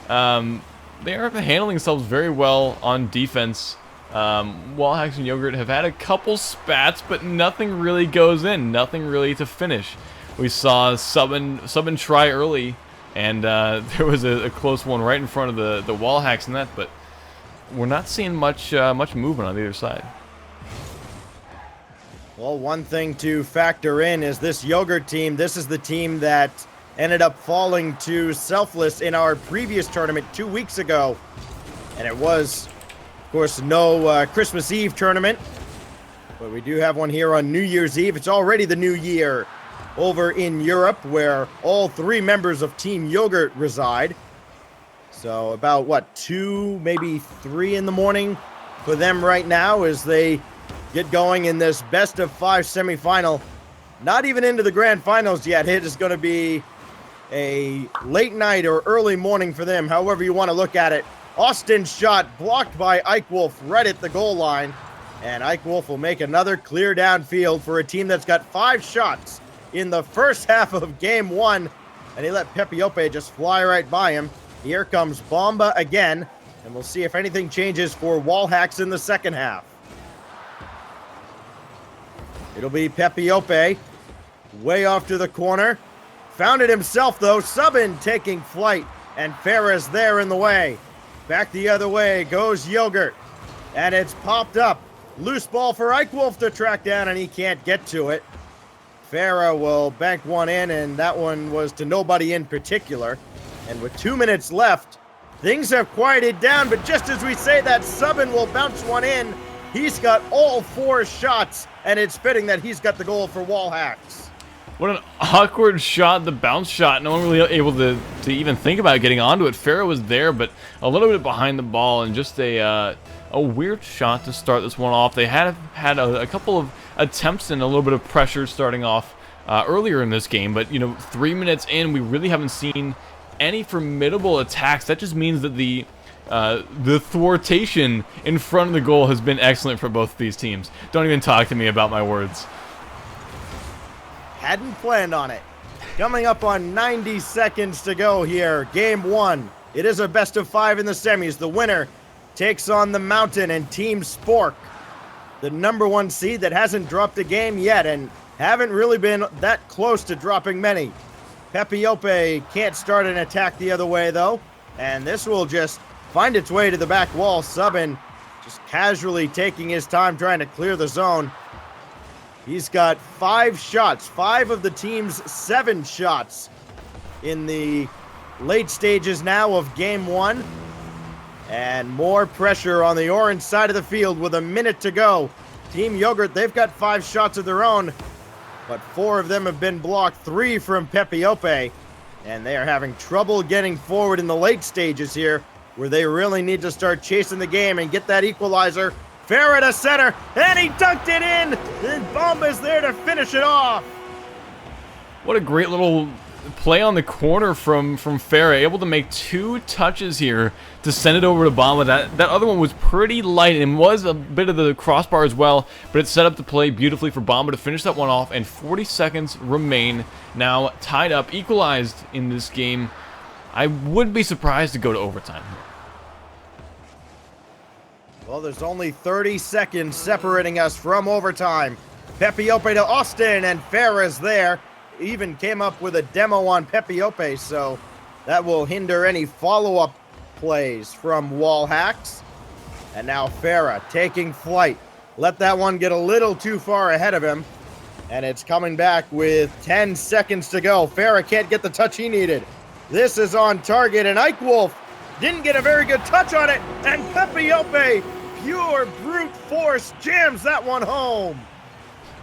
handling themselves very well on defense. Wallhacks and Yogurt have had a couple spats, but nothing really goes in, nothing really to finish. We saw Subbin try early, and there was a close one right in front of the Wallhacks net, but we're not seeing much movement on either side. Well, one thing to factor in is this Yogurt team. This is the team that ended up falling to Selfless in our previous tournament 2 weeks ago. And it was, of course, no Christmas Eve tournament. But we do have one here on New Year's Eve. It's already the new year over in Europe, where all 3 members of Team Yogurt reside. So about, what, 2, maybe 3 in the morning for them right now as they get going in this best-of-5 semifinal. Not even into the grand finals yet. It is going to be a late night or early morning for them, however you want to look at it. Austin's shot blocked by Ike Wolf right at the goal line, and Ike Wolf will make another clear downfield for a team that's got 5 shots in the first half of game 1, and he let Pepiope just fly right by him. Here comes Bomba again, and we'll see if anything changes for Wallhacks in the second half. It'll be Pepiope way off to the corner. Found it himself, though. Subbin taking flight, and Farah's there in the way. Back the other way goes Yogurt, and it's popped up Loose ball for Ike Wolf to track down, and he can't get to it. Farah will bank one in, and that one was to nobody in particular. And with 2 minutes left, things have quieted down, but just as we say that, Subban will bounce one in. He's got all 4 shots, and it's fitting that he's got the goal for Wall Hacks. What an awkward shot, the bounce shot. No one really able to even think about getting onto it. Farah was there, but a little bit behind the ball, and just a weird shot to start this one off. They had a couple of attempts and a little bit of pressure starting off earlier in this game, but 3 minutes in, we really haven't seen any formidable attacks. That just means that the thwartation in front of the goal has been excellent for both of these teams. Don't even talk to me about my words. Hadn't planned on it. Coming up on 90 seconds to go here, game 1. It is a best of 5 in the semis. The winner takes on the Mountain and Team Spork, the #1 seed that hasn't dropped a game yet and haven't really been that close to dropping many. Pepiope can't start an attack the other way though, and this will just find its way to the back wall. Subban just casually taking his time trying to clear the zone. He's got 5 shots, 5 of the team's 7 shots in the late stages now of game 1. And more pressure on the orange side of the field with a minute to go. Team Yogurt, they've got 5 shots of their own, but 4 of them have been blocked, 3 from Pepiope. And they are having trouble getting forward in the late stages here, where they really need to start chasing the game and get that equalizer. Farah to center, and he dunked it in! And Bomba's there to finish it off! What a great little play on the corner from Farah, able to make 2 touches here to send it over to Bomba. That other one was pretty light and was a bit of the crossbar as well, but it set up the play beautifully for Bomba to finish that one off, and 40 seconds remain. Now tied up, equalized in this game. I would be surprised to go to overtime. Well, there's only 30 seconds separating us from overtime. Pepiope to Austin, and Farah's there. Even came up with a demo on Pepiope, so that will hinder any follow-up plays from Wall Hacks. And now Farah taking flight. Let that one get a little too far ahead of him. And it's coming back with 10 seconds to go. Farah can't get the touch he needed. This is on target, and Ike Wolf didn't get a very good touch on it. And Pepiope, pure brute force, jams that one home.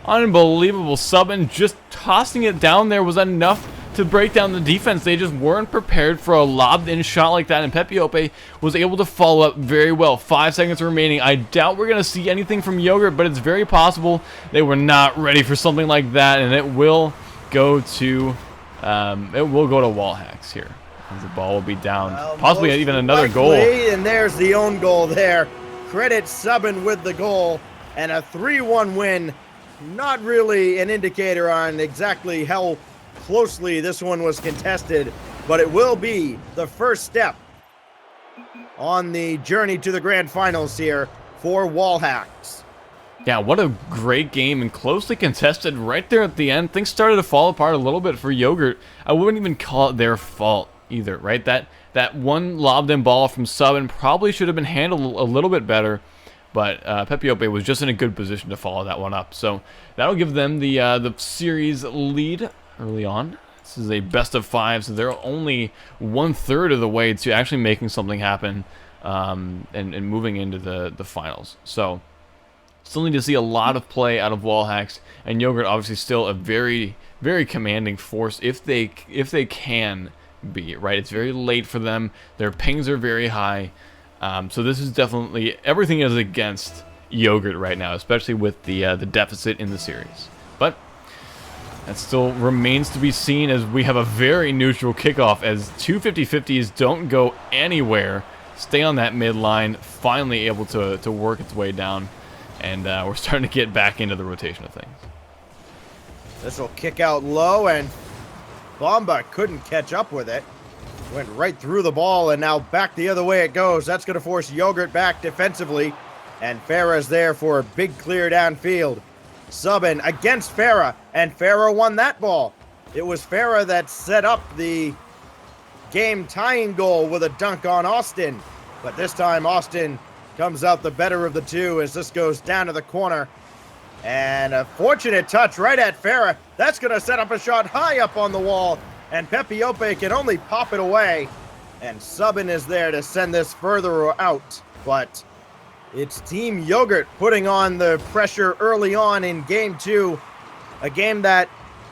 Unbelievable. Subban just tossing it down there was enough to break down the defense. They just weren't prepared for a lobbed-in shot like that, and Pepiope was able to follow up very well. 5 seconds remaining. I doubt we're going to see anything from Yogurt, but it's very possible they were not ready for something like that, and it will go to Wall Hacks here. As the ball will be down. Well, possibly even another goal. And there's the own goal there. Credit Subban with the goal, and a 3-1 win. Not really an indicator on exactly how closely this one was contested, but it will be the first step on the journey to the grand finals here for Wall Hacks. Yeah, what a great game, and closely contested right there at the end. Things started to fall apart a little bit for Yogurt. I wouldn't even call it their fault either, right? That one lobbed-in ball from Subban probably should have been handled a little bit better. But Pepiope was just in a good position to follow that one up. So that'll give them the series lead early on. This is a best of 5, so they're only 1/3 of the way to actually making something happen and moving into the finals. So still need to see a lot of play out of Wall Hacks, and Yogurt obviously still a very, very commanding force if they can be, right? It's very late for them. Their pings are very high. So this is definitely, everything is against Yogurt right now, especially with the deficit in the series. But that still remains to be seen, as we have a very neutral kickoff, as 2 50-50s don't go anywhere, stay on that midline, finally able to work its way down, and we're starting to get back into the rotation of things. This will kick out low, and Bomba couldn't catch up with it. Went right through the ball, and now back the other way it goes. That's going to force Yogurt back defensively, and Farah's there for a big clear downfield. Subban against Farah, and Farah won that ball. It was Farah that set up the game-tying goal with a dunk on Austin, but this time Austin comes out the better of the two as this goes down to the corner. And a fortunate touch right at Farah. That's going to set up a shot high up on the wall. And Pepiope can only pop it away. And Subban is there to send this further out. But it's Team Yogurt putting on the pressure early on in Game 2. A game that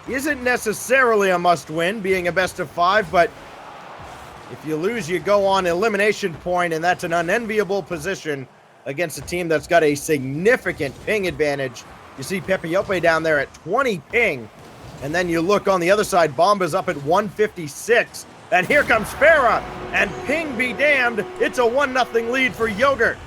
isn't necessarily a must-win, being a best-of-5. But if you lose, you go on elimination point. And that's an unenviable position against a team that's got a significant ping advantage. You see Pepiope down there at 20 ping. And then you look on the other side, Bomba's up at 156. And here comes Farah. And ping be damned, it's a 1-0 lead for Yogurt.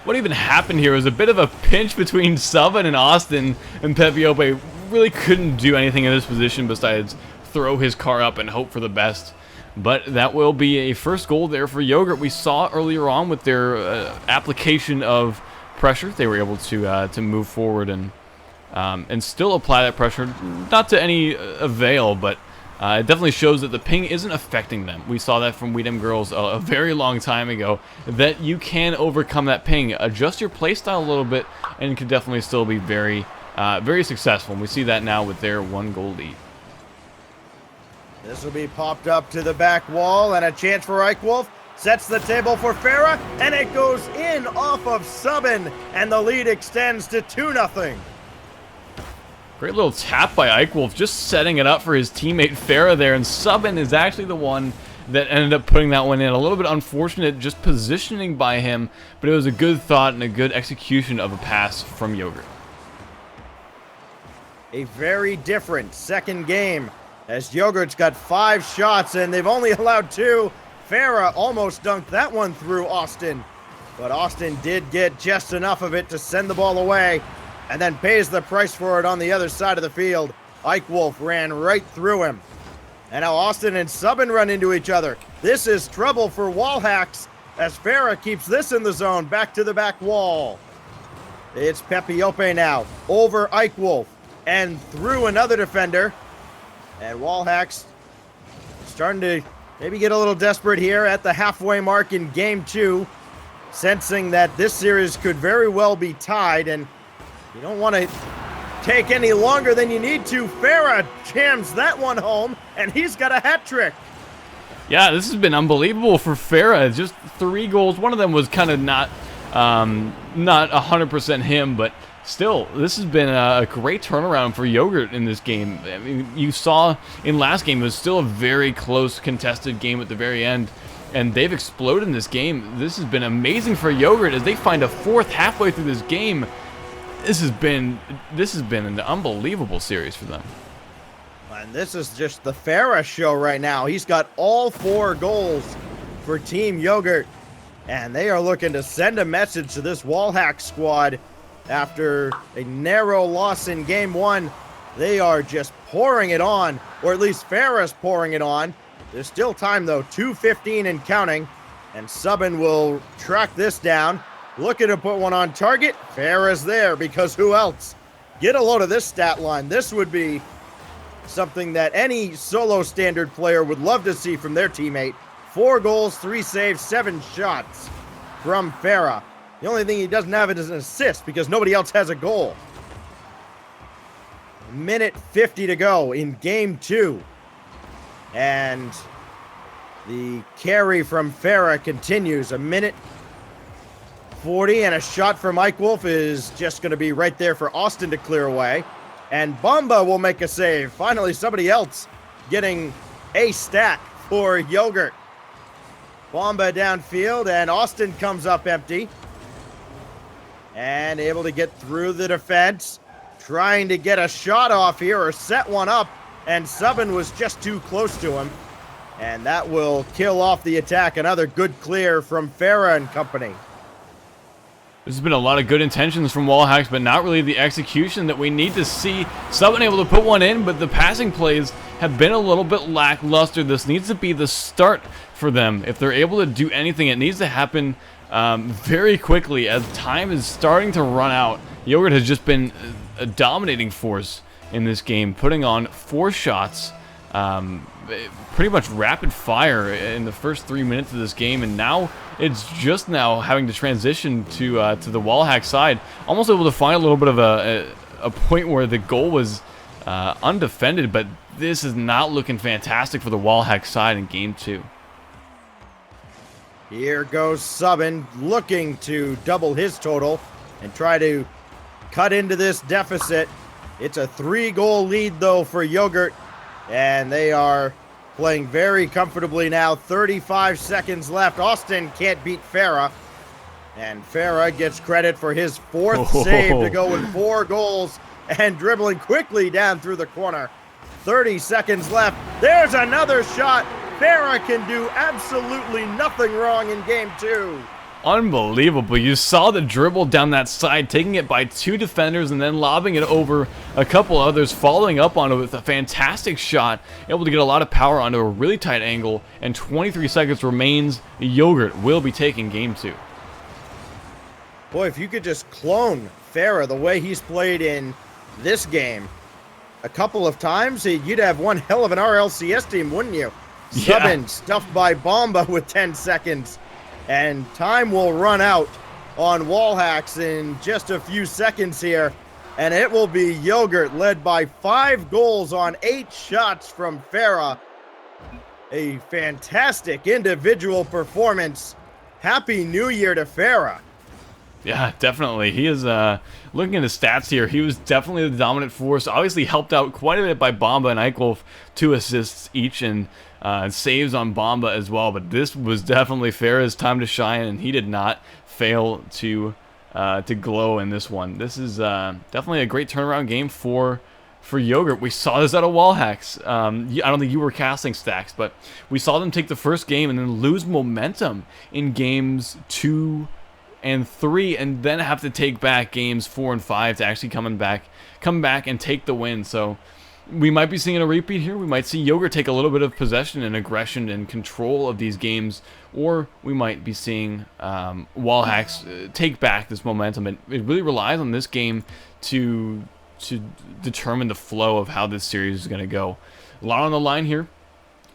What even happened here was a bit of a pinch between Subban and Austin, and Pepiope really couldn't do anything in this position besides throw his car up and hope for the best. But that will be a first goal there for Yogurt. We saw earlier on with their application of pressure, they were able to move forward and still apply that pressure, not to any avail, but it definitely shows that the ping isn't affecting them. We saw that from Weedham Girls a very long time ago, that you can overcome that ping, adjust your playstyle a little bit, and you can definitely still be very, very successful. And we see that now with their 1-goal lead. This will be popped up to the back wall, and a chance for Eichwolf. Sets the table for Farah, and it goes in off of Subban, and the lead extends to 2-0. Great little tap by Eichwolf, just setting it up for his teammate Farah there, and Subban is actually the one that ended up putting that one in. A little bit unfortunate just positioning by him, but it was a good thought and a good execution of a pass from Yogurt. A very different second game, as Yogurt's got 5 shots, and they've only allowed 2. Farah almost dunked that one through Austin, but Austin did get just enough of it to send the ball away, and then pays the price for it on the other side of the field. Eichwolf ran right through him. And now Austin and Subban run into each other. This is trouble for Wallhacks as Farah keeps this in the zone, back to the back wall. It's Pepiope now, over Eichwolf, and through another defender. And Wallhacks starting to maybe get a little desperate here at the halfway mark in Game 2, sensing that this series could very well be tied, and you don't want to take any longer than you need to. Farah jams that one home, and he's got a hat trick. Yeah, this has been unbelievable for Farah. Just 3 goals. One of them was kind of not 100% him, but still, this has been a great turnaround for Yogurt in this game. I mean, you saw in last game, it was still a very close, contested game at the very end, and they've exploded in this game. This has been amazing for Yogurt as they find a 4th halfway through this game. This has been an unbelievable series for them. And this is just the Farah show right now. He's got all 4 goals for Team Yogurt, and they are looking to send a message to this Wallhack squad. After a narrow loss in Game 1, they are just pouring it on, or at least Farah's pouring it on. There's still time, though, 2:15 and counting, and Subban will track this down. Looking to put one on target. Farah's there, because who else? Get a load of this stat line. This would be something that any solo standard player would love to see from their teammate. 4 goals, 3 saves, 7 shots from Farah. The only thing he doesn't have is an assist because nobody else has a goal. Minute 50 to go in Game 2. And the carry from Farah continues. A minute 40, and a shot from Eichwolf is just going to be right there for Austin to clear away. And Bomba will make a save. Finally, somebody else getting a stat for Yogurt. Bomba downfield, and Austin comes up empty. And able to get through the defense. Trying to get a shot off here or set one up. And Subban was just too close to him. And that will kill off the attack. Another good clear from Farah and company. There's been a lot of good intentions from Wallhacks, but not really the execution that we need to see. Subban able to put one in, but the passing plays have been a little bit lackluster. This needs to be the start for them. If they're able to do anything, it needs to happen very quickly as time is starting to run out. Yogurt has just been a dominating force in this game, putting on 4 shots pretty much rapid fire in the first 3 minutes of this game, and now it's just now having to transition to the wall hack side. Almost able to find a little bit of a point where the goal was undefended, but this is not looking fantastic for the wall hack side in game 2. Here goes Subban looking to double his total and try to cut into this deficit. It's a 3-goal lead though for Yogurt, and they are playing very comfortably now. 35 seconds left. Austin can't beat Farah, and Farah gets credit for his 4th save to go with 4 goals and dribbling quickly down through the corner. 30 seconds left. There's another shot. Farah can do absolutely nothing wrong in game 2. Unbelievable. You saw the dribble down that side, taking it by 2 defenders and then lobbing it over a couple others, following up on it with a fantastic shot, able to get a lot of power onto a really tight angle, and 23 seconds remains. Yogurt will be taking game 2. Boy, if you could just clone Farah the way he's played in this game a couple of times, you'd have one hell of an RLCS team, wouldn't you? Yeah. Subban stuffed by Bomba with 10 seconds. And time will run out on wall hacks in just a few seconds here. And it will be Yogurt led by 5 goals on 8 shots from Farah. A fantastic individual performance. Happy New Year to Farah. Yeah, definitely. He is, looking at his stats here, he was definitely the dominant force. Obviously helped out quite a bit by Bomba and Eichwolf, 2 assists each, and saves on Bomba as well. But this was definitely Farah's time to shine, and he did not fail to glow in this one. This is definitely a great turnaround game for Yogurt. We saw this out of wall hacks. I don't think you were casting Stacks, but we saw them take the first game and then lose momentum in games 2 and 3, and then have to take back games 4 and 5 to actually come back and take the win. So we might be seeing a repeat here. We might see Yogurt take a little bit of possession and aggression and control of these games, or we might be seeing wall hacks take back this momentum. It really relies on this game to determine the flow of how this series is going to go. A lot on the line here.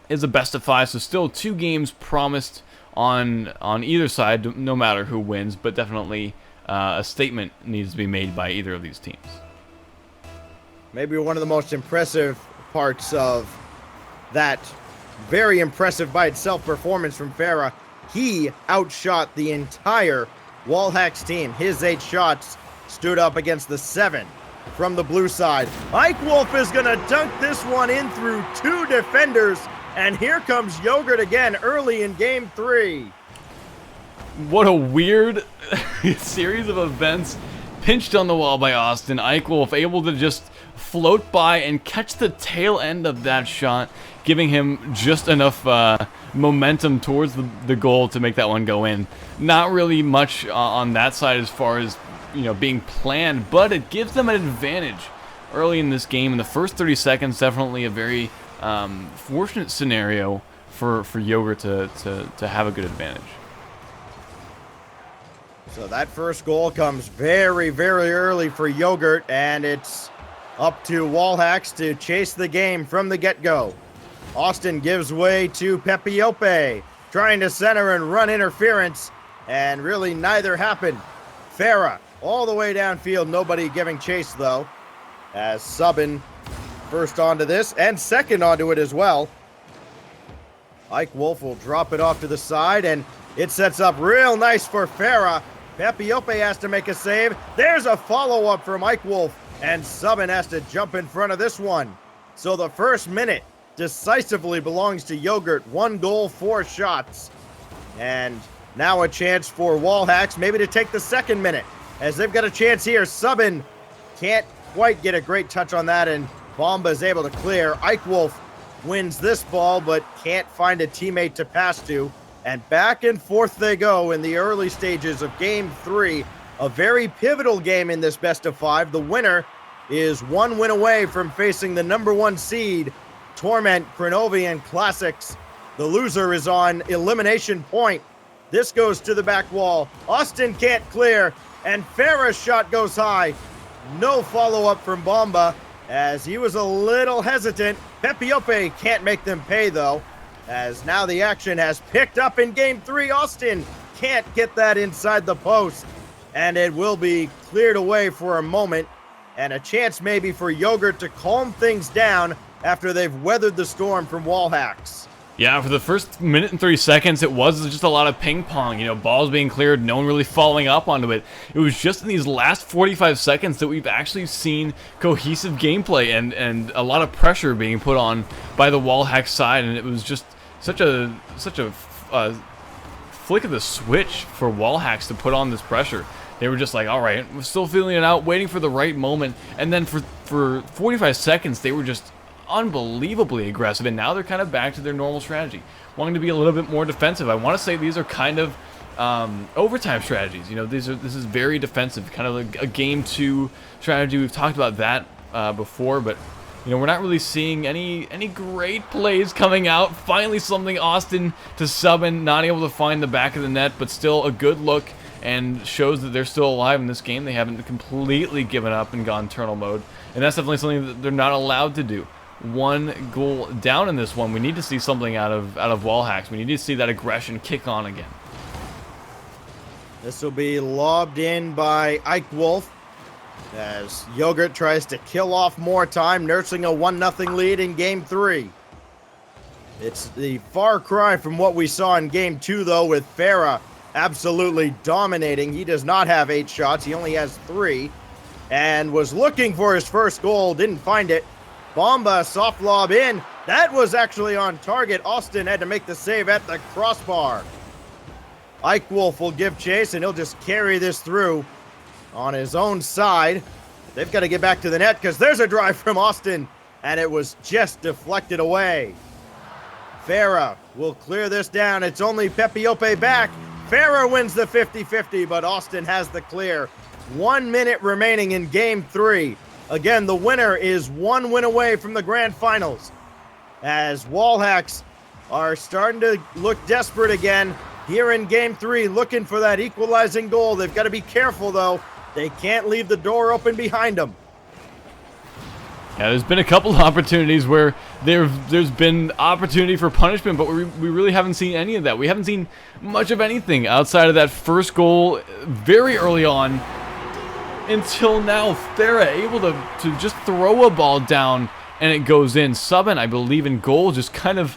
Is a best of 5, so still 2 games promised on either side, no matter who wins, but definitely a statement needs to be made by either of these teams. Maybe one of the most impressive parts of that very impressive by itself performance from Farah. He outshot the entire wall hacks team. His 8 shots stood up against the 7 from the blue side. Eichwolf is going to dunk this one in through 2 defenders. And here comes Yogurt again early in game 3. What a weird series of events. Pinched on the wall by Austin. Eichwolf able to just float by and catch the tail end of that shot, giving him just enough momentum towards the goal to make that one go in. Not really much on that side as far as being planned, but it gives them an advantage early in this game. In the first 30 seconds, definitely a very fortunate scenario for Yogurt to have a good advantage. So that first goal comes very, very early for Yogurt, and it's up to wall hacks to chase the game from the get-go. Austin gives way to Pepiope, trying to center and run interference, and really neither happened. Farah all the way downfield, nobody giving chase though, as Subban first onto this, and second onto it as well. Eichwolf will drop it off to the side, and it sets up real nice for Farah. Pepiope has to make a save. There's a follow-up from Eichwolf, and Subban has to jump in front of this one. So the first minute decisively belongs to Yogurt. 1 goal, 4 shots. And now a chance for wall hacks maybe to take the second minute, as they've got a chance here. Subban can't quite get a great touch on that, and Bomba is able to clear. Eichwolf wins this ball, but can't find a teammate to pass to. And back and forth they go in the early stages of Game 3. A very pivotal game in this best of 5. The winner is 1 win away from facing the number 1 seed, Torment Crenovian Classics. The loser is on elimination point. This goes to the back wall. Austin can't clear, and Farah's shot goes high. No follow-up from Bomba. as he was a little hesitant. Pepiope can't make them pay, though, as now the action has picked up in Game 3. Austin can't get that inside the post, and it will be cleared away for a moment, and a chance maybe for Yogurt to calm things down after they've weathered the storm from wall hacks. Yeah, for the first minute and 30 seconds, it was just a lot of ping pong, you know, balls being cleared, no one really following up onto it. It was just in these last 45 seconds that we've actually seen cohesive gameplay and a lot of pressure being put on by the wall hack side, and it was just such a flick of the switch for wall hacks to put on this pressure. They were just like, all right, we're still feeling it out, waiting for the right moment, and then for 45 seconds, they were just unbelievably aggressive, and now they're kind of back to their normal strategy, wanting to be a little bit more defensive. I want to say these are kind of overtime strategies. You know, this is very defensive, kind of like a game 2 strategy. We've talked about that before, but you know, we're not really seeing any great plays coming out. Finally, something Austin to sub in, not able to find the back of the net, but still a good look and shows that they're still alive in this game. They haven't completely given up and gone turtle mode, and that's definitely something that they're not allowed to do. 1 goal down in this one. We need to see something out of wall hacks. We need to see that aggression kick on again. This will be lobbed in by Ike Wolf as Yogurt tries to kill off more time, nursing a 1-0 lead in Game 3. It's the far cry from what we saw in Game 2, though, with Farah absolutely dominating. He does not have 8 shots. He only has 3, and was looking for his first goal, didn't find it. Bomba, soft lob in. That was actually on target. Austin had to make the save at the crossbar. Ike Wolf will give chase, and he'll just carry this through on his own side. They've got to get back to the net because there's a drive from Austin, and it was just deflected away. Farah will clear this down. It's only Pepiope back. Farah wins the 50-50, but Austin has the clear. 1 minute remaining in Game 3. Again, the winner is 1 win away from the grand finals, as Wallhacks are starting to look desperate again here in Game 3, looking for that equalizing goal. They've got to be careful, though. They can't leave the door open behind them. Yeah, there's been a couple of opportunities where there's been opportunity for punishment, but we really haven't seen any of that. We haven't seen much of anything outside of that first goal very early on. Until now, Farah able to just throw a ball down and it goes in. Subban, I believe, in goal, just kind of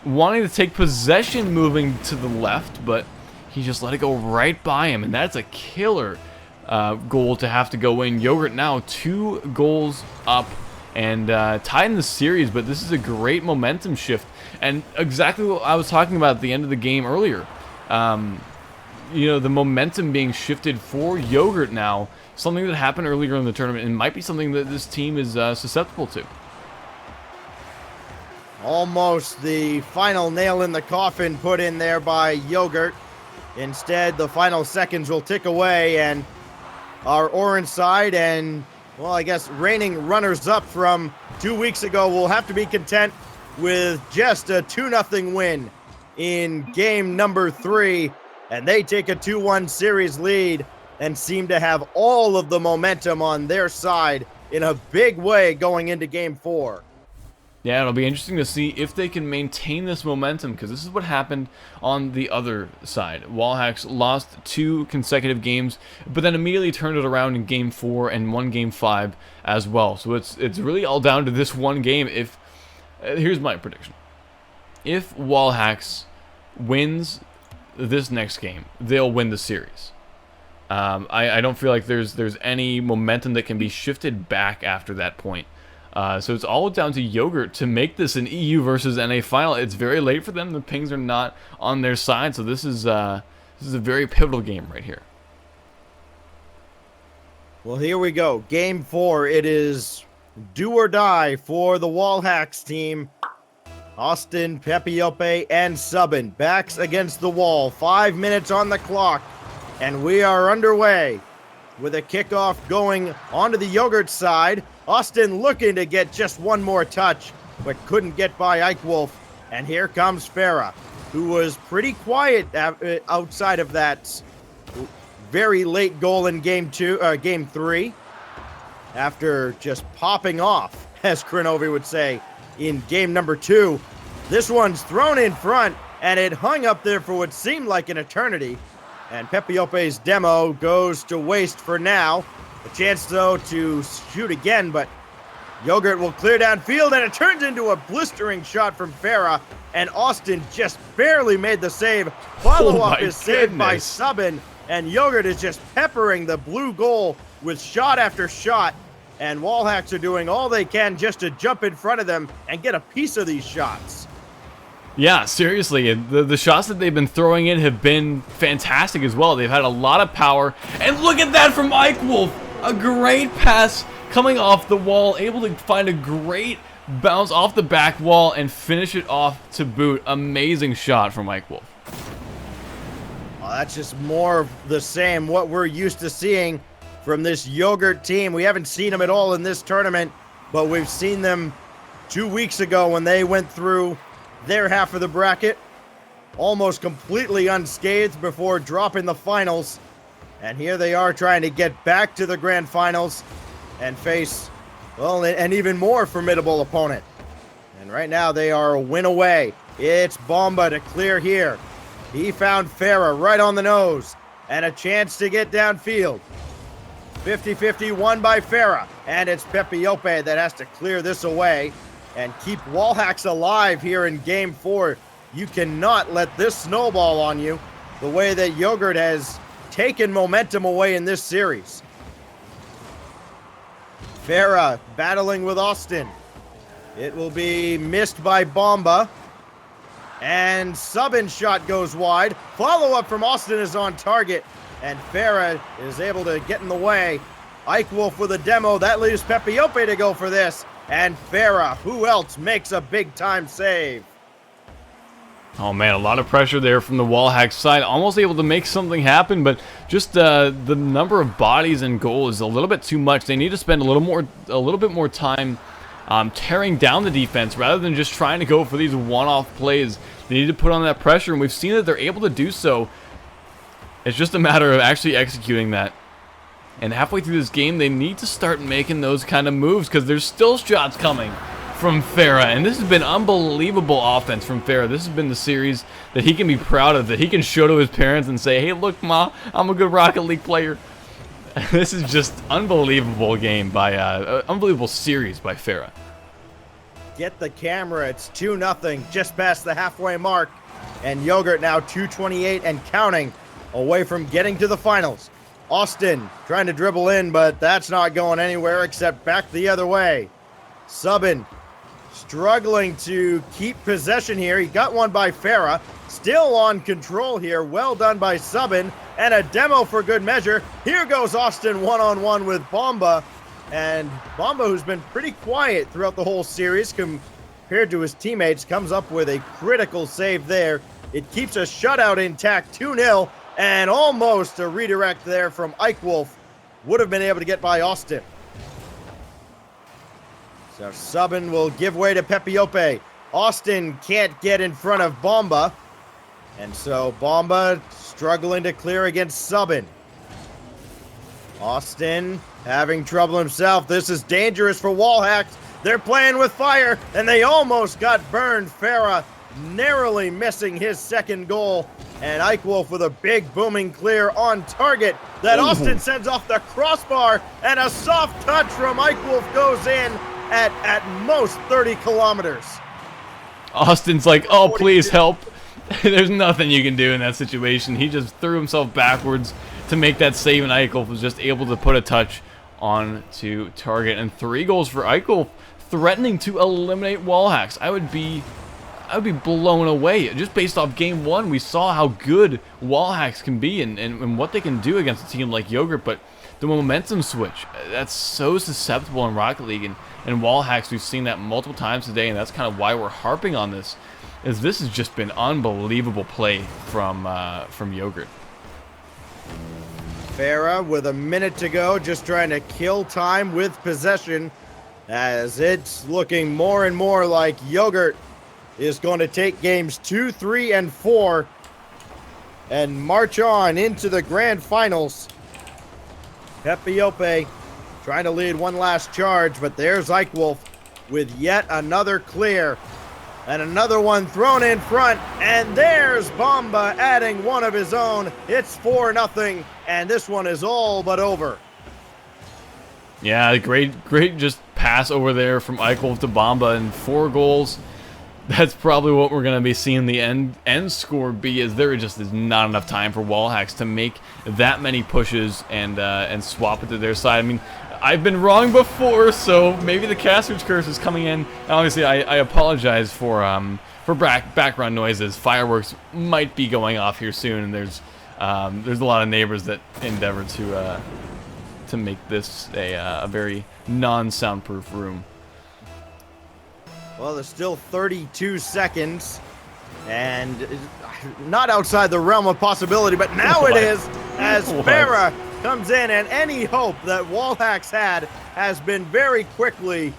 wanting to take possession, moving to the left, but he just let it go right by him, and that's a killer goal to have to go in. Yogurt now 2 goals up and tied in the series, but this is a great momentum shift, and exactly what I was talking about at the end of the game earlier. You know, the momentum being shifted for Yogurt now. Something that happened earlier in the tournament and might be something that this team is susceptible to. Almost the final nail in the coffin put in there by Yogurt. Instead, the final seconds will tick away, and our orange side and, well, I guess reigning runners-up from 2 weeks ago will have to be content with just a 2-0 win in game number 3, and they take a 2-1 series lead and seem to have all of the momentum on their side in a big way going into Game 4. Yeah, it'll be interesting to see if they can maintain this momentum, because this is what happened on the other side. Wallhacks lost 2 consecutive games, but then immediately turned it around in Game 4 and won Game 5 as well. So it's really all down to this one game. If here's my prediction. If Wallhacks wins this next game, they'll win the series. I don't feel like there's any momentum that can be shifted back after that point. So it's all down to Yogurt to make this an EU versus NA final. It's very late for them. The pings are not on their side, so this is a very pivotal game right here. Well, here we go. Game 4. It is do or die for the Wallhacks team. Austin, Pepiope, and Subban backs against the wall. 5 minutes on the clock. And we are underway with a kickoff going onto the Yogurt side. Austin looking to get just one more touch, but couldn't get by Ike Wolf. And here comes Farah, who was pretty quiet outside of that very late goal in game 3. after just popping off, as Kronovi would say, in game number 2. This one's thrown in front, and it hung up there for what seemed like an eternity. And Pepiope's demo goes to waste for now. A chance, though, to shoot again, but Yogurt will clear downfield, and it turns into a blistering shot from Farah, and Austin just barely made the save. Follow-up is saved by Subin, and Yogurt is just peppering the blue goal with shot after shot, and Wallhacks are doing all they can just to jump in front of them and get a piece of these shots. Yeah, seriously, the shots that they've been throwing in have been fantastic as well. They've had a lot of power, and look at that from Ike Wolf! A great pass coming off the wall, able to find a great bounce off the back wall and finish it off to boot. Amazing shot from Ike Wolf. Well, that's just more of the same, what we're used to seeing from this Yogurt team. We haven't seen them at all in this tournament, but we've seen them 2 weeks ago when they went through their half of the bracket almost completely unscathed before dropping the finals. And here they are trying to get back to the grand finals and face, well, an even more formidable opponent. And right now they are a win away. It's Bomba to clear here. He found Farah right on the nose and a chance to get downfield. 50-50 won by Farah, and it's Pepiope that has to clear this away and keep Wallhacks alive here in game 4. You cannot let this snowball on you the way that Yogurt has taken momentum away in this series. Farah battling with Austin. It will be missed by Bomba. And Subin shot goes wide. Follow-up from Austin is on target. And Farah is able to get in the way. Ike Wolf with a demo. That leaves Pepiope to go for this. And Farah, who else, makes a big-time save. Oh man, a lot of pressure there from the Wallhack side. Almost able to make something happen, but just the number of bodies and goal is a little bit too much. They need to spend a little bit more time tearing down the defense rather than just trying to go for these one-off plays. They need to put on that pressure, and we've seen that they're able to do so. It's just a matter of actually executing that. And halfway through this game, they need to start making those kind of moves because there's still shots coming from Farah, and this has been unbelievable offense from Farah. This has been the series that he can be proud of, that he can show to his parents and say, hey, look, Ma, I'm a good Rocket League player. This is just unbelievable game by, unbelievable series by Farah. Get the camera, it's 2-0, just past the halfway mark, and Yogurt now 228 and counting away from getting to the finals. Austin trying to dribble in, but that's not going anywhere except back the other way. Subin struggling to keep possession here. He got one by Farah. Still on control here. Well done by Subin. And a demo for good measure. Here goes Austin one-on-one with Bomba. And Bomba, who's been pretty quiet throughout the whole series compared to his teammates, comes up with a critical save there. It keeps a shutout intact, 2-0. And almost a redirect there from Ike Wolf. Would have been able to get by Austin. So Subin will give way to Pepiope. Austin can't get in front of Bomba. And so Bomba struggling to clear against Subin. Austin having trouble himself. This is dangerous for Wallhacks. They're playing with fire, and they almost got burned. Farah narrowly missing his second goal. And Ike Wolf with a big booming clear on target that Austin sends off the crossbar. And a soft touch from Ike Wolf goes in at most 30 kilometers. Austin's like, oh, please help. There's nothing you can do in that situation. He just threw himself backwards to make that save, and Eichel was just able to put a touch on to target. And 3 goals for Eichel, threatening to eliminate Wallhacks. I would be blown away. Just based off game 1, we saw how good Wallhacks can be and what they can do against a team like Yogurt, but the momentum switch, that's so susceptible in Rocket League, and Wallhacks, we've seen that multiple times today, and that's kind of why we're harping on this, is this has just been unbelievable play from Yogurt. Farah with a minute to go, just trying to kill time with possession, as it's looking more and more like Yogurt is going to take games 2, 3, and 4 and march on into the grand finals. Pepiope trying to lead one last charge, but there's Ike Wolf with yet another clear. And another one thrown in front, and there's Bomba adding one of his own. It's 4-0, and this one is all but over. Yeah, great just pass over there from Ike Wolf to Bomba, and 4 goals. That's probably what we're going to be seeing the end score be, as there just is not enough time for Wallhacks to make that many pushes and swap it to their side. I mean, I've been wrong before, so maybe the Caster's curse is coming in. And obviously, I apologize for background noises. Fireworks might be going off here soon, and there's a lot of neighbors that endeavor to make this a very non-soundproof room. Well, there's still 32 seconds, and not outside the realm of possibility, but now it is, as Farah comes in, and any hope that Wallhacks had has been very quickly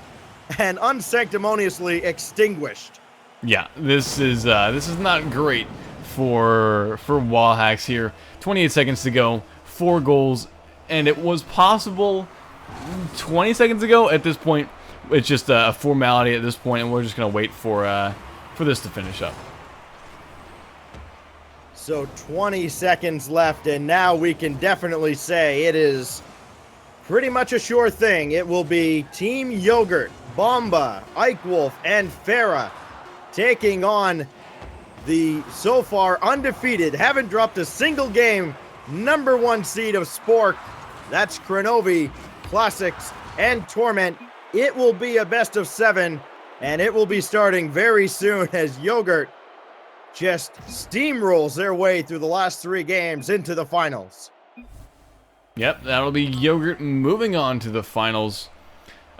and unsanctimoniously extinguished. Yeah, this is not great for Wallhacks here. 28 seconds to go, 4 goals, and it was possible 20 seconds ago. At this point, it's just a formality at this point, and we're just gonna wait for this to finish up. So 20 seconds left, and now we can definitely say it is pretty much a sure thing. It will be Team Yogurt, Bomba, Ike Wolf, and Farah taking on the so far undefeated, haven't dropped a single game, #1 seed of Spork. That's Kranovi, Classics, and Torment. It will be a best of 7, and it will be starting very soon as Yogurt just steamrolls their way through the last 3 games into the finals. Yep, that'll be Yogurt moving on to the finals.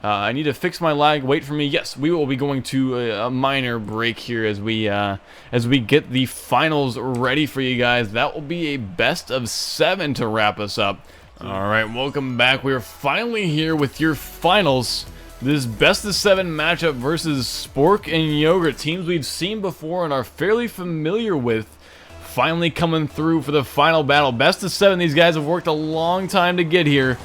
I need to fix my lag. Wait for me. Yes, we will be going to a minor break here as we get the finals ready for you guys. That will be a best of 7 to wrap us up. All right, welcome back. We are finally here with your finals. This best of 7 matchup versus Spork and Yogurt, teams we've seen before and are fairly familiar with, finally coming through for the final battle. Best of 7, these guys have worked a long time to get here.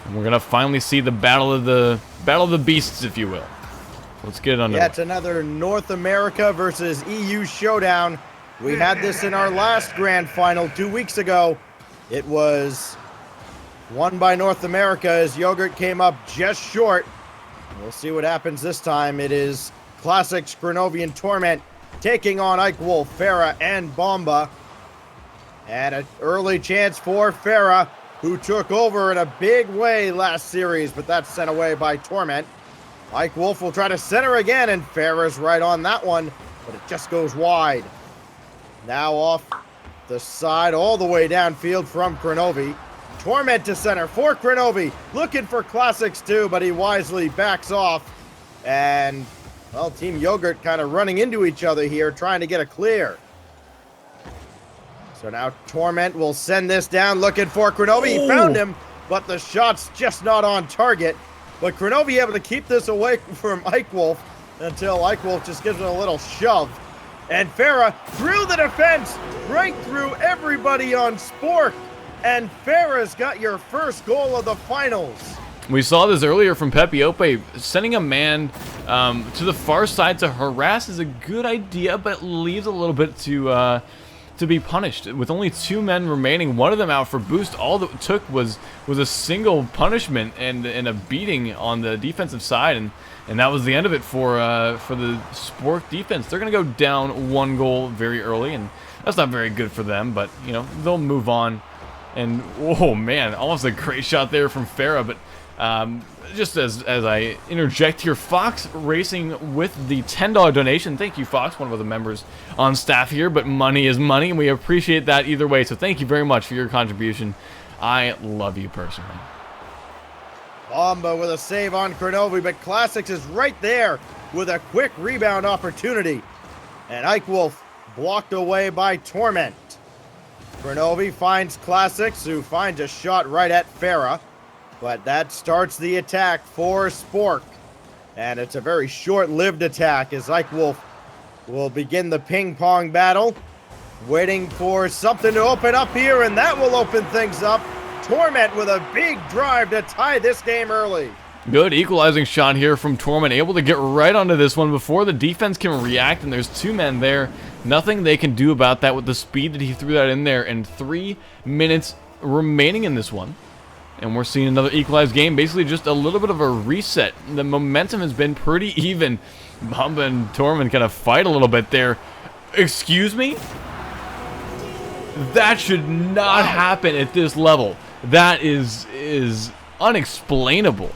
And we're gonna finally see the battle of the beasts, if you will. Let's get it underway. Yeah, it's another North America versus EU showdown. We had this in our last grand final 2 weeks ago. It was won by North America as Yogurt came up just short. We'll see what happens this time. It is Classics, Kranovi, and Torment taking on Ike Wolf, Farah, and Bomba. And an early chance for Farah, who took over in a big way last series, but that's sent away by Torment. Ike Wolf will try to center again, and Farah's right on that one, but it just goes wide. Now off the side, all the way downfield from Kranovi. Torment to center for Kranovi, looking for Classics too, but he wisely backs off. And, well, Team Yogurt kind of running into each other here, trying to get a clear. So now Torment will send this down, looking for Kranovi. He found him, but the shot's just not on target. But Kranovi able to keep this away from Ike Wolf until Ike Wolf just gives it a little shove. And Farah through the defense, right through everybody on Spork. And Farah's got your first goal of the finals. We saw this earlier from Pepe Ope. Sending a man to the far side to harass is a good idea, but it leaves a little bit to be punished. With only 2 men remaining, one of them out for boost, all that it took was a single punishment and a beating on the defensive side, and that was the end of it for the Spork defense. They're going to go down 1 goal very early, and that's not very good for them, but, you know, they'll move on. And, oh man, almost a great shot there from Farah, but just as I interject here, Fox Racing with the $10 donation. Thank you, Fox, one of the members on staff here, but money is money, and we appreciate that either way, so thank you very much for your contribution. I love you personally. Bomba with a save on Kranovi, but Classics is right there with a quick rebound opportunity. And Ike Wolf blocked away by Torment. Kranovi finds Classics, who finds a shot right at Farah, but that starts the attack for Spork. And it's a very short-lived attack as Ike Wolf will begin the ping-pong battle, waiting for something to open up here, and that will open things up. Torment with a big drive to tie this game early. Good equalizing shot here from Torment, able to get right onto this one before the defense can react, and there's 2 men there. Nothing they can do about that with the speed that he threw that in there, and 3 minutes remaining in this one. And we're seeing another equalized game, basically just a little bit of a reset. The momentum has been pretty even. Bamba and Torment kind of fight a little bit there. Excuse me? That should not happen at this level. That is unexplainable.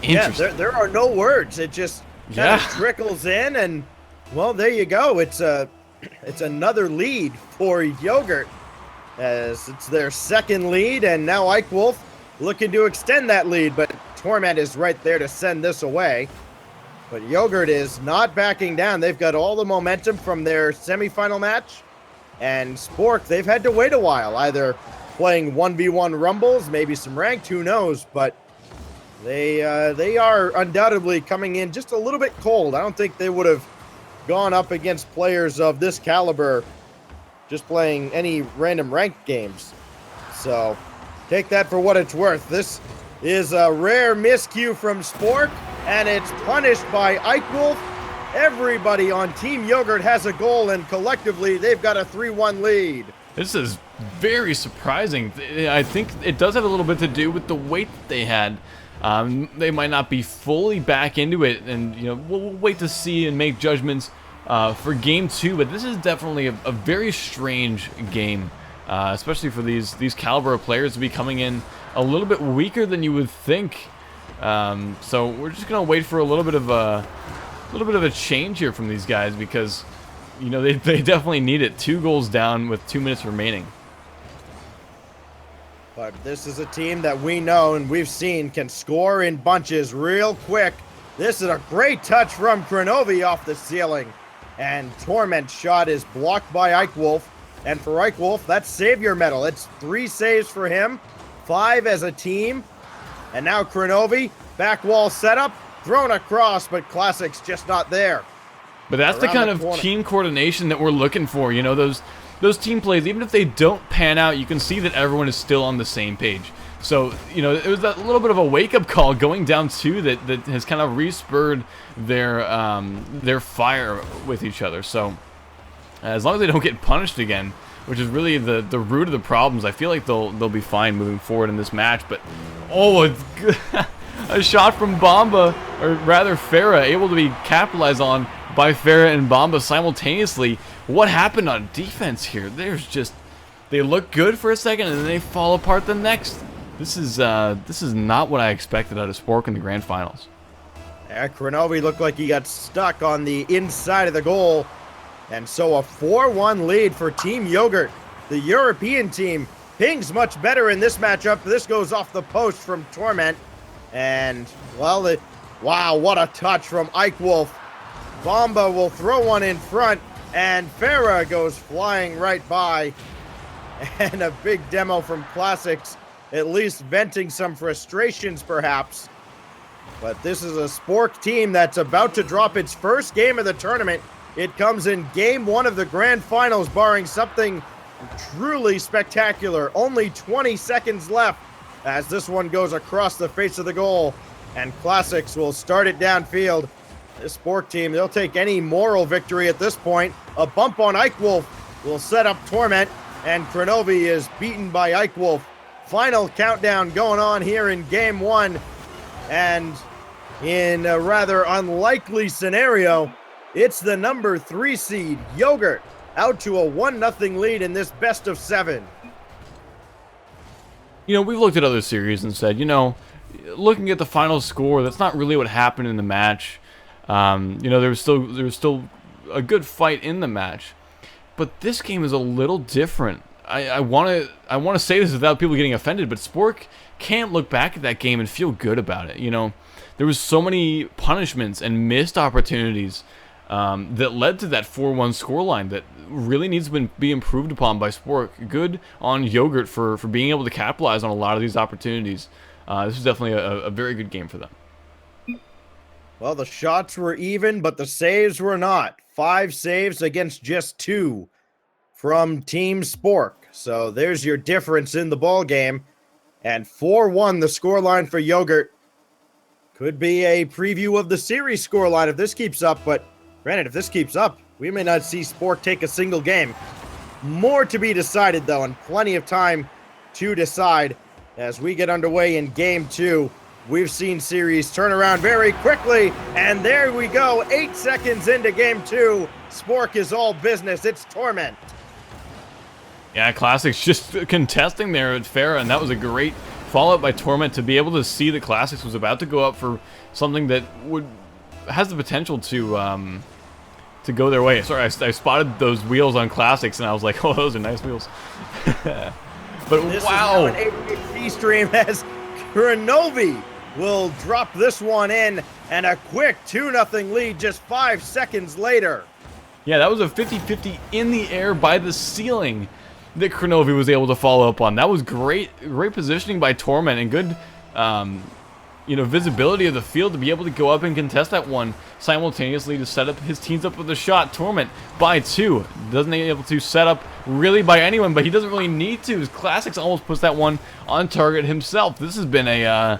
Yeah, there are no words. It just kind of trickles in, and well, there you go. It's another lead for Yogurt, as it's their second lead, and now Ike Wolf looking to extend that lead, but Torment is right there to send this away. But Yogurt is not backing down. They've got all the momentum from their semifinal match, and Spork, they've had to wait a while, either playing 1v1 rumbles, maybe some ranked, who knows, but they are undoubtedly coming in just a little bit cold. I don't think they would have gone up against players of this caliber just playing any random ranked games. So take that for what it's worth. This is a rare miscue from Spork, and it's punished by Ike Wolf. Everybody on Team Yogurt has a goal, and collectively they've got a 3-1 lead. This is very surprising. I think it does have a little bit to do with the weight that they had. They might not be fully back into it, and we'll wait to see and make judgments for game 2. But this is definitely a very strange game, especially for these caliber of players to be coming in a little bit weaker than you would think. So we're just gonna wait for a little bit of a change here from these guys, because they definitely need it. 2 goals down with 2 minutes remaining. But this is a team that we know and we've seen can score in bunches real quick. This is a great touch from Kronovi off the ceiling. And Torment's shot is blocked by Ike Wolf. And for Ike Wolf, that's Savior medal. It's 3 saves for him, 5 as a team. And now Kronovi, back wall setup, thrown across, but Classic's just not there. But that's the kind of team coordination that we're looking for. Those team plays, even if they don't pan out, you can see that everyone is still on the same page. So, it was that little bit of a wake-up call going down 2 that has kind of re-spurred their fire with each other. So, as long as they don't get punished again, which is really the root of the problems, I feel like they'll be fine moving forward in this match. But, a shot from Bamba, or rather Farah, able to be capitalized on by Farah and Bamba simultaneously. What happened on defense here? They look good for a second and then they fall apart the next. This is not what I expected out of Spork in the grand finals. Yeah, Kronovi looked like he got stuck on the inside of the goal, and so a 4-1 lead for Team Yogurt. The European team, Ping's much better in this matchup. This goes off the post from Torment, and well, wow, what a touch from Ike Wolf. Bamba will throw one in front, and Farah goes flying right by. And a big demo from Classics, at least venting some frustrations perhaps. But this is a Spork team that's about to drop its first game of the tournament. It comes in game 1 of the grand finals, barring something truly spectacular. Only 20 seconds left as this one goes across the face of the goal. And Classics will start it downfield. This Spork team, they'll take any moral victory at this point. A bump on Ike Wolf will set up Torment, and Kronovi is beaten by Ike Wolf. Final countdown going on here in game 1. And in a rather unlikely scenario, it's the number 3 seed, Yogurt, out to a 1-0 lead in this best of 7. We've looked at other series and said, looking at the final score, that's not really what happened in the match. There was still a good fight in the match, but this game is a little different. I want to say this without people getting offended, but Spork can't look back at that game and feel good about it. There was so many punishments and missed opportunities that led to that 4-1 scoreline that really needs to be improved upon by Spork. Good on Yogurt for being able to capitalize on a lot of these opportunities. This is definitely a very good game for them. Well, the shots were even, but the saves were not. 5 saves against just 2 from Team Spork. So there's your difference in the ball game. And 4-1 the scoreline for Yogurt. Could be a preview of the series scoreline if this keeps up, but granted, if this keeps up, we may not see Spork take a single game. More to be decided, though, and plenty of time to decide as we get underway in Game 2. We've seen series turn around very quickly, and there we go, 8 seconds into Game 2. Spork is all business. It's Torment. Yeah, Classics just contesting there at Farah, and that was a great follow-up by Torment to be able to see that Classics was about to go up for something that has the potential to go their way. Sorry, I spotted those wheels on Classics, and I was like, oh, those are nice wheels. But this wow! This is now an HD stream as Kronovi will drop this one in, and a quick 2-0 lead just 5 seconds later. Yeah, that was a 50-50 in the air by the ceiling that Kronovi was able to follow up on. That was great positioning by Torment and good, visibility of the field to be able to go up and contest that one simultaneously to set up his teams up with a shot. Torment by 2. Doesn't able to set up really by anyone, but he doesn't really need to. His Classics almost puts that one on target himself. This has been a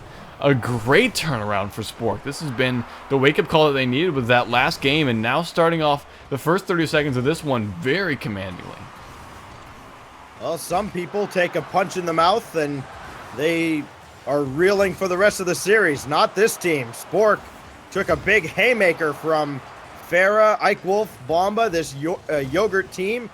great turnaround for Spork. This has been the wake-up call that they needed with that last game, and now starting off the first 30 seconds of this one very commandingly. Well, some people take a punch in the mouth and they are reeling for the rest of the series. Not this team. Spork took a big haymaker from Farah, Ike Wolf, Bomba, this Yogurt team,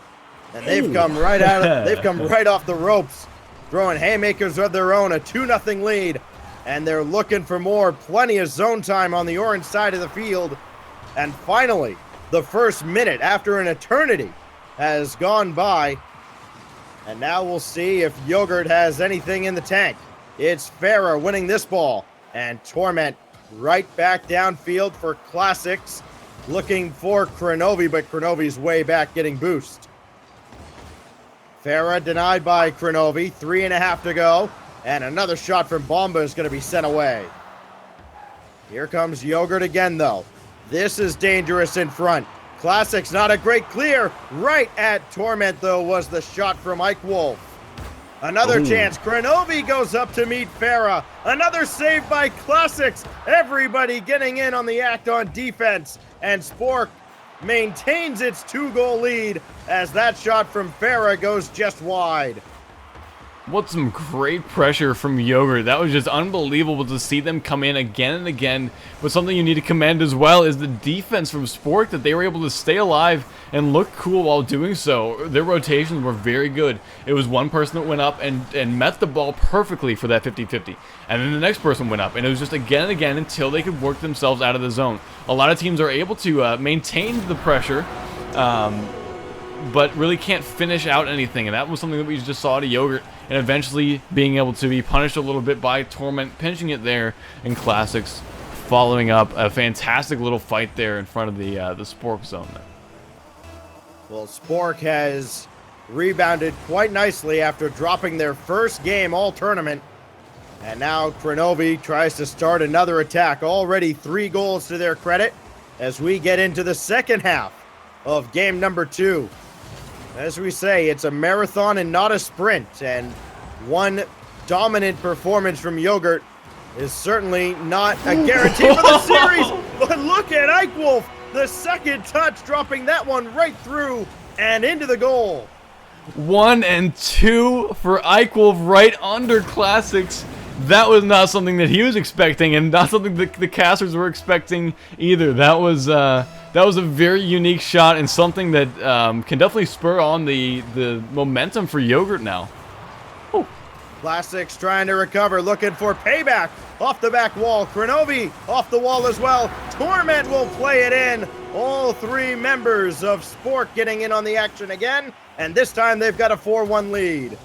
and they've come right they've come right off the ropes, throwing haymakers of their own, a 2-0 lead, and they're looking for more. Plenty of zone time on the orange side of the field, and finally, the first minute after an eternity has gone by. And now we'll see if Yogurt has anything in the tank. It's Farah winning this ball. And Torment right back downfield for Classics. Looking for Kronovi, but Kronovi's way back getting boost. Farah denied by Kronovi. 3.5 to go. And another shot from Bomba is going to be sent away. Here comes Yogurt again, though. This is dangerous in front. Classics, not a great clear. Right at Torment, though, was the shot from Ike Wolf. Another chance. Kronovi goes up to meet Farah. Another save by Classics. Everybody getting in on the act on defense. And Spork maintains its 2-goal lead as that shot from Farah goes just wide. What some great pressure from Yogurt. That was just unbelievable to see them come in again and again. But something you need to commend as well is the defense from Spork, that they were able to stay alive and look cool while doing so. Their rotations were very good. It was one person that went up and met the ball perfectly for that 50-50. And then the next person went up. And it was just again and again until they could work themselves out of the zone. A lot of teams are able to maintain the pressure, but really can't finish out anything. And that was something that we just saw to Yogurt. And eventually being able to be punished a little bit by Torment, pinching it there in Classics, following up a fantastic little fight there in front of the Spork zone there. Well, Spork has rebounded quite nicely after dropping their first game all tournament. And now Kronovi tries to start another attack. Already 3 goals to their credit as we get into the second half of game number 2. As we say, it's a marathon and not a sprint, and one dominant performance from Yogurt is certainly not a guarantee for the series. But look at Ike Wolf, the second touch, dropping that one right through and into the goal. 1 and 2 for Ike Wolf right under Classics. That was not something that he was expecting, and not something that the casters were expecting either. That was a very unique shot, and something that can definitely spur on the momentum for Yogurt now. Oh. Classics trying to recover, looking for payback off the back wall. Kronovi off the wall as well. Torment will play it in. All 3 members of Spork getting in on the action again, and this time they've got a 4-1 lead.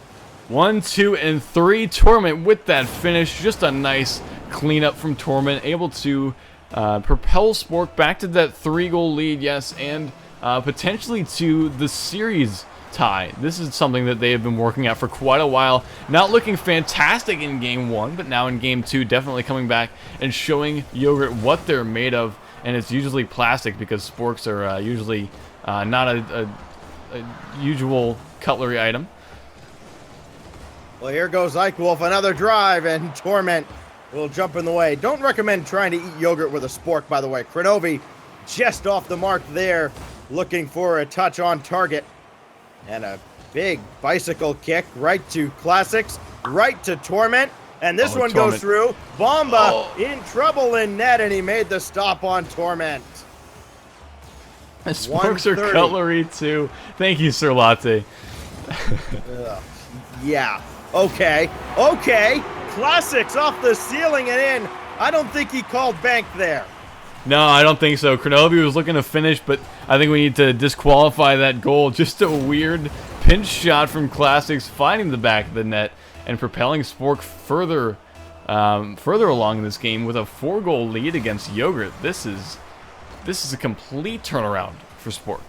1, 2, and 3. Torment with that finish. Just a nice cleanup from Torment, able to propel Spork back to that 3-goal lead, yes, and potentially to the series tie. This is something that they have been working at for quite a while. Not looking fantastic in Game 1, but now in Game 2, definitely coming back and showing Yogurt what they're made of. And it's usually plastic because Sporks are usually not usual cutlery item. Well, here goes Ike Wolf, another drive, and Torment will jump in the way. Don't recommend trying to eat yogurt with a spork, by the way. Kronovi just off the mark there, looking for a touch on target. And a big bicycle kick right to Classics, right to Torment. And this one Torment goes through. Bomba in trouble in net, and he made the stop on Torment. Sporks are cutlery too. Thank you, Sir Latte. Yeah. Okay. Classics off the ceiling and in. I don't think he called bank there. No, I don't think so. Kronovi was looking to finish, but I think we need to disqualify that goal. Just a weird pinch shot from Classics, finding the back of the net and propelling Spork further along in this game with a 4-goal lead against Yogurt. This is a complete turnaround for Spork.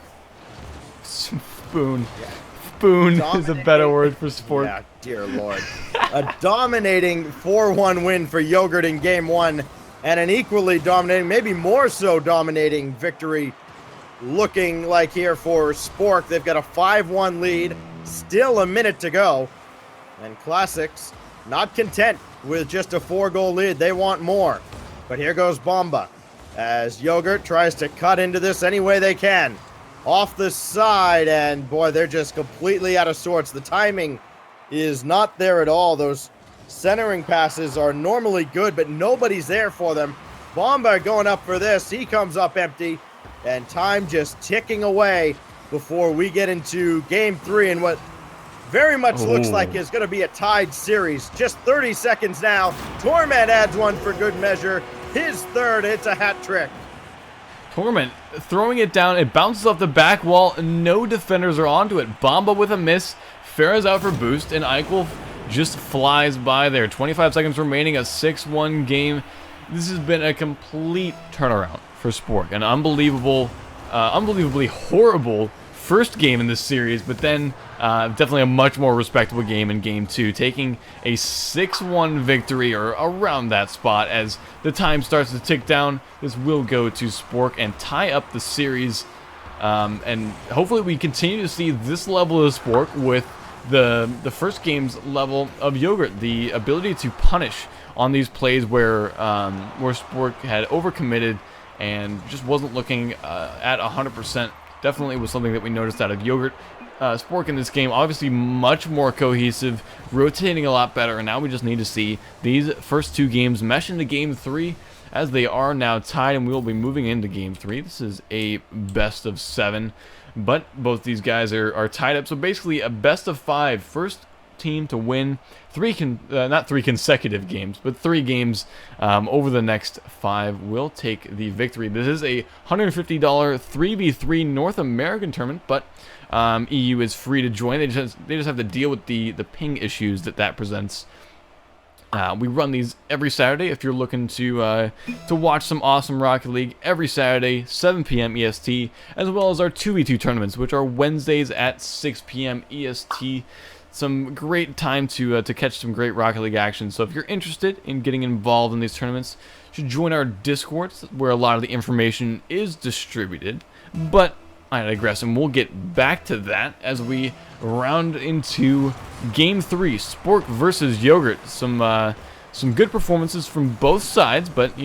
Spoon. Yeah. Spoon is a better word for Spork. Yeah, dear Lord. A dominating 4-1 win for Yogurt in Game 1, and an equally dominating, maybe more so dominating victory looking like here for Spork. They've got a 5-1 lead, still a minute to go. And Classics not content with just a 4-goal lead. They want more. But here goes Bomba as Yogurt tries to cut into this any way they can. Off the side, and boy, they're just completely out of sorts. The timing is not there at all. Those centering passes are normally good, but nobody's there for them. Bomba going up for this. He comes up empty, and time just ticking away before we get into Game 3 and what very much looks like is going to be a tied series. Just 30 seconds now. Torment adds one for good measure. His third. It's a hat trick. Torment throwing it down. It bounces off the back wall. No defenders are onto it. Bomba with a miss. Farah's out for boost, and Eichwolf just flies by there. 25 seconds remaining, a 6-1 game. This has been a complete turnaround for Spork. An unbelievably horrible first game in this series, but then definitely a much more respectable game in Game 2, taking a 6-1 victory or around that spot. As the time starts to tick down, this will go to Spork and tie up the series, and hopefully we continue to see this level of Spork with the first game's level of Yogurt, the ability to punish on these plays where Spork had overcommitted and just wasn't looking at 100%. Definitely was something that we noticed out of Yogurt. Spork in this game, obviously much more cohesive, rotating a lot better, and now we just need to see these first two games mesh into Game 3, as they are now tied, and we will be moving into Game 3. This is a best of 7, but both these guys are tied up, so basically a best of 5. First team to win not 3 consecutive games, but 3 games over the next 5 will take the victory. This is a $150 3v3 North American tournament, but EU is free to join. They just have to deal with the ping issues that presents. We run these every Saturday. If you're looking to watch some awesome Rocket League, every Saturday, 7 p.m. EST, as well as our 2v2 tournaments, which are Wednesdays at 6 p.m. EST. Some great time to catch some great Rocket League action. So if you're interested in getting involved in these tournaments, you should join our Discord, where a lot of the information is distributed. But I digress, and we'll get back to that as we round into Game 3, Spork versus Yogurt. Some good performances from both sides, but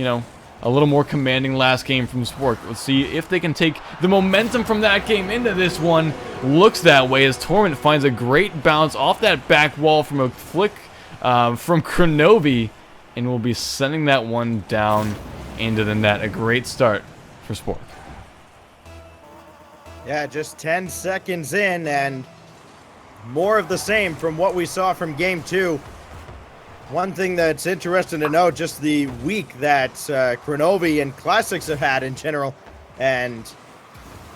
a little more commanding last game from Spork. Let's see if they can take the momentum from that game into this one. Looks that way as Torment finds a great bounce off that back wall from a flick from Kronovi, and will be sending that one down into the net. A great start for Spork. Yeah, just 10 seconds in, and more of the same from what we saw from Game 2. One thing that's interesting to note, just the week that Kronovi and Classics have had in general. And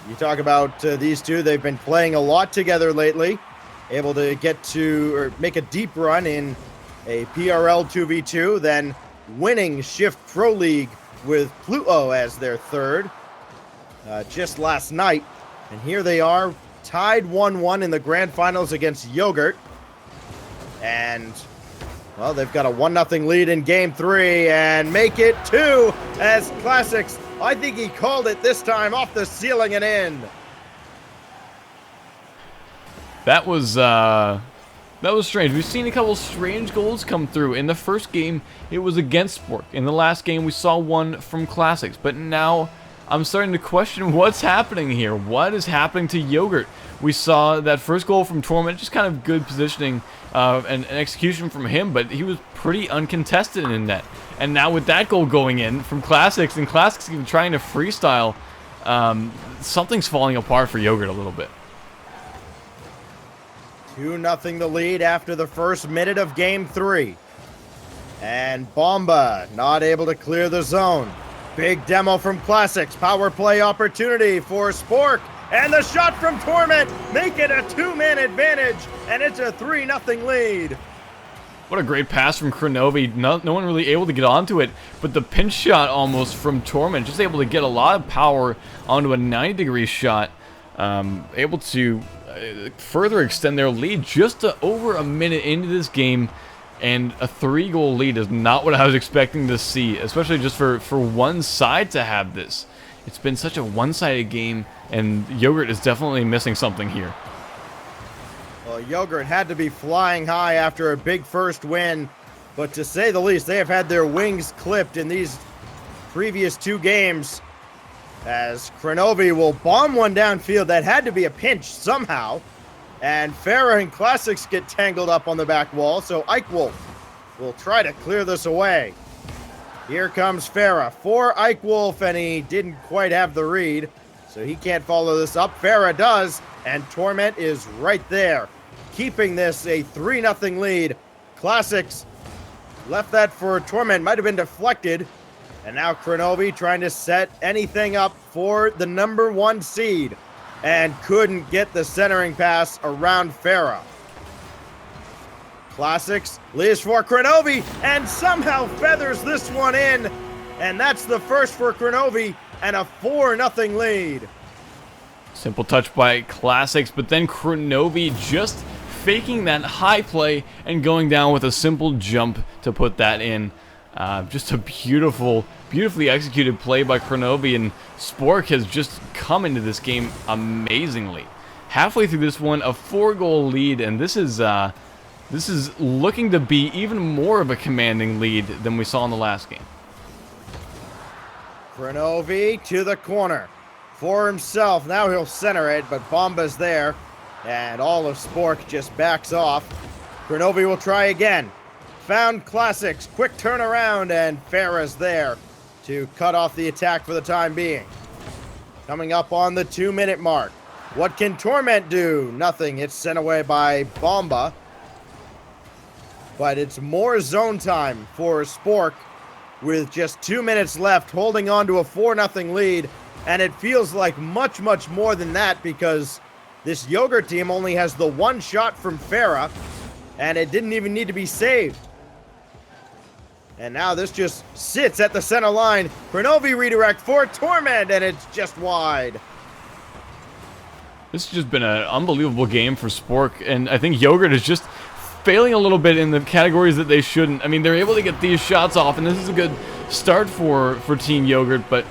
you talk about these two, they've been playing a lot together lately, able to get to, or make a deep run in a PRL 2v2, then winning Shift Pro League with Pluto as their third just last night. And here they are, tied 1-1 in the grand finals against Yogurt. And well, they've got a 1-0 lead in Game 3 and make it 2 as Classics, I think he called it this time, off the ceiling and in. That was strange. We've seen a couple strange goals come through. In the first game, it was against Spork. In the last game, we saw one from Classics. But now, I'm starting to question what's happening here. What is happening to Yogurt? We saw that first goal from Torment, just kind of good positioning and execution from him, but he was pretty uncontested in net. And now with that goal going in from Classics, and Classics even trying to freestyle, something's falling apart for Yogurt a little bit. 2-0 the lead after the first minute of Game 3. And Bomba not able to clear the zone. Big demo from Classics. Power play opportunity for Spork. And the shot from Torment. Make it a 2-man advantage. And it's a 3-0 lead. What a great pass from Kronovi. No one really able to get onto it. But the pinch shot almost from Torment. Just able to get a lot of power onto a 90-degree shot. Able to further extend their lead just over a minute into this game, and a 3-goal lead is not what I was expecting to see, especially just for one side to have this. It's been such a one-sided game, and Yogurt is definitely missing something here. Well, Yogurt had to be flying high after a big first win, but to say the least, they have had their wings clipped in these previous 2 games. As Kronovi will bomb one downfield. That had to be a pinch somehow. And Farah and Classics get tangled up on the back wall, so Eichwolf will try to clear this away. Here comes Farah for Eichwolf, and he didn't quite have the read, so he can't follow this up. Farah does, and Torment is right there, keeping this a 3-0 lead. Classics left that for Torment, might have been deflected. And now Kronovi trying to set anything up for the #1 seed. And couldn't get the centering pass around Farah. Classics leaves for Kronovi and somehow feathers this one in. And that's the first for Kronovi and a 4-0 lead. Simple touch by Classics, but then Kronovi just faking that high play and going down with a simple jump to put that in. Just a beautifully executed play by Kronovi, and Spork has just come into this game amazingly. Halfway through this one, a 4-goal lead, and this is looking to be even more of a commanding lead than we saw in the last game. Kronovi to the corner for himself. Now he'll center it, but Bomba's there, and all of Spork just backs off. Kronovi will try again. Found Classics, quick turnaround, and Farah's there to cut off the attack for the time being. Coming up on the 2-minute mark. What can Torment do? Nothing. It's sent away by Bomba. But it's more zone time for Spork with just 2 minutes left, holding on to a 4-0 lead. And it feels like much, much more than that, because this Yogurt team only has the 1 shot from Farah, and it didn't even need to be saved. And now this just sits at the center line. Kronovi redirect for Torment, and it's just wide. This has just been an unbelievable game for Spork, and I think Yogurt is just failing a little bit in the categories that they shouldn't. I mean, they're able to get these shots off, and this is a good start for Team Yogurt, but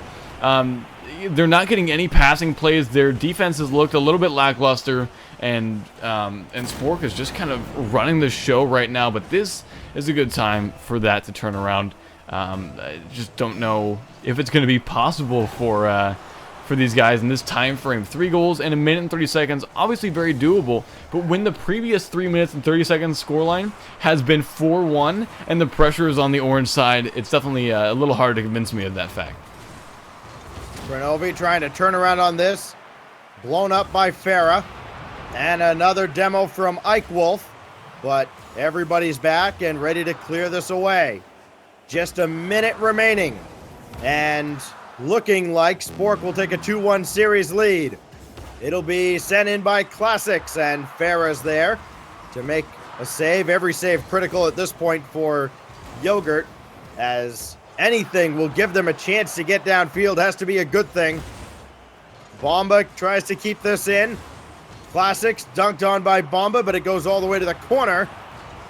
they're not getting any passing plays. Their defense has looked a little bit lackluster, and Spork is just kind of running the show right now, but this is a good time for that to turn around. I just don't know if it's going to be possible for these guys in this time frame. 3 goals in 1 minute and 30 seconds, obviously very doable, but when the previous 3 minutes and 30 seconds scoreline has been 4-1 and the pressure is on the orange side, it's definitely a little hard to convince me of that fact. Kronovi trying to turn around on this. Blown up by Farah. And another demo from Eichwolf. But everybody's back and ready to clear this away. Just a minute remaining. And looking like Spork will take a 2-1 series lead. It'll be sent in by Classics, and Farah's there to make a save. Every save critical at this point for Yogurt, as anything will give them a chance to get downfield. Has to be a good thing. Bomba tries to keep this in. Classics dunked on by Bomba, but it goes all the way to the corner.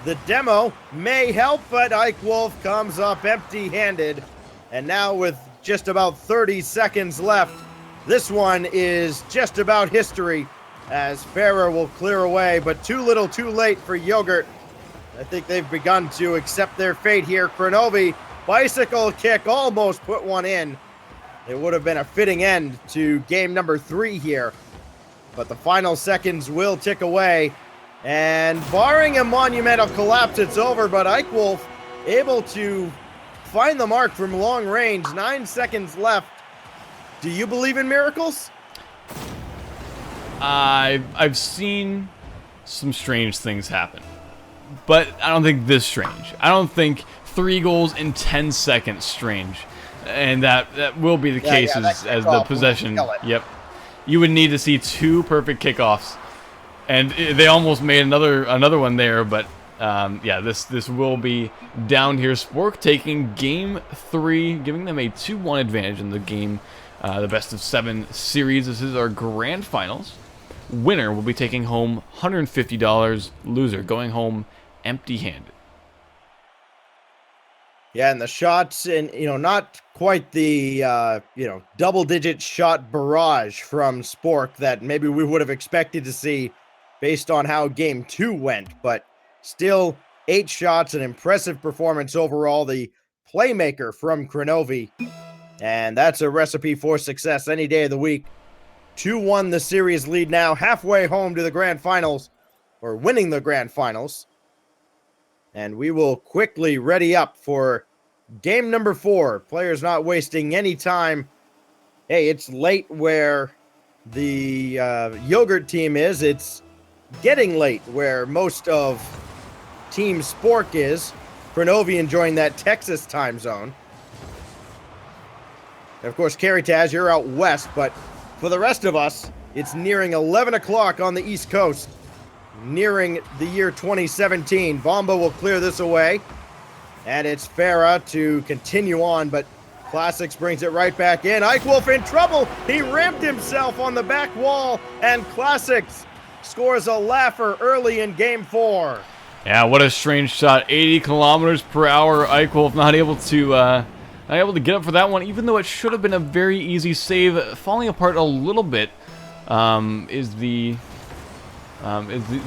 The demo may help, but Eichwolf comes up empty-handed. And now with just about 30 seconds left, this one is just about history. as Farah will clear away, but too little too late for Yogurt. I think they've begun to accept their fate here. Kronovi, bicycle kick, almost put one in. It would have been a fitting end to game number 3 here. But the final seconds will tick away. And barring a monumental collapse, it's over. But Ike Wolf able to find the mark from long range. 9 seconds left. Do you believe in miracles? I've seen some strange things happen. But I don't think this strange. I don't think 3 goals in 10 seconds strange. And that will be the case as the possession. Yep. You would need to see 2 perfect kickoffs. And they almost made another one there, but yeah, this will be down here. Spork taking game 3, giving them a 2-1 advantage in the game, the best of 7 series. This is our grand finals. Winner will be taking home $150. Loser going home empty-handed. Yeah, and the shots, and not quite the double-digit shot barrage from Spork that maybe we would have expected to see based on how game 2 went, but still 8 shots, an impressive performance overall. The playmaker from Kronovi, and that's a recipe for success any day of the week. 2-1 the series lead now, halfway home to the grand finals, or winning the grand finals. And we will quickly ready up for game number 4. Players not wasting any time. Hey, it's late where the Yogurt team is. It's getting late where most of Team Spork is. Kronovi enjoying that Texas time zone. And of course, Caritas, you're out west, but for the rest of us, it's nearing 11 o'clock on the East Coast. Nearing the year 2017. Bomba will clear this away. And it's Farah to continue on, but Classics brings it right back in. Ike Wolf in trouble. He ramped himself on the back wall, and Classics scores a laugher early in game 4. Yeah, what a strange shot. 80 kilometers per hour. Ike Wolf not able to get up for that one, even though it should have been a very easy save. Falling apart a little bit is the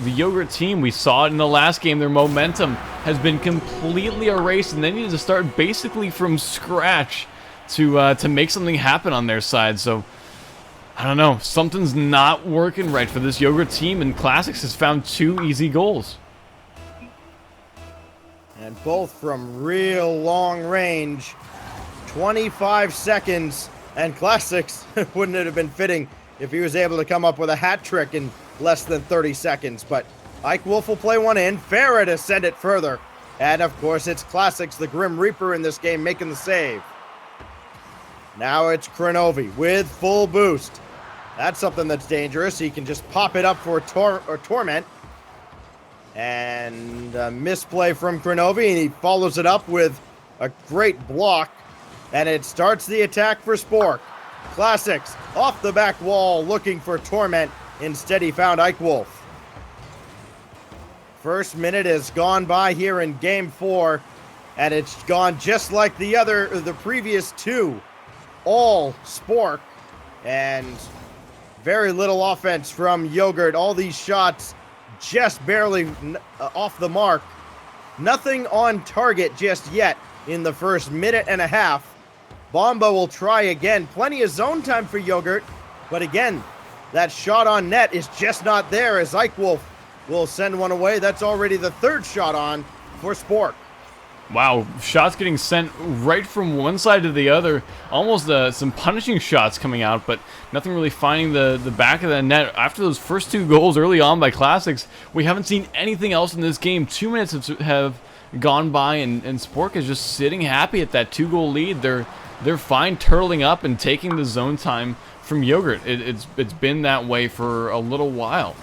Yogurt team. We saw it in the last game. Their momentum has been completely erased, and they need to start basically from scratch to make something happen on their side. So I don't know. Something's not working right for this Yogurt team, and Classics has found 2 easy goals. And both from real long range. 25 seconds, and Classics, wouldn't it have been fitting if he was able to come up with a hat trick in less than 30 seconds, but Ike Wolf will play one in. Farah to send it further. And of course, it's Classics, the Grim Reaper in this game, making the save. Now it's Kronovi with full boost. That's something that's dangerous. He can just pop it up for Torment. And a misplay from Kronovi, and he follows it up with a great block. And it starts the attack for Spork. Classics off the back wall looking for Torment. Instead, he found Ike Wolf. First minute has gone by here in game 4, and it's gone just like the previous 2. All Spork, and very little offense from Yogurt. All these shots just barely off the mark. Nothing on target just yet in the first minute and a half. Bomba will try again. Plenty of zone time for Yogurt, but again, that shot on net is just not there as Ike Wolf will send one away. That's already the 3rd shot on for Spork. Wow, shots getting sent right from one side to the other. Almost some punishing shots coming out, but nothing really finding the back of the net. After those first 2 goals early on by Classics, we haven't seen anything else in this game. 2 minutes have gone by, and Spork is just sitting happy at that 2-goal lead. They're fine turtling up and taking the zone time from Yogurt. It's been that way for a little while,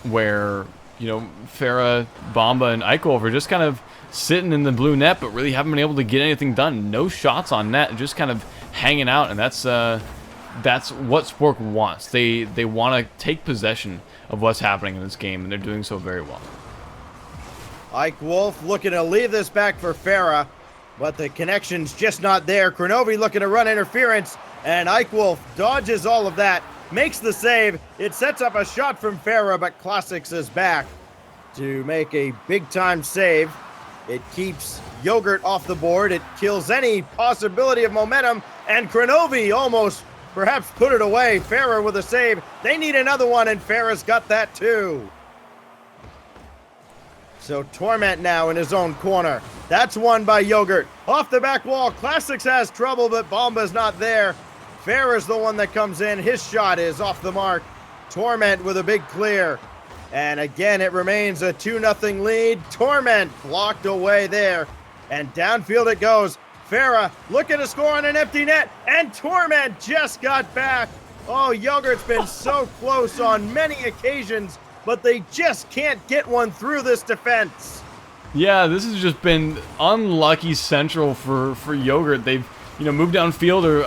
where Farah, Bomba, and Ike Wolf are just kind of sitting in the blue net, but really haven't been able to get anything done. No shots on net, just kind of hanging out, and that's what Spork wants. They want to take possession of what's happening in this game, and they're doing so very well. Ike Wolf looking to leave this back for Farah, but the connection's just not there. Kronovi looking to run interference, and Ike Wolf dodges all of that makes the save. It sets up a shot from Farah, but Classics is back to make a big-time save. It keeps Yogurt off the board. It kills any possibility of momentum, and Kronovi almost perhaps put it away. Farah with a save. They need another one, and Farah's got that too. So Torment now in his own corner. That's won by Yogurt. Off the back wall, Classics has trouble, but Bomba's not there. Farah's the one that comes in. His shot is off the mark. Torment with a big clear. And again, it remains a 2-0 lead. Torment blocked away there. And downfield it goes. Farah looking to score on an empty net. And Torment just got back. Oh, Yogurt's been so close on many occasions, but they just can't get one through this defense. Yeah, this has just been unlucky central for Yogurt. They've moved downfield or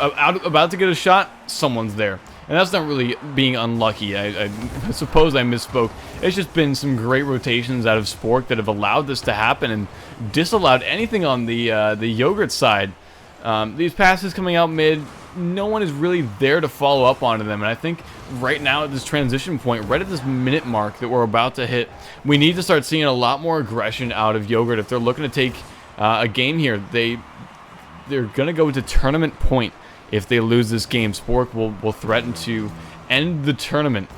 about to get a shot. Someone's there. And that's not really being unlucky. I suppose I misspoke. It's just been some great rotations out of Spork that have allowed this to happen and disallowed anything on the Yogurt side. These passes coming out mid, no one is really there to follow up onto them. And I think right now at this transition point, right at this minute mark that we're about to hit, we need to start seeing a lot more aggression out of Yogurt. If they're looking to take a game here, they're going to go to tournament point. If they lose this game, Spork will threaten to end the tournament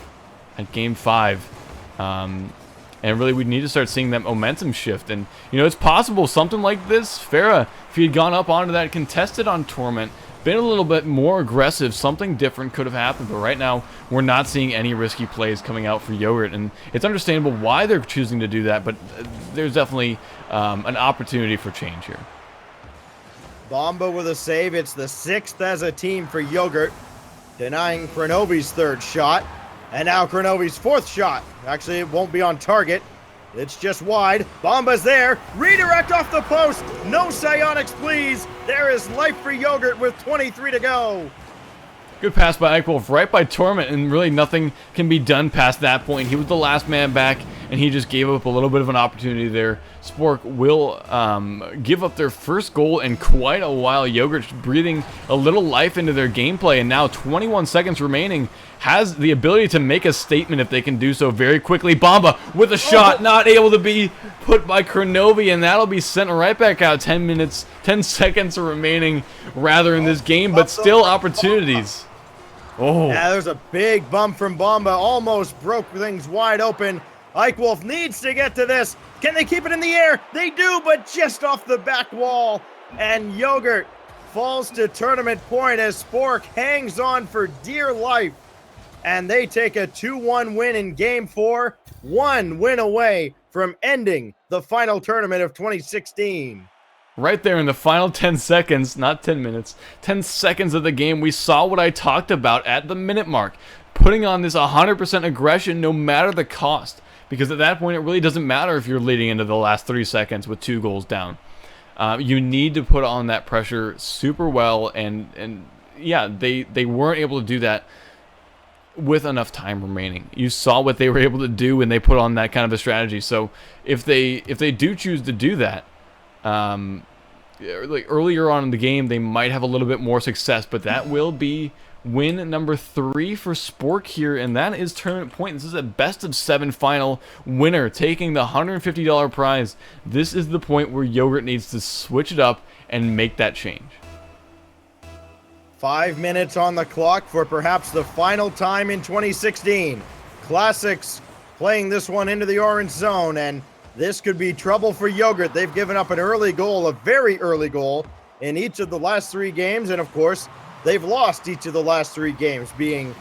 at Game 5. And really, we need to start seeing that momentum shift. And, it's possible something like this. Farah, if he had gone up onto that contested on Torment, been a little bit more aggressive, something different could have happened. But right now, we're not seeing any risky plays coming out for Yogurt. And it's understandable why they're choosing to do that, but there's definitely an opportunity for change here. Bomba with a save. It's the 6th as a team for Yogurt, denying Kronovi's 3rd shot. And now Kronovi's 4th shot. Actually, it won't be on target. It's just wide. Bomba's there. Redirect off the post. No psionics, please. There is life for Yogurt with 23 to go. Good pass by Eichwolf right by Torment, and really nothing can be done past that point. He was the last man back, and he just gave up a little bit of an opportunity there. Spork will give up their first goal in quite a while. Yogurt's breathing a little life into their gameplay, and now 21 seconds remaining, has the ability to make a statement if they can do so very quickly. Bomba with a shot, not able to be put by Kronovi, and that'll be sent right back out. 10 seconds remaining rather in this game, but still opportunities. Oh. Yeah, there's a big bump from Bomba. Almost broke things wide open. Eichwolf needs to get to this. Can they keep it in the air? They do, but just off the back wall. And Yogurt falls to tournament point as Spork hangs on for dear life. And they take a 2-1 win in Game 4. 1 win away from ending the final tournament of 2016. Right there in the final 10 seconds, not 10 minutes, 10 seconds of the game, we saw what I talked about at the minute mark. Putting on this 100% aggression no matter the cost. Because at that point, it really doesn't matter if you're leading into the last 3 seconds with 2 goals down. You need to put on that pressure super well. And yeah, they weren't able to do that with enough time remaining. You saw what they were able to do when they put on that kind of a strategy. So if they do choose to do that, like earlier on in the game, they might have a little bit more success, but that will be win number 3 for Spork here, and that is tournament point. This is a best of 7 final winner, taking the $150 prize. This is the point where Yogurt needs to switch it up and make that change. 5 minutes on the clock for perhaps the final time in 2016. Classics playing this one into the orange zone, and this could be trouble for Yogurt. They've given up an early goal, a very early goal, in each of the last 3 games, and of course, they've lost each of the last 3 games, being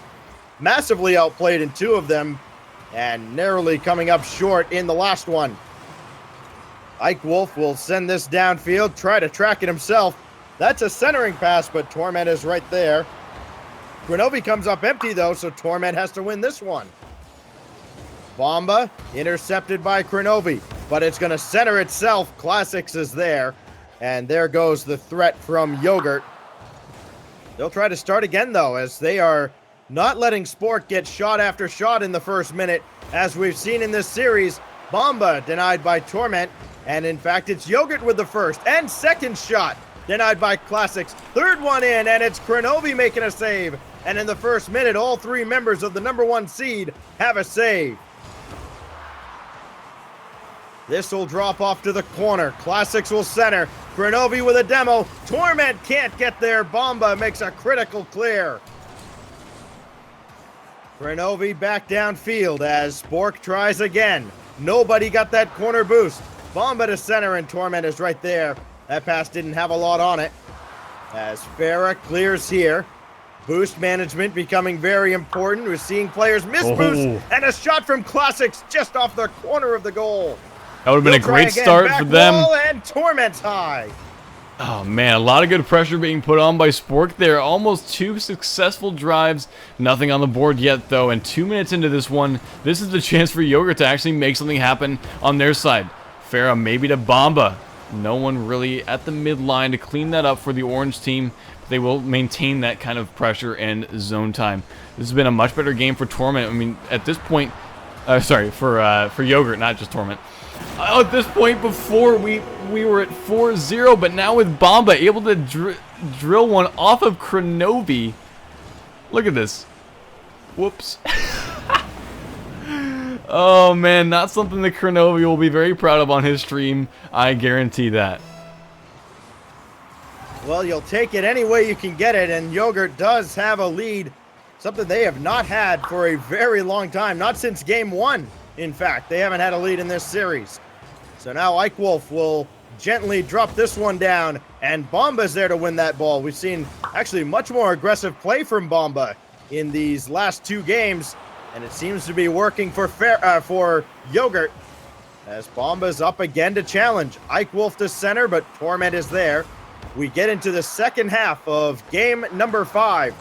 massively outplayed in 2 of them, and narrowly coming up short in the last one. Eichwolf will send this downfield, try to track it himself. That's a centering pass, but Torment is right there. Kronovi comes up empty, though, so Torment has to win this one. Bomba intercepted by Kronovi, but it's going to center itself. Classics is there, and there goes the threat from Yogurt. They'll try to start again, though, as they are not letting Spork get shot after shot in the first minute, as we've seen in this series. Bomba denied by Torment, and in fact, it's Yogurt with the first and second shot denied by Classics. Third one in, and it's Kronovi making a save. And in the first minute, all 3 members of the #1 seed have a save. This will drop off to the corner. Classics will center. Grenovi with a demo. Torment can't get there. Bomba makes a critical clear. Grenovi back downfield as Spork tries again. Nobody got that corner boost. Bomba to center, and Torment is right there. That pass didn't have a lot on it. As Farah clears here. Boost management becoming very important. We're seeing players miss boost, and a shot from Classics just off the corner of the goal. That would have been a great start for them. And Torment's high. Oh man, a lot of good pressure being put on by Spork there. Almost 2 successful drives. Nothing on the board yet though, and 2 minutes into this one, this is the chance for Yogurt to actually make something happen on their side. Farah maybe to Bomba. No one really at the midline to clean that up for the orange team. They will maintain that kind of pressure and zone time. This has been a much better game for Torment. I mean, at this point, sorry, for Yogurt, not just Torment. At this point, before we were at 4-0, but now with Bomba able to drill one off of Grenovi. Look at this. Whoops. Oh man, not something that Grenovi will be very proud of on his stream. I guarantee that. Well, you'll take it any way you can get it, and Yogurt does have a lead. Something they have not had for a very long time. Not since game 1, in fact. They haven't had a lead in this series. So now Ike Wolf will gently drop this one down, and Bomba's there to win that ball. We've seen actually much more aggressive play from Bomba in these last 2 games, and it seems to be working for Yogurt, as Bomba's up again to challenge. Ike Wolf to center, but Torment is there. We get into the second half of game number 5.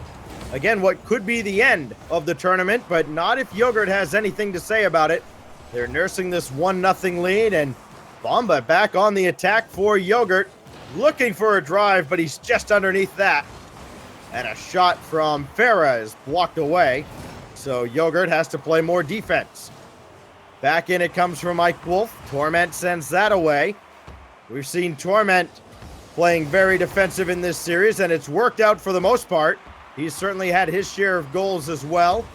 Again, what could be the end of the tournament, but not if Yogurt has anything to say about it. They're nursing this 1-0 lead, and Bomba back on the attack for Yogurt. Looking for a drive, but he's just underneath that. And a shot from Farah is blocked away, so Yogurt has to play more defense. Back in it comes from Ike Wolf. Torment sends that away. We've seen Torment playing very defensive in this series, and it's worked out for the most part. He's certainly had his share of goals as well.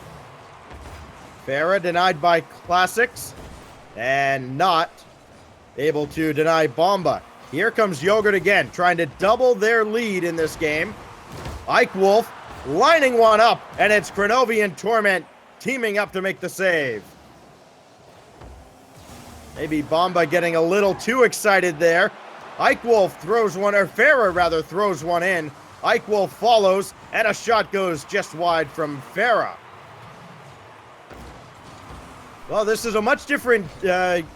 Farah denied by Classics, and not able to deny Bomba. Here comes Yogurt again, trying to double their lead in this game. Ike Wolf lining one up, and it's Grenovi and Torment teaming up to make the save. Maybe Bomba getting a little too excited there. Ike Wolf throws one, or Farah rather throws one in. Ike Wolf follows, and a shot goes just wide from Farah. Well, this is a much different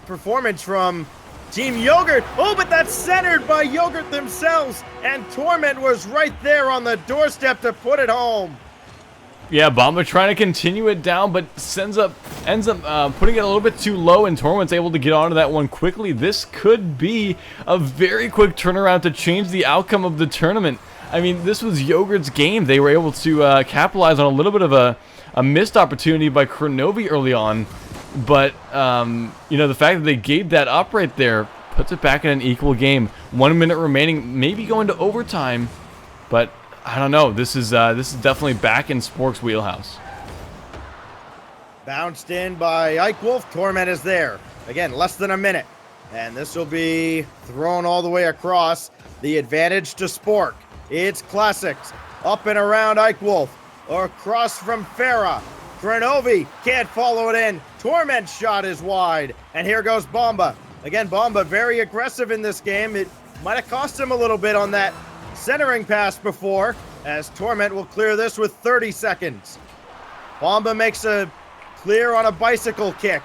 performance from Team Yogurt. Oh, but that's centered by Yogurt themselves, and Torment was right there on the doorstep to put it home. Yeah, Bomba trying to continue it down, but ends up putting it a little bit too low, and Torment's able to get onto that one quickly. This could be a very quick turnaround to change the outcome of the tournament. I mean, this was Yogurt's game. They were able to capitalize on a little bit of a missed opportunity by Grenovi early on, but you know, the fact that they gave that up right there puts it back in an equal game. 1 minute remaining, maybe going to overtime, but I don't know. This is definitely back in Spork's wheelhouse. Bounced in by Ike Wolf. Torment is there. Again, less than a minute. And this will be thrown all the way across. The advantage to Spork. It's Classics. Up and around Ike Wolf. Or across from Farah. Grenovi can't follow it in. Torment's shot is wide. And here goes Bomba. Again, Bomba very aggressive in this game. It might have cost him a little bit on that centering pass before, as Torment will clear this with 30 seconds. Bomba makes a clear on a bicycle kick.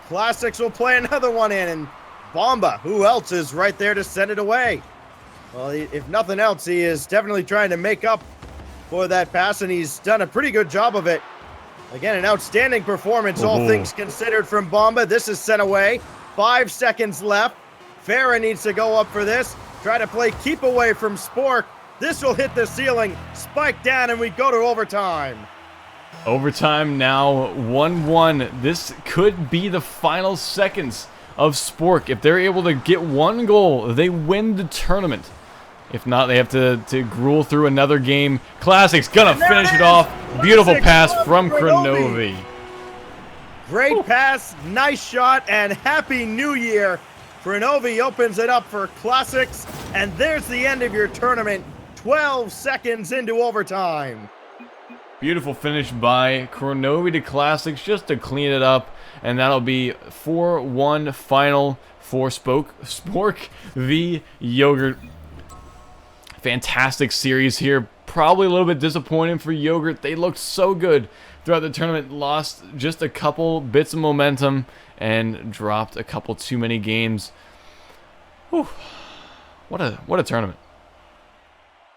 Classics will play another one in, and Bomba, who else is right there to send it away? Well, if nothing else, he is definitely trying to make up for that pass, and he's done a pretty good job of it. Again, an outstanding performance, all things considered, from Bomba. This is sent away. 5 seconds left. Farah needs to go up for this. Try to play keep away from Spork. This will hit the ceiling, spike down, and we go to overtime. Overtime now, 1-1. This could be the final seconds of Spork. If they're able to get 1 goal, they win the tournament. If not, they have to gruel through another game. Classics gonna finish it off Beautiful Classics pass from Kronovi. Great pass, nice shot, and Happy New Year. Kronovi opens it up for Classics, and there's the end of your tournament, 12 seconds into overtime. Beautiful finish by Kronovi to Classics just to clean it up, and that'll be 4-1 final for Spork v Yogurt. Fantastic series here. Probably a little bit disappointing for Yogurt. They looked so good throughout the tournament, lost just a couple bits of momentum and dropped a couple too many games. Whew. What a tournament.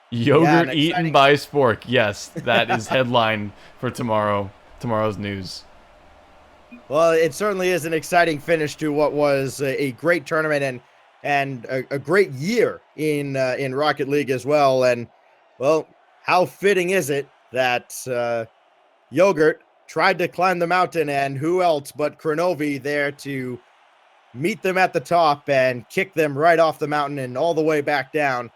Yogurt eaten by Spork. Yes, that is headline for tomorrow's news. Well, it certainly is an exciting finish to what was a great tournament and a great year in Rocket League as well. And, well, how fitting is it that Yogurt tried to climb the mountain, and who else but Kronovi there to meet them at the top and kick them right off the mountain and all the way back down,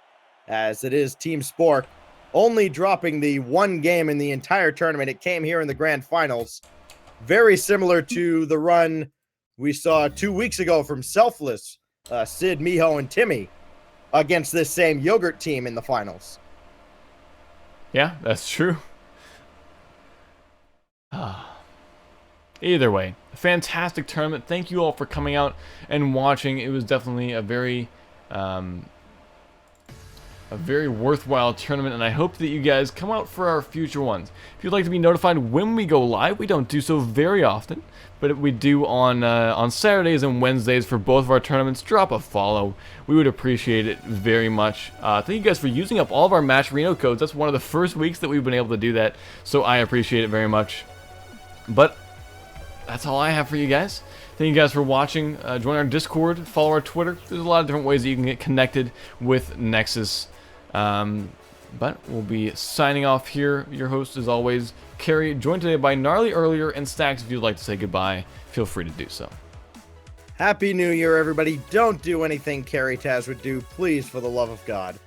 as it is Team Spork only dropping the one game in the entire tournament. It came here in the grand finals. Very similar to the run we saw 2 weeks ago from Selfless, Sid, Miho, and Timmy against this same Yogurt team in the finals. Yeah, that's true. Either way, fantastic tournament. Thank you all for coming out and watching. It was definitely a very worthwhile tournament, and I hope that you guys come out for our future ones. If you'd like to be notified when we go live, we don't do so very often, but we do on Saturdays and Wednesdays for both of our tournaments. Drop a follow. We would appreciate it very much. Thank you guys for using up all of our Match Reno codes. That's one of the first weeks that we've been able to do that, so I appreciate it very much. But that's all I have for you guys. Thank you guys for watching. Join our Discord, follow our Twitter. There's a lot of different ways that you can get connected with Nexus. But we'll be signing off here. Your host, as always, Carrie, joined today by Gnarly earlier, and Stacks. If you'd like to say goodbye, feel free to do so. Happy New Year, everybody. Don't do anything Carrie Taz would do, please, for the love of God.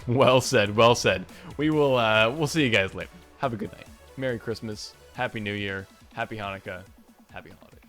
Well said, well said. We'll see you guys later. Have a good night. Merry Christmas. Happy New Year. Happy Hanukkah. Happy holidays.